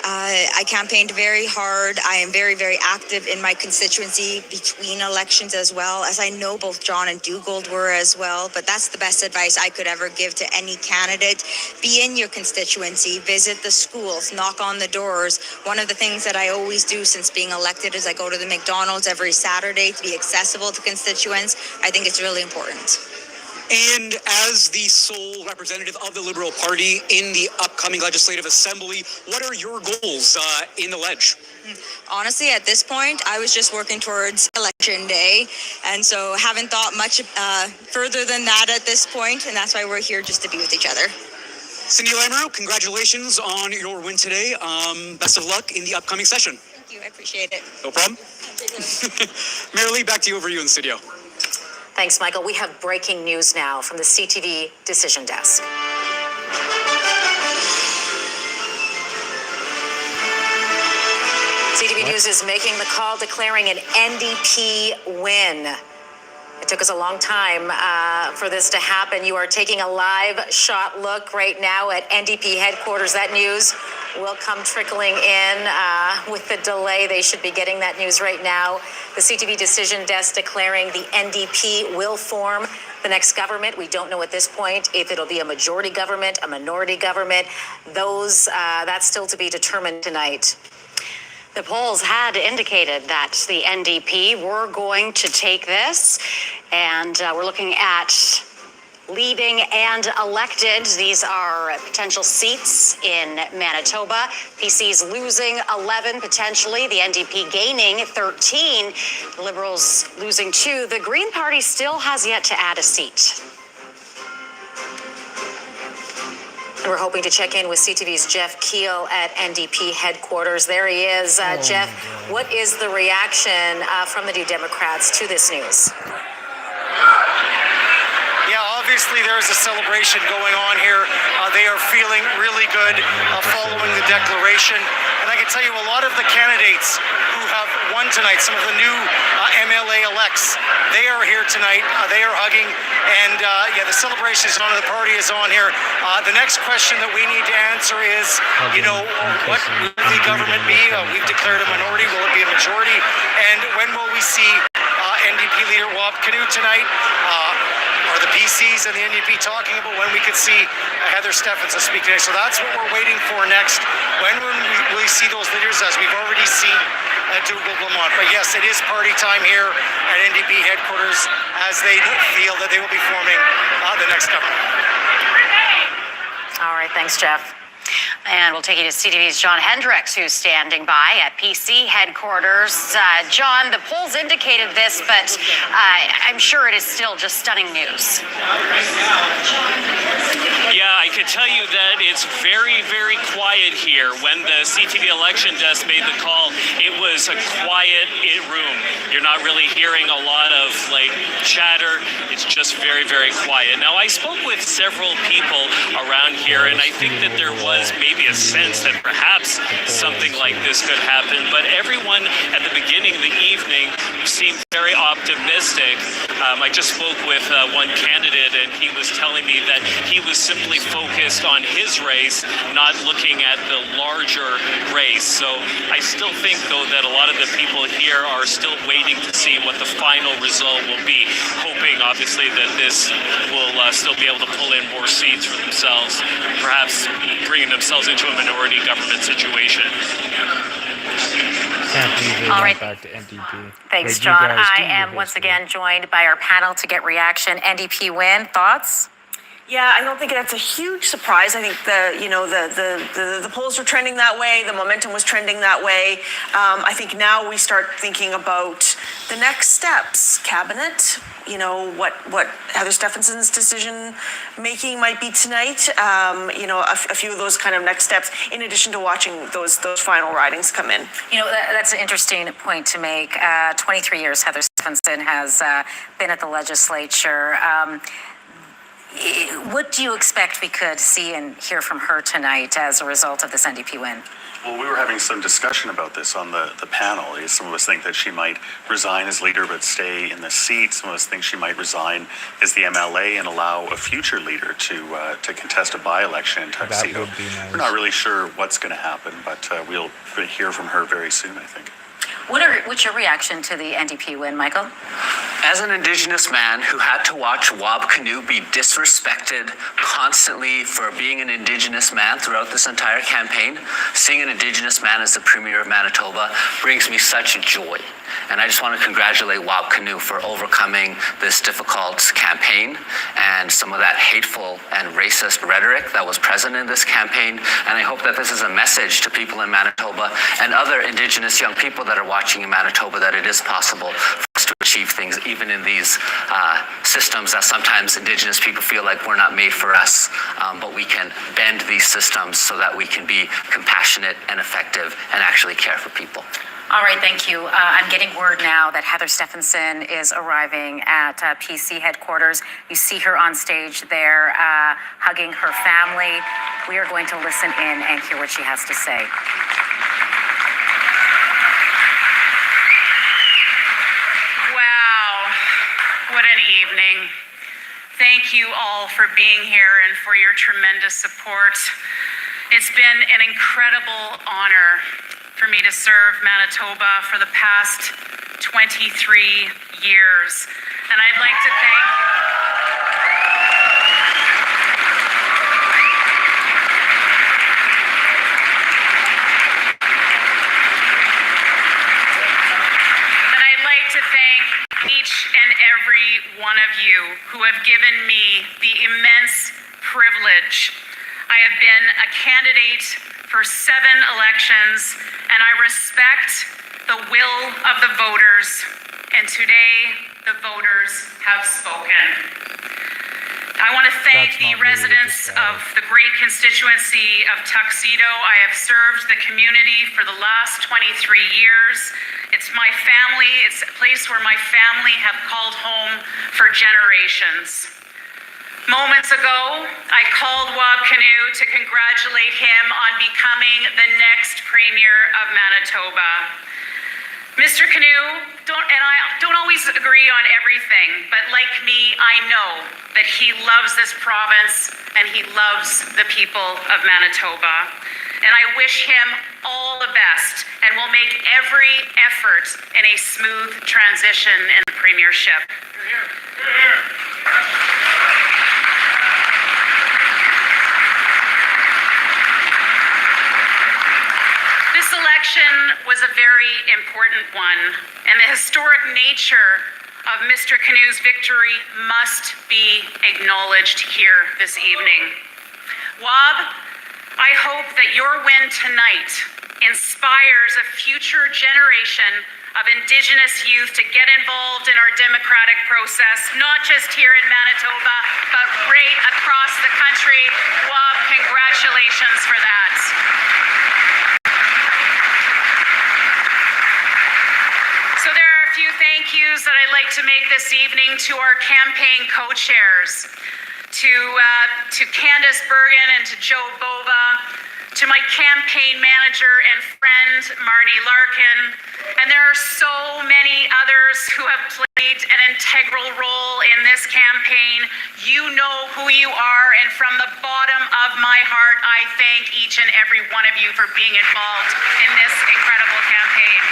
I campaigned very hard. I am very, very active in my constituency between elections as well, as I know both John and Dougal were as well. But that's the best advice I could ever give to any candidate. Be in your constituency, visit the schools, knock on the doors. One of the things that I always do since being elected is I go to the McDonald's every Saturday to be accessible to constituents. I think it's really important. And as the sole representative of the Liberal Party in the upcoming Legislative Assembly, what are your goals in the Ledge? Honestly, at this point, I was just working towards Election Day, and so haven't thought much further than that at this point, and that's why we're here, just to be with each other. Cindy Lamoureux, congratulations on your win today. Best of luck in the upcoming session. Thank you, I appreciate it. No problem. Marilee, back to you, over you in the studio. Thanks, Michael. We have breaking news now from the CTV Decision Desk. CTV News is making the call, declaring an NDP win. It took us a long time for this to happen. You are taking a live shot look right now at NDP headquarters. That news will come trickling in with the delay. They should be getting that news right now. The CTV Decision Desk declaring the NDP will form the next government. We don't know at this point if it'll be a majority government, a minority government. That's still to be determined tonight. The polls had indicated that the NDP were going to take this, and we're looking at leading and elected. These are potential seats in Manitoba. PC's losing 11 potentially, the NDP gaining 13, the Liberals losing 2. The Green Party still has yet to add a seat. We're hoping to check in with CTV's Jeff Keel at NDP headquarters. There he is. Jeff, what is the reaction from the New Democrats to this news? Yeah, obviously there is a celebration going on here. They are feeling really good following the declaration. And I can tell you a lot of the candidates who have won tonight, some of the new MLA-elects, they are here tonight. They are hugging. And the celebration is on. The party is on here. The next question that we need to answer is, what will the government be? We've declared a minority. Will it be a majority? And when will we see NDP leader Wab Kinew tonight? Are the PCs and the NDP talking about when we could see Heather Stefanson speak today? So that's what we're waiting for next. When will we see those leaders, as we've already seen at Dougal Lamont? But yes, it is party time here at NDP headquarters as they feel that they will be forming the next government. All right, thanks, Jeff. And we'll take you to CTV's John Hendricks, who's standing by at PC headquarters. John, the polls indicated this, but I'm sure it is still just stunning news. Yeah, I can tell you that it's very, very quiet here. When the CTV election desk made the call, it was a quiet room. You're not really hearing a lot of chatter. It's just very, very quiet. Now, I spoke with several people around here, and I think that there was maybe maybe a sense that perhaps something like this could happen. But everyone at the beginning of the evening seemed very optimistic. I just spoke with one candidate, and he was telling me that he was simply focused on his race, not looking at the larger race. So I still think, though, that a lot of the people here are still waiting to see what the final result will be, hoping, obviously, that this will still be able to pull in more seats for themselves, perhaps bringing themselves into a minority government situation. All right. Back to NDP. Thanks, Wait, you John. guys I do your am once history. again joined by our panel to get reaction. NDP win. Thoughts? Yeah, I don't think that's a huge surprise. I think the polls were trending that way. The momentum was trending that way. I think now we start thinking about the next steps. Cabinet, what Heather Stefanson's decision making might be tonight. A few of those kind of next steps, in addition to watching those final ridings come in. That's an interesting point to make. 23 years Heather Stephenson has been at the legislature. What do you expect we could see and hear from her tonight as a result of this NDP win? Well, we were having some discussion about this on the panel. Some of us think that she might resign as leader but stay in the seat. Some of us think she might resign as the MLA and allow a future leader to contest a by-election in Tuxedo. That would be nice. We're not really sure what's going to happen, but we'll hear from her very soon, I think. What's your reaction to the NDP win, Michael? As an Indigenous man who had to watch Wab Kinew be disrespected constantly for being an Indigenous man throughout this entire campaign, seeing an Indigenous man as the Premier of Manitoba brings me such joy. And I just want to congratulate Wab Kinew for overcoming this difficult campaign and some of that hateful and racist rhetoric that was present in this campaign. And I hope that this is a message to people in Manitoba and other Indigenous young people that are watching in Manitoba that it is possible for us to achieve things even in these systems that sometimes Indigenous people feel like we're not made for us, but we can bend these systems so that we can be compassionate and effective and actually care for people. All right, thank you. I'm getting word now that Heather Stephenson is arriving at PC headquarters. You see her on stage there, hugging her family. We are going to listen in and hear what she has to say. Wow, what an evening. Thank you all for being here and for your tremendous support. It's been an incredible honor for me to serve Manitoba for the past 23 years. And I'd like to thank each and every one of you who have given me the immense privilege. I have been a candidate for 7 elections, and I respect the will of the voters, and today the voters have spoken. I want to thank the residents of the great constituency of Tuxedo. I have served the community for the last 23 years. It's my family, it's a place where my family have called home for generations. Moments ago, I called Wab Kinew to congratulate him on becoming the next Premier of Manitoba. Mr. Kinew, I don't always agree on everything, but like me, I know that he loves this province and he loves the people of Manitoba. And I wish him all the best and will make every effort in a smooth transition in the premiership. This election was a very important one, and the historic nature of Mr. Kinew's victory must be acknowledged here this evening. Wab, I hope that your win tonight inspires a future generation of Indigenous youth to get involved in our democratic process, not just here in Manitoba, but right across the country. Wab, congratulations for that. So there are a few thank yous that I'd like to make this evening to our campaign co-chairs. to Candace Bergen and to Joe Bova, to my campaign manager and friend, Marnie Larkin, and there are so many others who have played an integral role in this campaign. You know who you are, and from the bottom of my heart, I thank each and every one of you for being involved in this incredible campaign.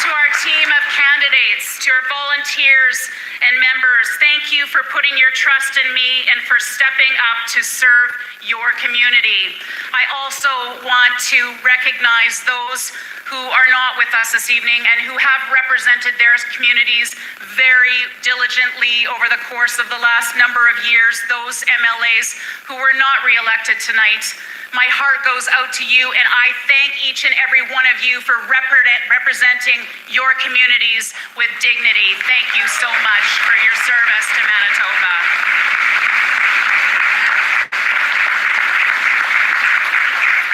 To our team of candidates, to our volunteers and members, thank you for putting your trust in me and for stepping up to serve your community. I also want to recognize those who are not with us this evening and who have represented their communities very diligently over the course of the last number of years, those MLAs who were not re-elected tonight. My heart goes out to you, and I thank each and every one of you for representing your communities with dignity. Thank you so much for your service to Manitoba.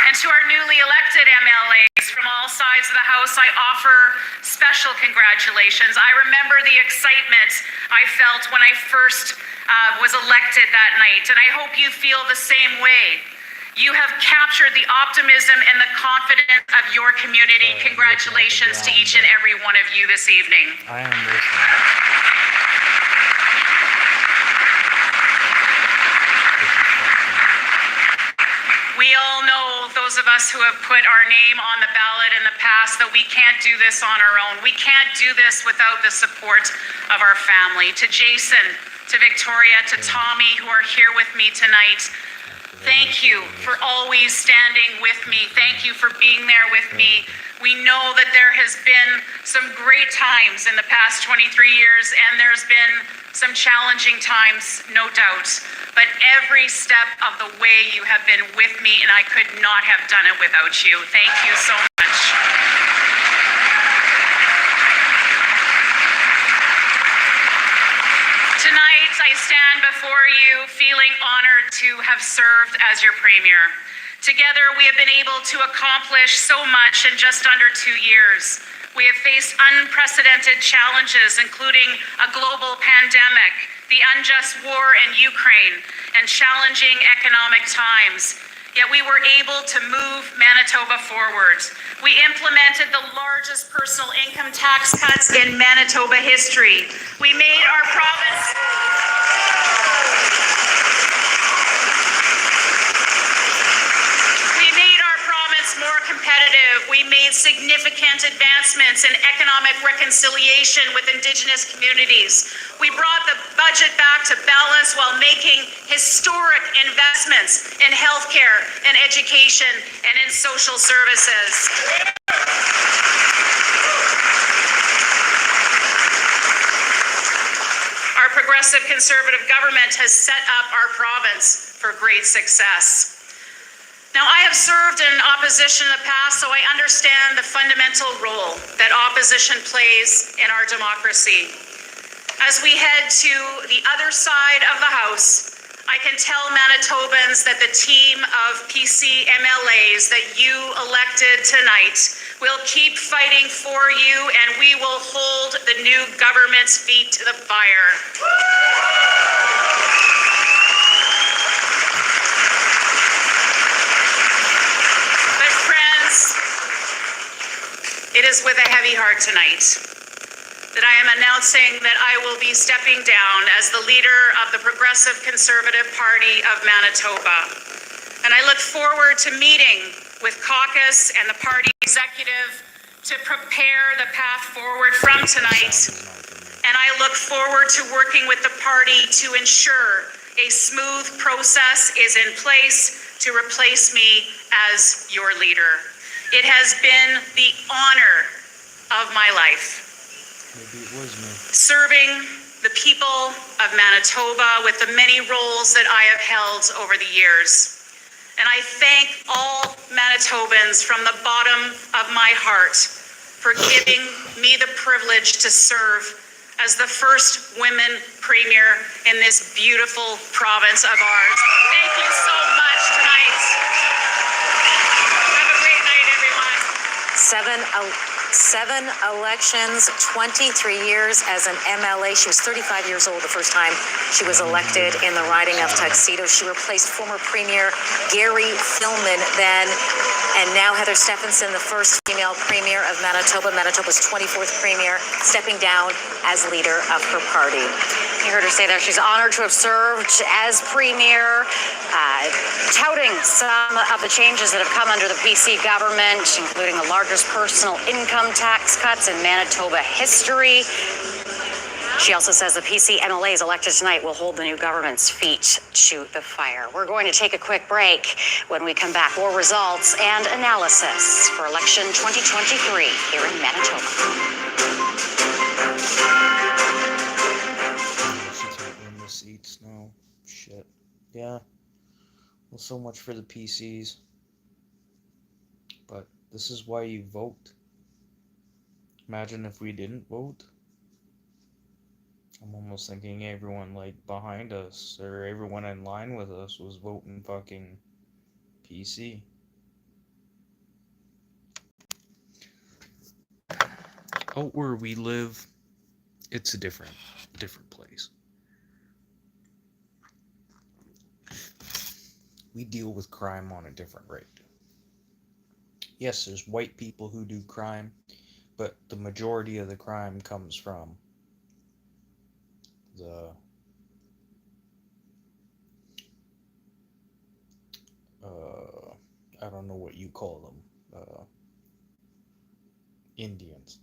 And to our newly elected MLAs from all sides of the House, I offer special congratulations. I remember the excitement I felt when I first was elected that night, and I hope you feel the same way. You have captured the optimism and the confidence of your community. Congratulations to each and every one of you this evening. I am listening. We all know, those of us who have put our name on the ballot in the past, that we can't do this on our own. We can't do this without the support of our family. To Jason, to Victoria, to Tommy, who are here with me tonight, thank you for always standing with me. Thank you for being there with me. We know that there has been some great times in the past 23 years, and there's been some challenging times, no doubt. But every step of the way you have been with me, and I could not have done it without you. Thank you so much. Tonight, I stand before you feeling honored to have served as your premier. Together, we have been able to accomplish so much in just under 2 years. We have faced unprecedented challenges, including a global pandemic, the unjust war in Ukraine, and challenging economic times. Yet we were able to move Manitoba forward. We implemented the largest personal income tax cuts in Manitoba history. We made our province more competitive. We made significant advancements in economic reconciliation with Indigenous communities. We brought the budget back to balance while making historic investments in healthcare and education and in social services. Our progressive Conservative government has set up our province for great success. Now, I have served in opposition in the past, so I understand the fundamental role that opposition plays in our democracy. As we head to the other side of the House, I can tell Manitobans that the team of PC MLAs that you elected tonight will keep fighting for you, and we will hold the new government's feet to the fire. It is with a heavy heart tonight that I am announcing that I will be stepping down as the leader of the Progressive Conservative Party of Manitoba. And I look forward to meeting with caucus and the party executive to prepare the path forward from tonight. And I look forward to working with the party to ensure a smooth process is in place to replace me as your leader. It has been the honor of my life. Serving the people of Manitoba with the many roles that I have held over the years. And I thank all Manitobans from the bottom of my heart for giving me the privilege to serve as the first women premier in this beautiful province of ours. Thank you so much tonight. Have a great night, everyone. 7 elections, 23 years as an MLA. She was 35 years old the first time she was elected in the riding of Tuxedo. She replaced former Premier Gary Filmon then, and now Heather Stephenson, the first female Premier of Manitoba, Manitoba's 24th Premier, stepping down as leader of her party. You heard her say there she's honored to have served as Premier, touting some of the changes that have come under the PC government, including the largest personal income tax cuts in Manitoba history. She also says the PC MLAs elected tonight will hold the new government's feet to the fire. We're going to take a quick break. When we come back, more results and analysis for election 2023 here in Manitoba. Seats now. Shit. Yeah. Well, so much for the PCs. But this is why you vote. Imagine if we didn't vote. I'm almost thinking everyone like behind us or everyone in line with us was voting fucking PC. Out where we live, it's a different place. We deal with crime on a different rate. Yes, there's white people who do crime, but the majority of the crime comes from the I don't know what you call them, Indians.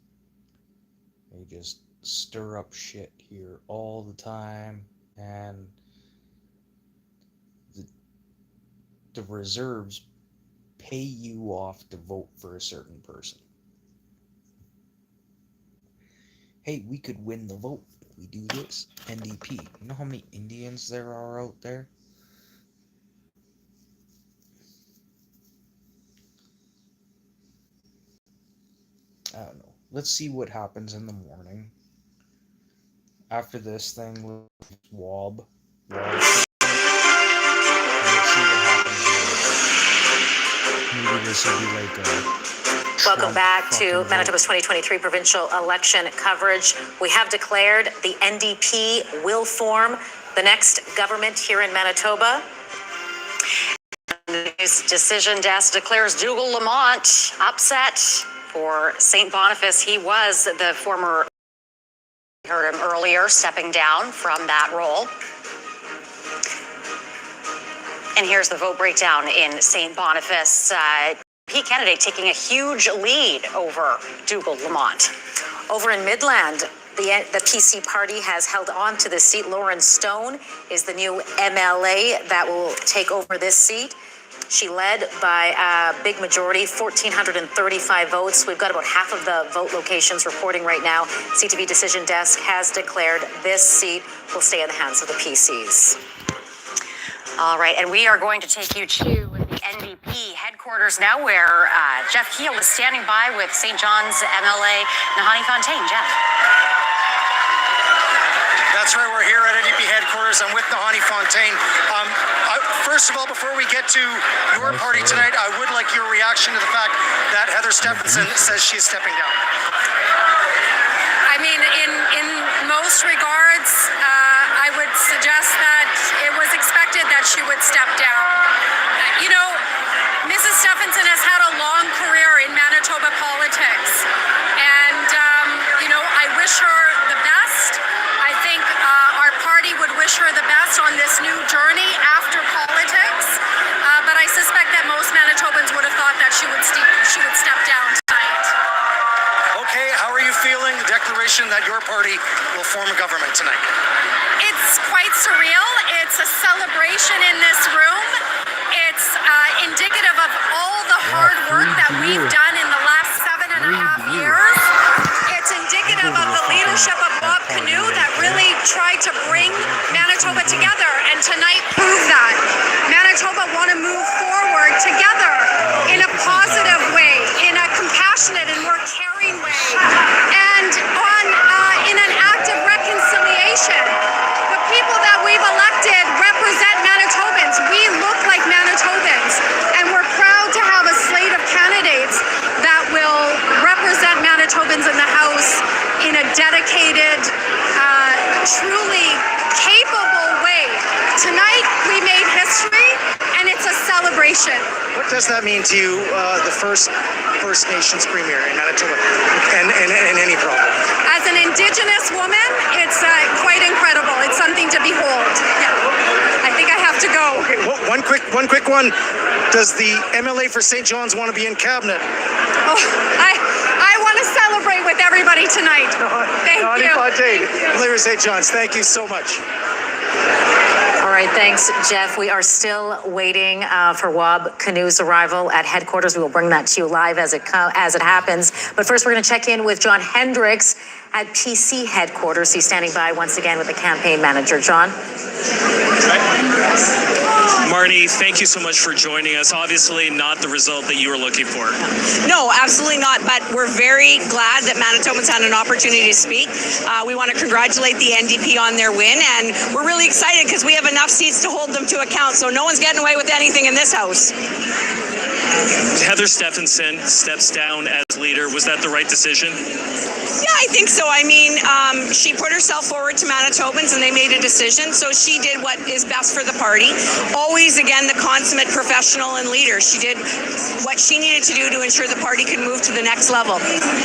They just stir up shit here all the time, and the reserves pay you off to vote for a certain person. Hey, we could win the vote. We do this. NDP. You know how many Indians there are out there? I don't know. Let's see what happens in the morning. After this thing with Wob. Let's see what happens. Maybe this will be like a... Welcome back to Manitoba's 2023 provincial election coverage. We have declared the NDP will form the next government here in Manitoba. This decision desk declares Dougal Lamont upset for St. Boniface. He was the former, we heard him earlier, stepping down from that role. And here's the vote breakdown in St. Boniface. P candidate taking a huge lead over Dougal Lamont. Over in Midland, the PC party has held on to the seat. Lauren Stone is the new MLA that will take over this seat. She led by a big majority, 1,435 votes. We've got about half of the vote locations reporting right now. CTV Decision Desk has declared this seat will stay in the hands of the PCs. All right, and we are going to take you to the NDP headquarters now, where Jeff Keel is standing by with St. John's MLA Nahani Fontaine. Jeff. That's right, we're here at NDP headquarters. I'm with Nahani Fontaine. First of all, before we get to your party tonight, I would like your reaction to the fact that Heather Stephenson says she's stepping down. I mean, in most regards, I would suggest that it was expected that she would step down. You know, Mrs. Stephenson has had a long career in Manitoba politics, and, you know, I wish her the best. I think our party would wish her the best on this new journey after politics, but I suspect that most Manitobans would have thought that she would step down tonight. Okay, how are you feeling? The declaration that your party will form a government tonight. It's quite surreal. It's a celebration in this room. It's indicative of all the hard work that we've done in the last 7.5 years. It's indicative of the leadership of Bob Canoe that really tried to bring Manitoba together, and tonight proved that. Manitoba want to move forward together in a positive way, in a compassionate and more caring way, and in an act of reconciliation. The people that we've elected represent Manitobans. We look like Manitobans, and we're proud to have a slate of candidates that will represent Manitoba dedicated, truly capable way. Tonight, we made history, and it's a celebration. What does that mean to you, the first First Nations premier in Manitoba, and any problem? As an Indigenous woman, it's quite incredible. It's something to behold. Yeah, I think I have to go. Okay, one quick one. Does the MLA for St. John's want to be in cabinet? Oh, I want to celebrate with everybody tonight. Thank you. Mayor St. John's, thank you so much. All right, thanks, Jeff. We are still waiting for Wab Kinu's arrival at headquarters. We will bring that to you live as it happens. But first, we're going to check in with John Hendricks at PC headquarters. He's standing by once again with the campaign manager. John? Marty, thank you so much for joining us. Obviously not the result that you were looking for. No, absolutely not. But we're very glad that Manitobans had an opportunity to speak. We want to congratulate the NDP on their win, and we're really excited because we have enough seats to hold them to account, so no one's getting away with anything in this house. Heather Stephenson steps down as leader. Was that the right decision? Yeah, I think so. I mean, she put herself forward to Manitobans and they made a decision. So she did what is best for the party. Always, again, the consummate professional and leader. She did what she needed to do to ensure the party could move to the next level.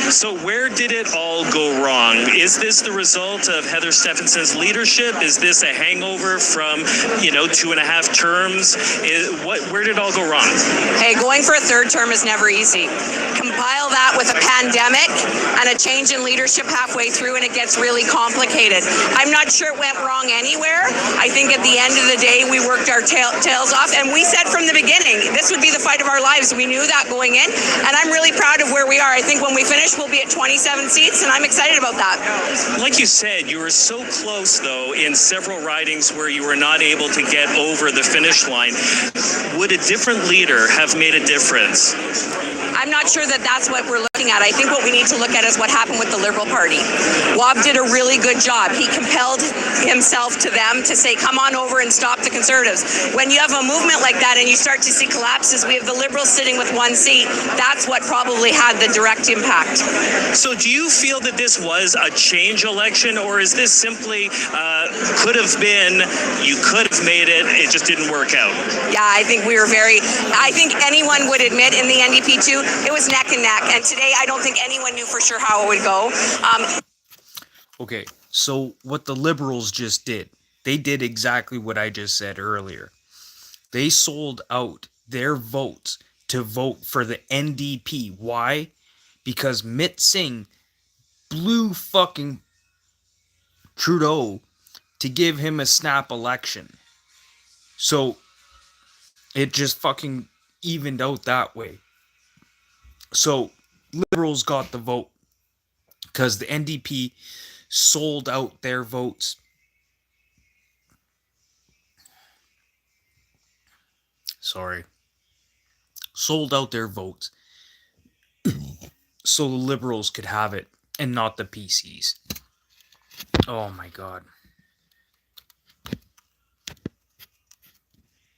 So where did it all go wrong? Is this the result of Heather Stephenson's leadership? Is this a hangover from, 2.5 terms? Where did it all go wrong? Hey, going for a third term is never easy. Compile that with a pandemic and a change in leadership halfway through, and it gets really complicated. I'm not sure it went wrong anywhere. I think at the end of the day, we worked our tails off, and we said from the beginning, this would be the fight of our lives. We knew that going in, and I'm really proud of where we are. I think when we finish, we'll be at 27 seats, and I'm excited about that. Like you said, you were so close, though, in several ridings where you were not able to get over the finish line. Would a different leader have made a difference? I'm not sure that that's what we're looking at. I think what we need to look at is what happened with the Liberal Party. Wab did a really good job. He compelled himself to them to say, come on over and stop the Conservatives. When you have a movement like that and you start to see collapses, we have the Liberals sitting with one seat. That's what probably had the direct impact. So do you feel that this was a change election, or is this simply could have been, you could have made it, it just didn't work out? Yeah, I think I think anyone would admit in the NDP too, it was neck and neck. And today, I don't think anyone knew for sure how it would go. Okay, so what the Liberals just did, they did exactly what I just said earlier. They sold out their votes to vote for the NDP. Why? Because Mitt Singh blew fucking Trudeau to give him a snap election. So it just fucking evened out that way. So Liberals got the vote because the NDP sold out their votes. Sold out their votes so the Liberals could have it and not the PCs. Oh my God.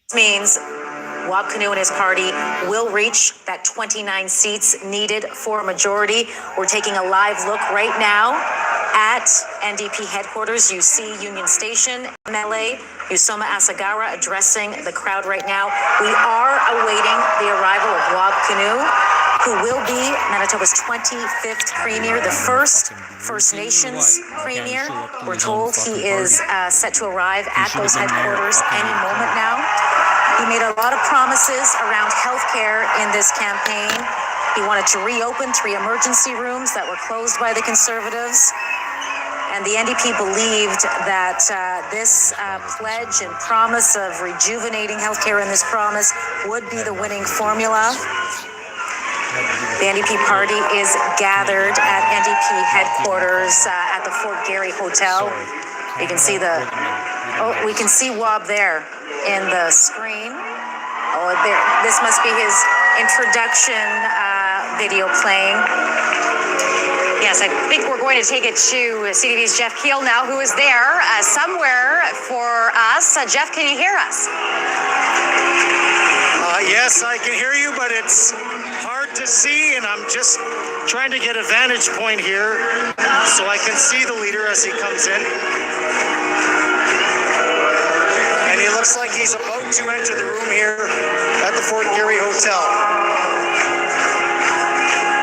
This means Wab Kinu and his party will reach that 29 seats needed for a majority. We're taking a live look right now at NDP headquarters. You see Union Station, MLA Yusoma Asagara addressing the crowd right now. We are awaiting the arrival of Wab Kinu, who will be Manitoba's 25th premier, the first First Nations premier. We're told he is set to arrive at those headquarters any moment now. He made a lot of promises around healthcare in this campaign. He wanted to reopen 3 emergency rooms that were closed by the Conservatives. And the NDP believed that this pledge and promise of rejuvenating healthcare in this promise would be the winning formula. The NDP party is gathered at NDP headquarters at the Fort Garry Hotel. You can see we can see Wab there in the screen. This must be his introduction video playing. Yes, I think we're going to take it to CTV's Jeff Keel now, who is there somewhere for us. Jeff, can you hear us? Yes, I can hear you, but it's hard to see, and I'm just trying to get a vantage point here so I can see the leader as he comes in. And he looks like he's about to enter the room here at the Fort Garry Hotel.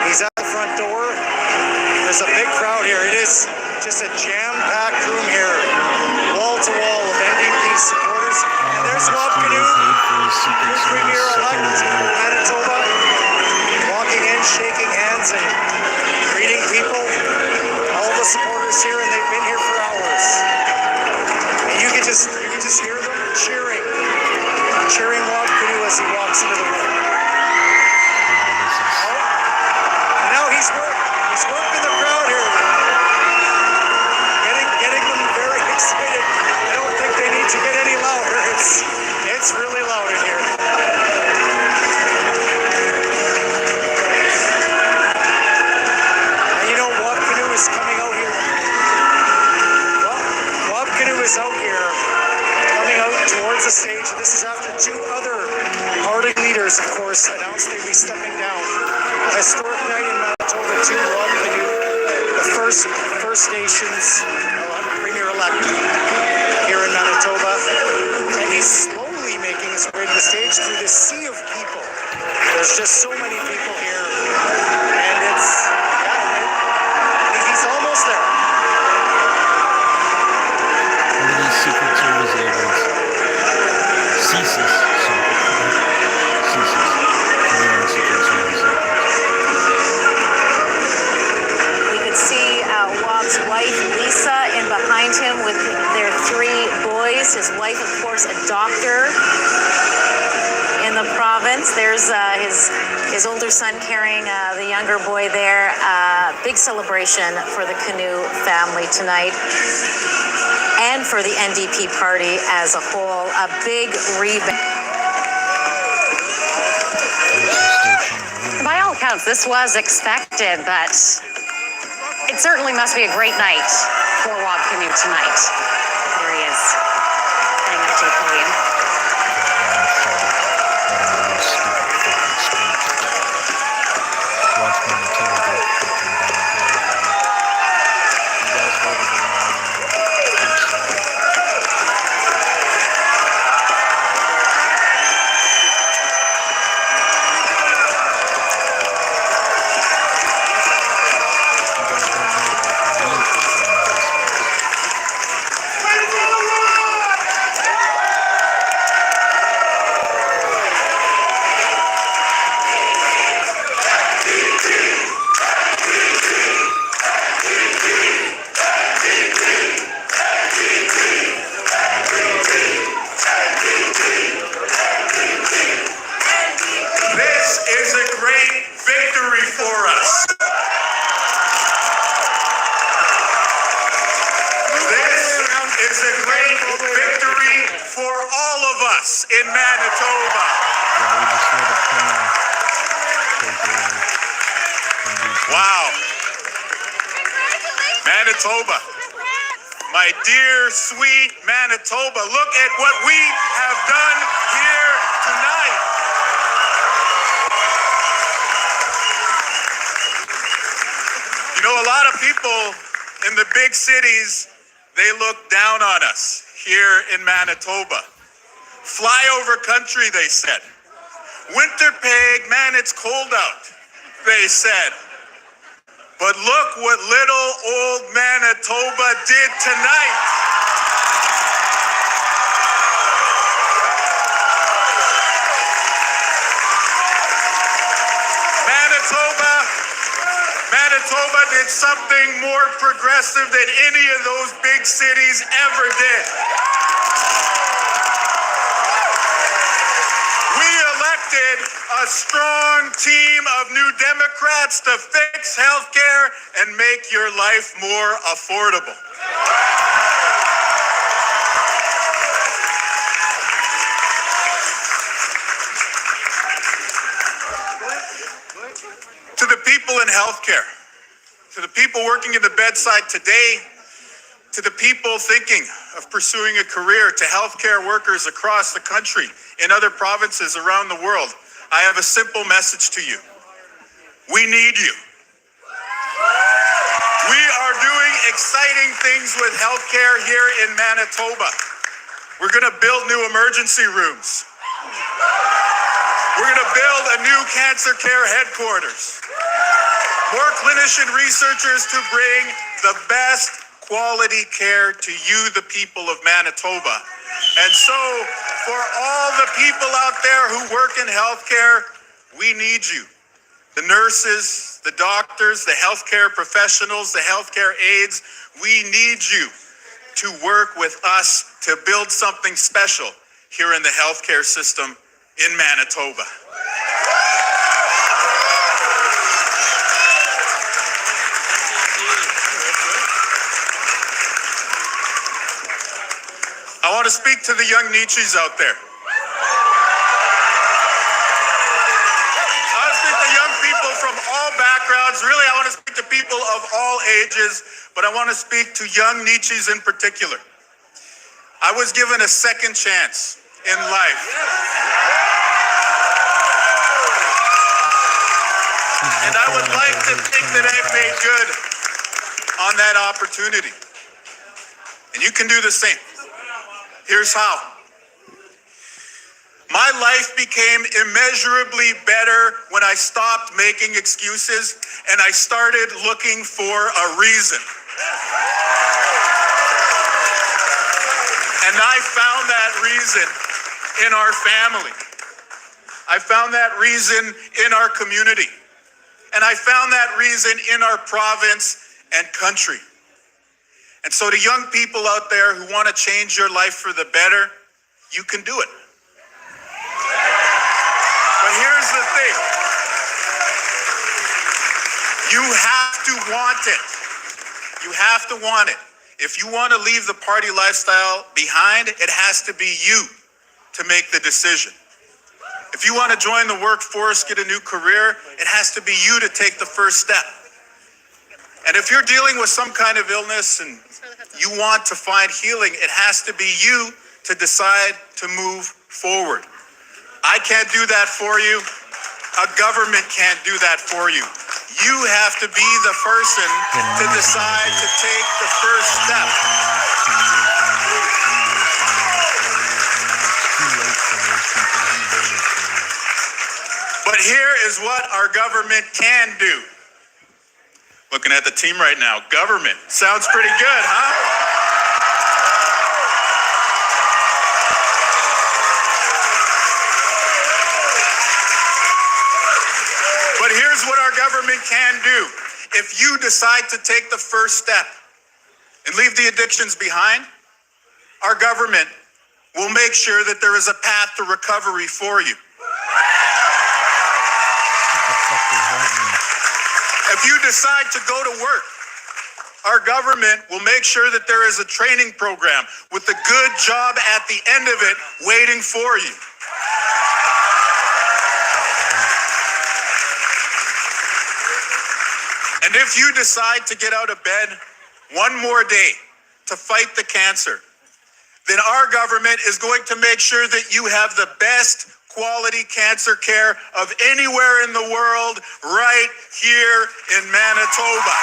He's at the front door. There's a big crowd here. It is just a jam-packed room here, wall to wall of NDP supporters. And there's Rob Canoe, new Premier-elect Manitoba, walking in, shaking hands and greeting people. All the supporters here, and they've been here for hours. And you can just hear them cheering Rob Canoe as he walks into the room. And now he's working the crowd here, getting them very excited. I don't think they need to get any louder. It's really loud in here. And you know, Rob Canoe is coming out here. Rob Canoe is out here, coming out towards the stage. This is after two other party leaders, of course, announced they'd be stepping down. A historic night in Manitoba too. Rob Canoe, the first First Nations Premier-elect here in Manitoba. And he's slowly making his way to the stage through this sea of people. There's just so many people here. And he's almost there. One of these Secret Service agents. CSIS. Secret Service agents. We could see Rob's wife, Lisa, in behind him with their three boys. His wife, of course, a doctor in the province. There's his older son carrying the younger boy there. Big celebration for the Canoe family tonight and for the NDP party as a whole. A big rebound. By all accounts, this was expected, but it certainly must be a great night for Rob Canoe tonight. There he is, heading up to the podium. In Manitoba. Wow. Manitoba. My dear, sweet Manitoba. Look at what we have done here tonight. You know, a lot of people in the big cities, they look down on us here in Manitoba. Flyover country, they said. Winnipeg, man, it's cold out, they said. But look what little old Manitoba did tonight. Manitoba did something more progressive than any of those big cities ever did. A strong team of New Democrats to fix healthcare and make your life more affordable. To the people in healthcare, to the people working in the bedside today, to the people thinking of pursuing a career, to healthcare workers across the country, in other provinces around the world, I have a simple message to you. We need you. exciting things with healthcare here in Manitoba. We're going to build new emergency rooms. We're going to build a new cancer care headquarters. More clinician researchers to bring the best quality care to you, the people of Manitoba. And so, for all the people out there who work in healthcare, we need you. The nurses, the doctors, the healthcare professionals, the healthcare aides, we need you to work with us to build something special here in the healthcare system in Manitoba. I want to speak to the young Nietzsches out there. I want to speak to young people from all backgrounds. Really, I want to speak to people of all ages, but I want to speak to young Nietzsches in particular. I was given a second chance in life. And I would like to think that I've made good on that opportunity. And you can do the same. Here's how. My life became immeasurably better when I stopped making excuses and I started looking for a reason. And I found that reason in our family. I found that reason in our community. And I found that reason in our province and country. And so to young people out there who want to change your life for the better, you can do it. But here's the thing. You have to want it. You have to want it. If you want to leave the party lifestyle behind, it has to be you to make the decision. If you want to join the workforce, get a new career, it has to be you to take the first step. And if you're dealing with some kind of illness and you want to find healing, it has to be you to decide to move forward. I can't do that for you. A government can't do that for you. You have to be the person to decide to take the first step. But here is what our government can do. Looking at the team right now, government. Sounds pretty good, huh? But here's what our government can do. If you decide to take the first step and leave the addictions behind, our government will make sure that there is a path to recovery for you. If you decide to go to work, our government will make sure that there is a training program with a good job at the end of it waiting for you. And if you decide to get out of bed one more day to fight the cancer, then our government is going to make sure that you have the best quality cancer care of anywhere in the world right here in Manitoba.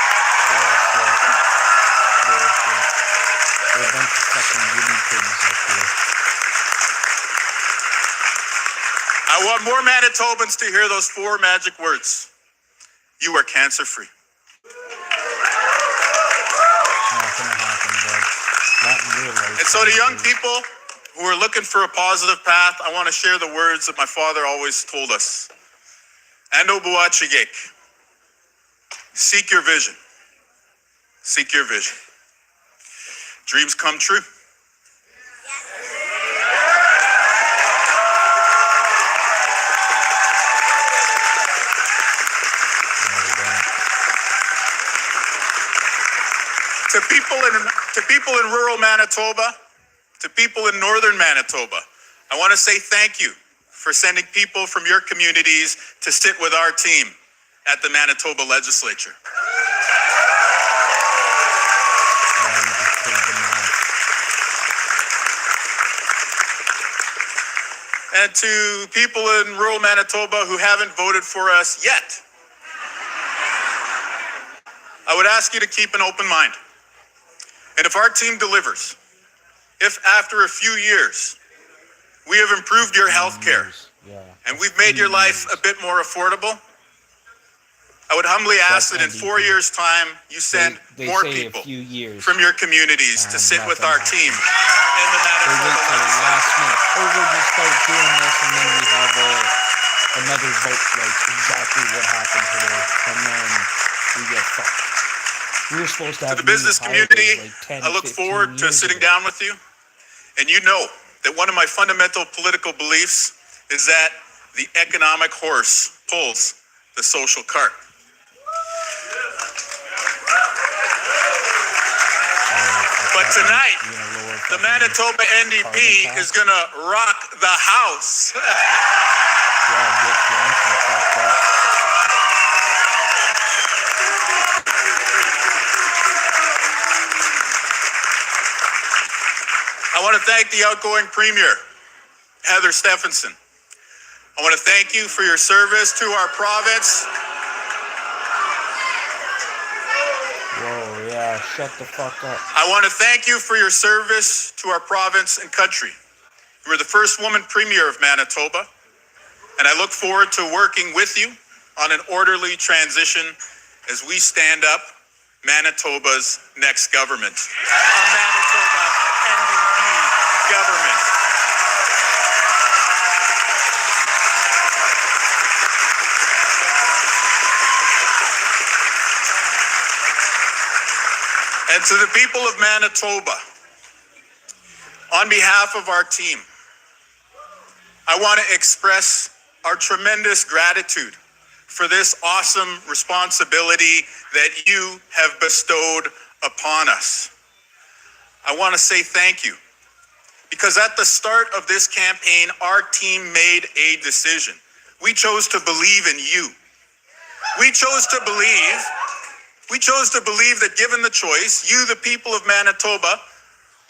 I want more Manitobans to hear those four magic words. You are cancer-free. And so to young people who are looking for a positive path, I want to share the words that my father always told us. Ando buachigek. Seek your vision. Seek your vision. Dreams come true. To people in rural Manitoba, to people in northern Manitoba, I want to say thank you for sending people from your communities to sit with our team at the Manitoba Legislature. And to people in rural Manitoba who haven't voted for us yet, I would ask you to keep an open mind. And if our team delivers, if after a few years we have improved your health care and we've made your life a bit more affordable, I would humbly ask that in 4 years' time, you send more people from your communities to sit with our team in the Manitoba legislature. We'll just start doing this, and then we have another vote, like exactly what happened today, and then we get fucked. We were supposed to have To the business community, like 10, I look 15 forward to years sitting ago. down with you, and you know that one of my fundamental political beliefs is that the economic horse pulls the social cart. But tonight, the Manitoba NDP is going to rock the house. I want to thank the outgoing Premier, Heather Stephenson. I want to thank you for your service to our province. Whoa, yeah, shut the fuck up. I want to thank you for your service to our province and country. You were the first woman Premier of Manitoba, and I look forward to working with you on an orderly transition as we stand up Manitoba's next government. A Manitoba NDP government. And to the people of Manitoba, on behalf of our team, I want to express our tremendous gratitude for this awesome responsibility that you have bestowed upon us. I want to say thank you, because at the start of this campaign, our team made a decision. We chose to believe in you. We chose to believe that given the choice, you, the people of Manitoba,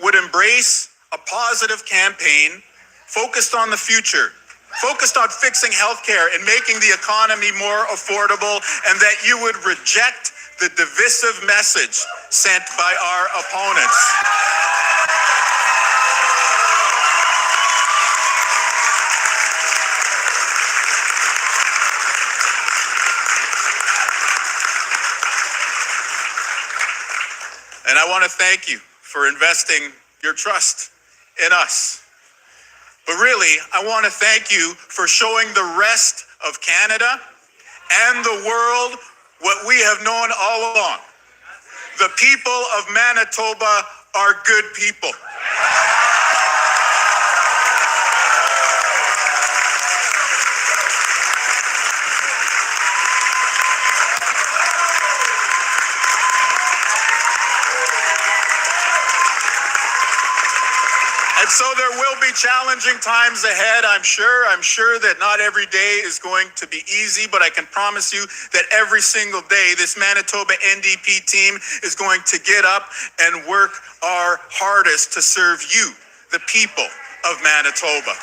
would embrace a positive campaign focused on the future, focused on fixing healthcare and making the economy more affordable, and that you would reject the divisive message sent by our opponents. And I want to thank you for investing your trust in us. But really, I want to thank you for showing the rest of Canada and the world what we have known all along. The people of Manitoba are good people. And so there will be challenging times ahead, I'm sure. I'm sure that not every day is going to be easy, but I can promise you that every single day, this Manitoba NDP team is going to get up and work our hardest to serve you, the people of Manitoba.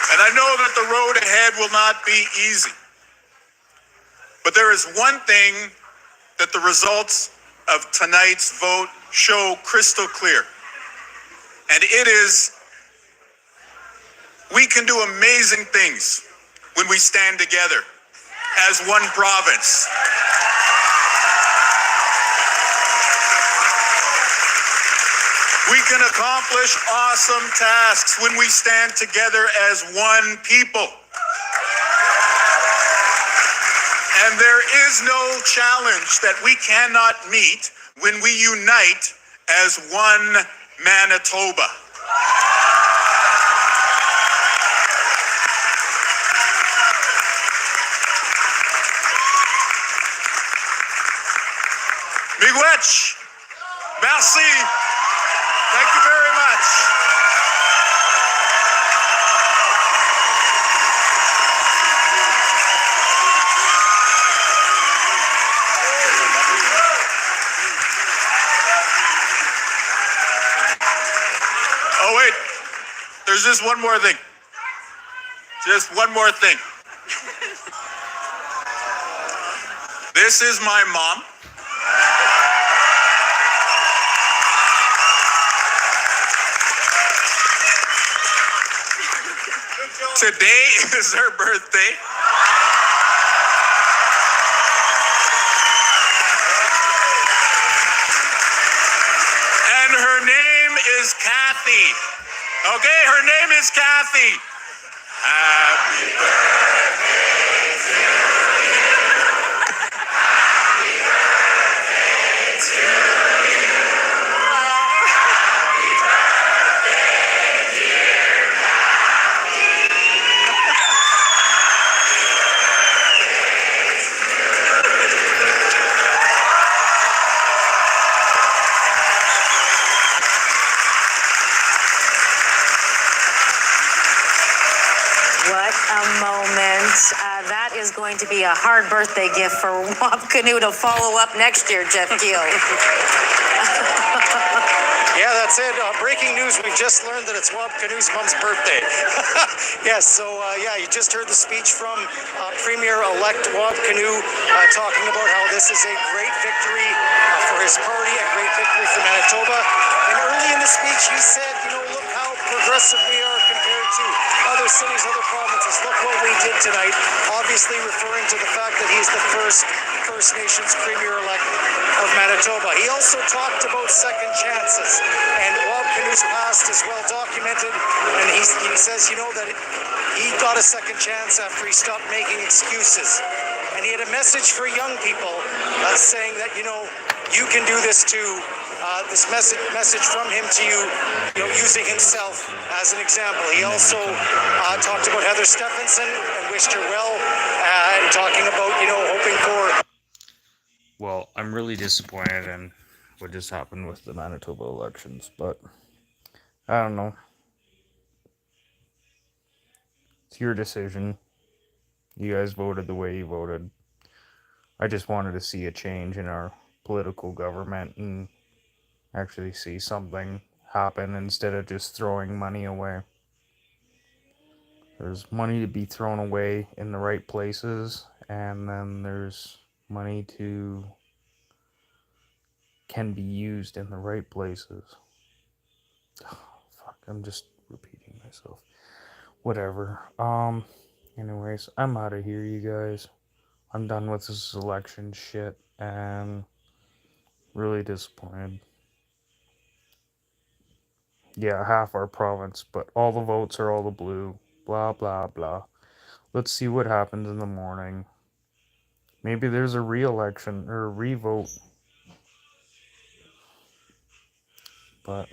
And I know that the road ahead will not be easy. But there is one thing that the results of tonight's vote show crystal clear. And it is, we can do amazing things when we stand together as one province. We can accomplish awesome tasks when we stand together as one people. And there is no challenge that we cannot meet when we unite as one Manitoba. Miigwech. Merci. Thank you very much. Oh, wait. There's just one more thing. Just one more thing. This is my mom. Today is her birthday. And her name is Kathy. Okay, her name is Kathy. Happy birthday to you. Happy birthday to you. Happy birthday, dear Kathy. What a moment. That is going to be a hard birthday gift for Wab Canoe to follow up next year, Jeff Keel. Yeah, that's it. Breaking news. We've just learned that it's Wab Canoe's mom's birthday. Yes, so yeah, you just heard the speech from Premier-elect Wab Canoe talking about how this is a great victory for his party, a great victory for Manitoba. And early in the speech, he said, you know, look how progressive we are compared to other cities, other provinces. Look what we did tonight. Obviously referring to the fact that he's the first First Nations Premier-elect of Manitoba. He also talked about second chances, and Wab Canoe's past is well documented, and he says, you know, that he got a second chance after he stopped making excuses. And he had a message for young people saying that, you know, you can do this too. This message from him to you, you know, using himself as an example. He also talked about Heather Stephenson and wished her well, and talking about, you know, hoping for... Well, I'm really disappointed in what just happened with the Manitoba elections, but I don't know. It's your decision. You guys voted the way you voted. I just wanted to see a change in our political government and actually see something happen instead of just throwing money away. There's money to be thrown away in the right places, and then there's money can be used in the right places. Oh, fuck, I'm just repeating myself. Whatever. Anyways, I'm out of here, you guys. I'm done with this election shit, and really disappointed. Yeah, half our province, but all the votes are all the blue. Blah, blah, blah. Let's see what happens in the morning. Maybe there's a re-election or a re-vote. But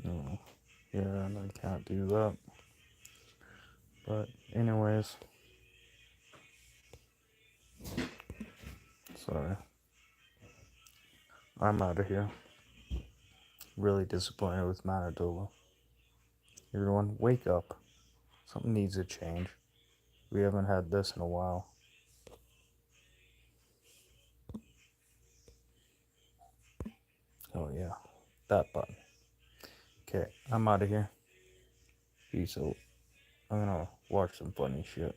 no. Yeah, and I can't do that. But anyways. Sorry. I'm out of here. Really disappointed with Manitoba. Everyone, wake up. Something needs to change. We haven't had this in a while. Oh yeah, that button. Okay, I'm out of here. Peace out. I'm gonna watch some funny shit.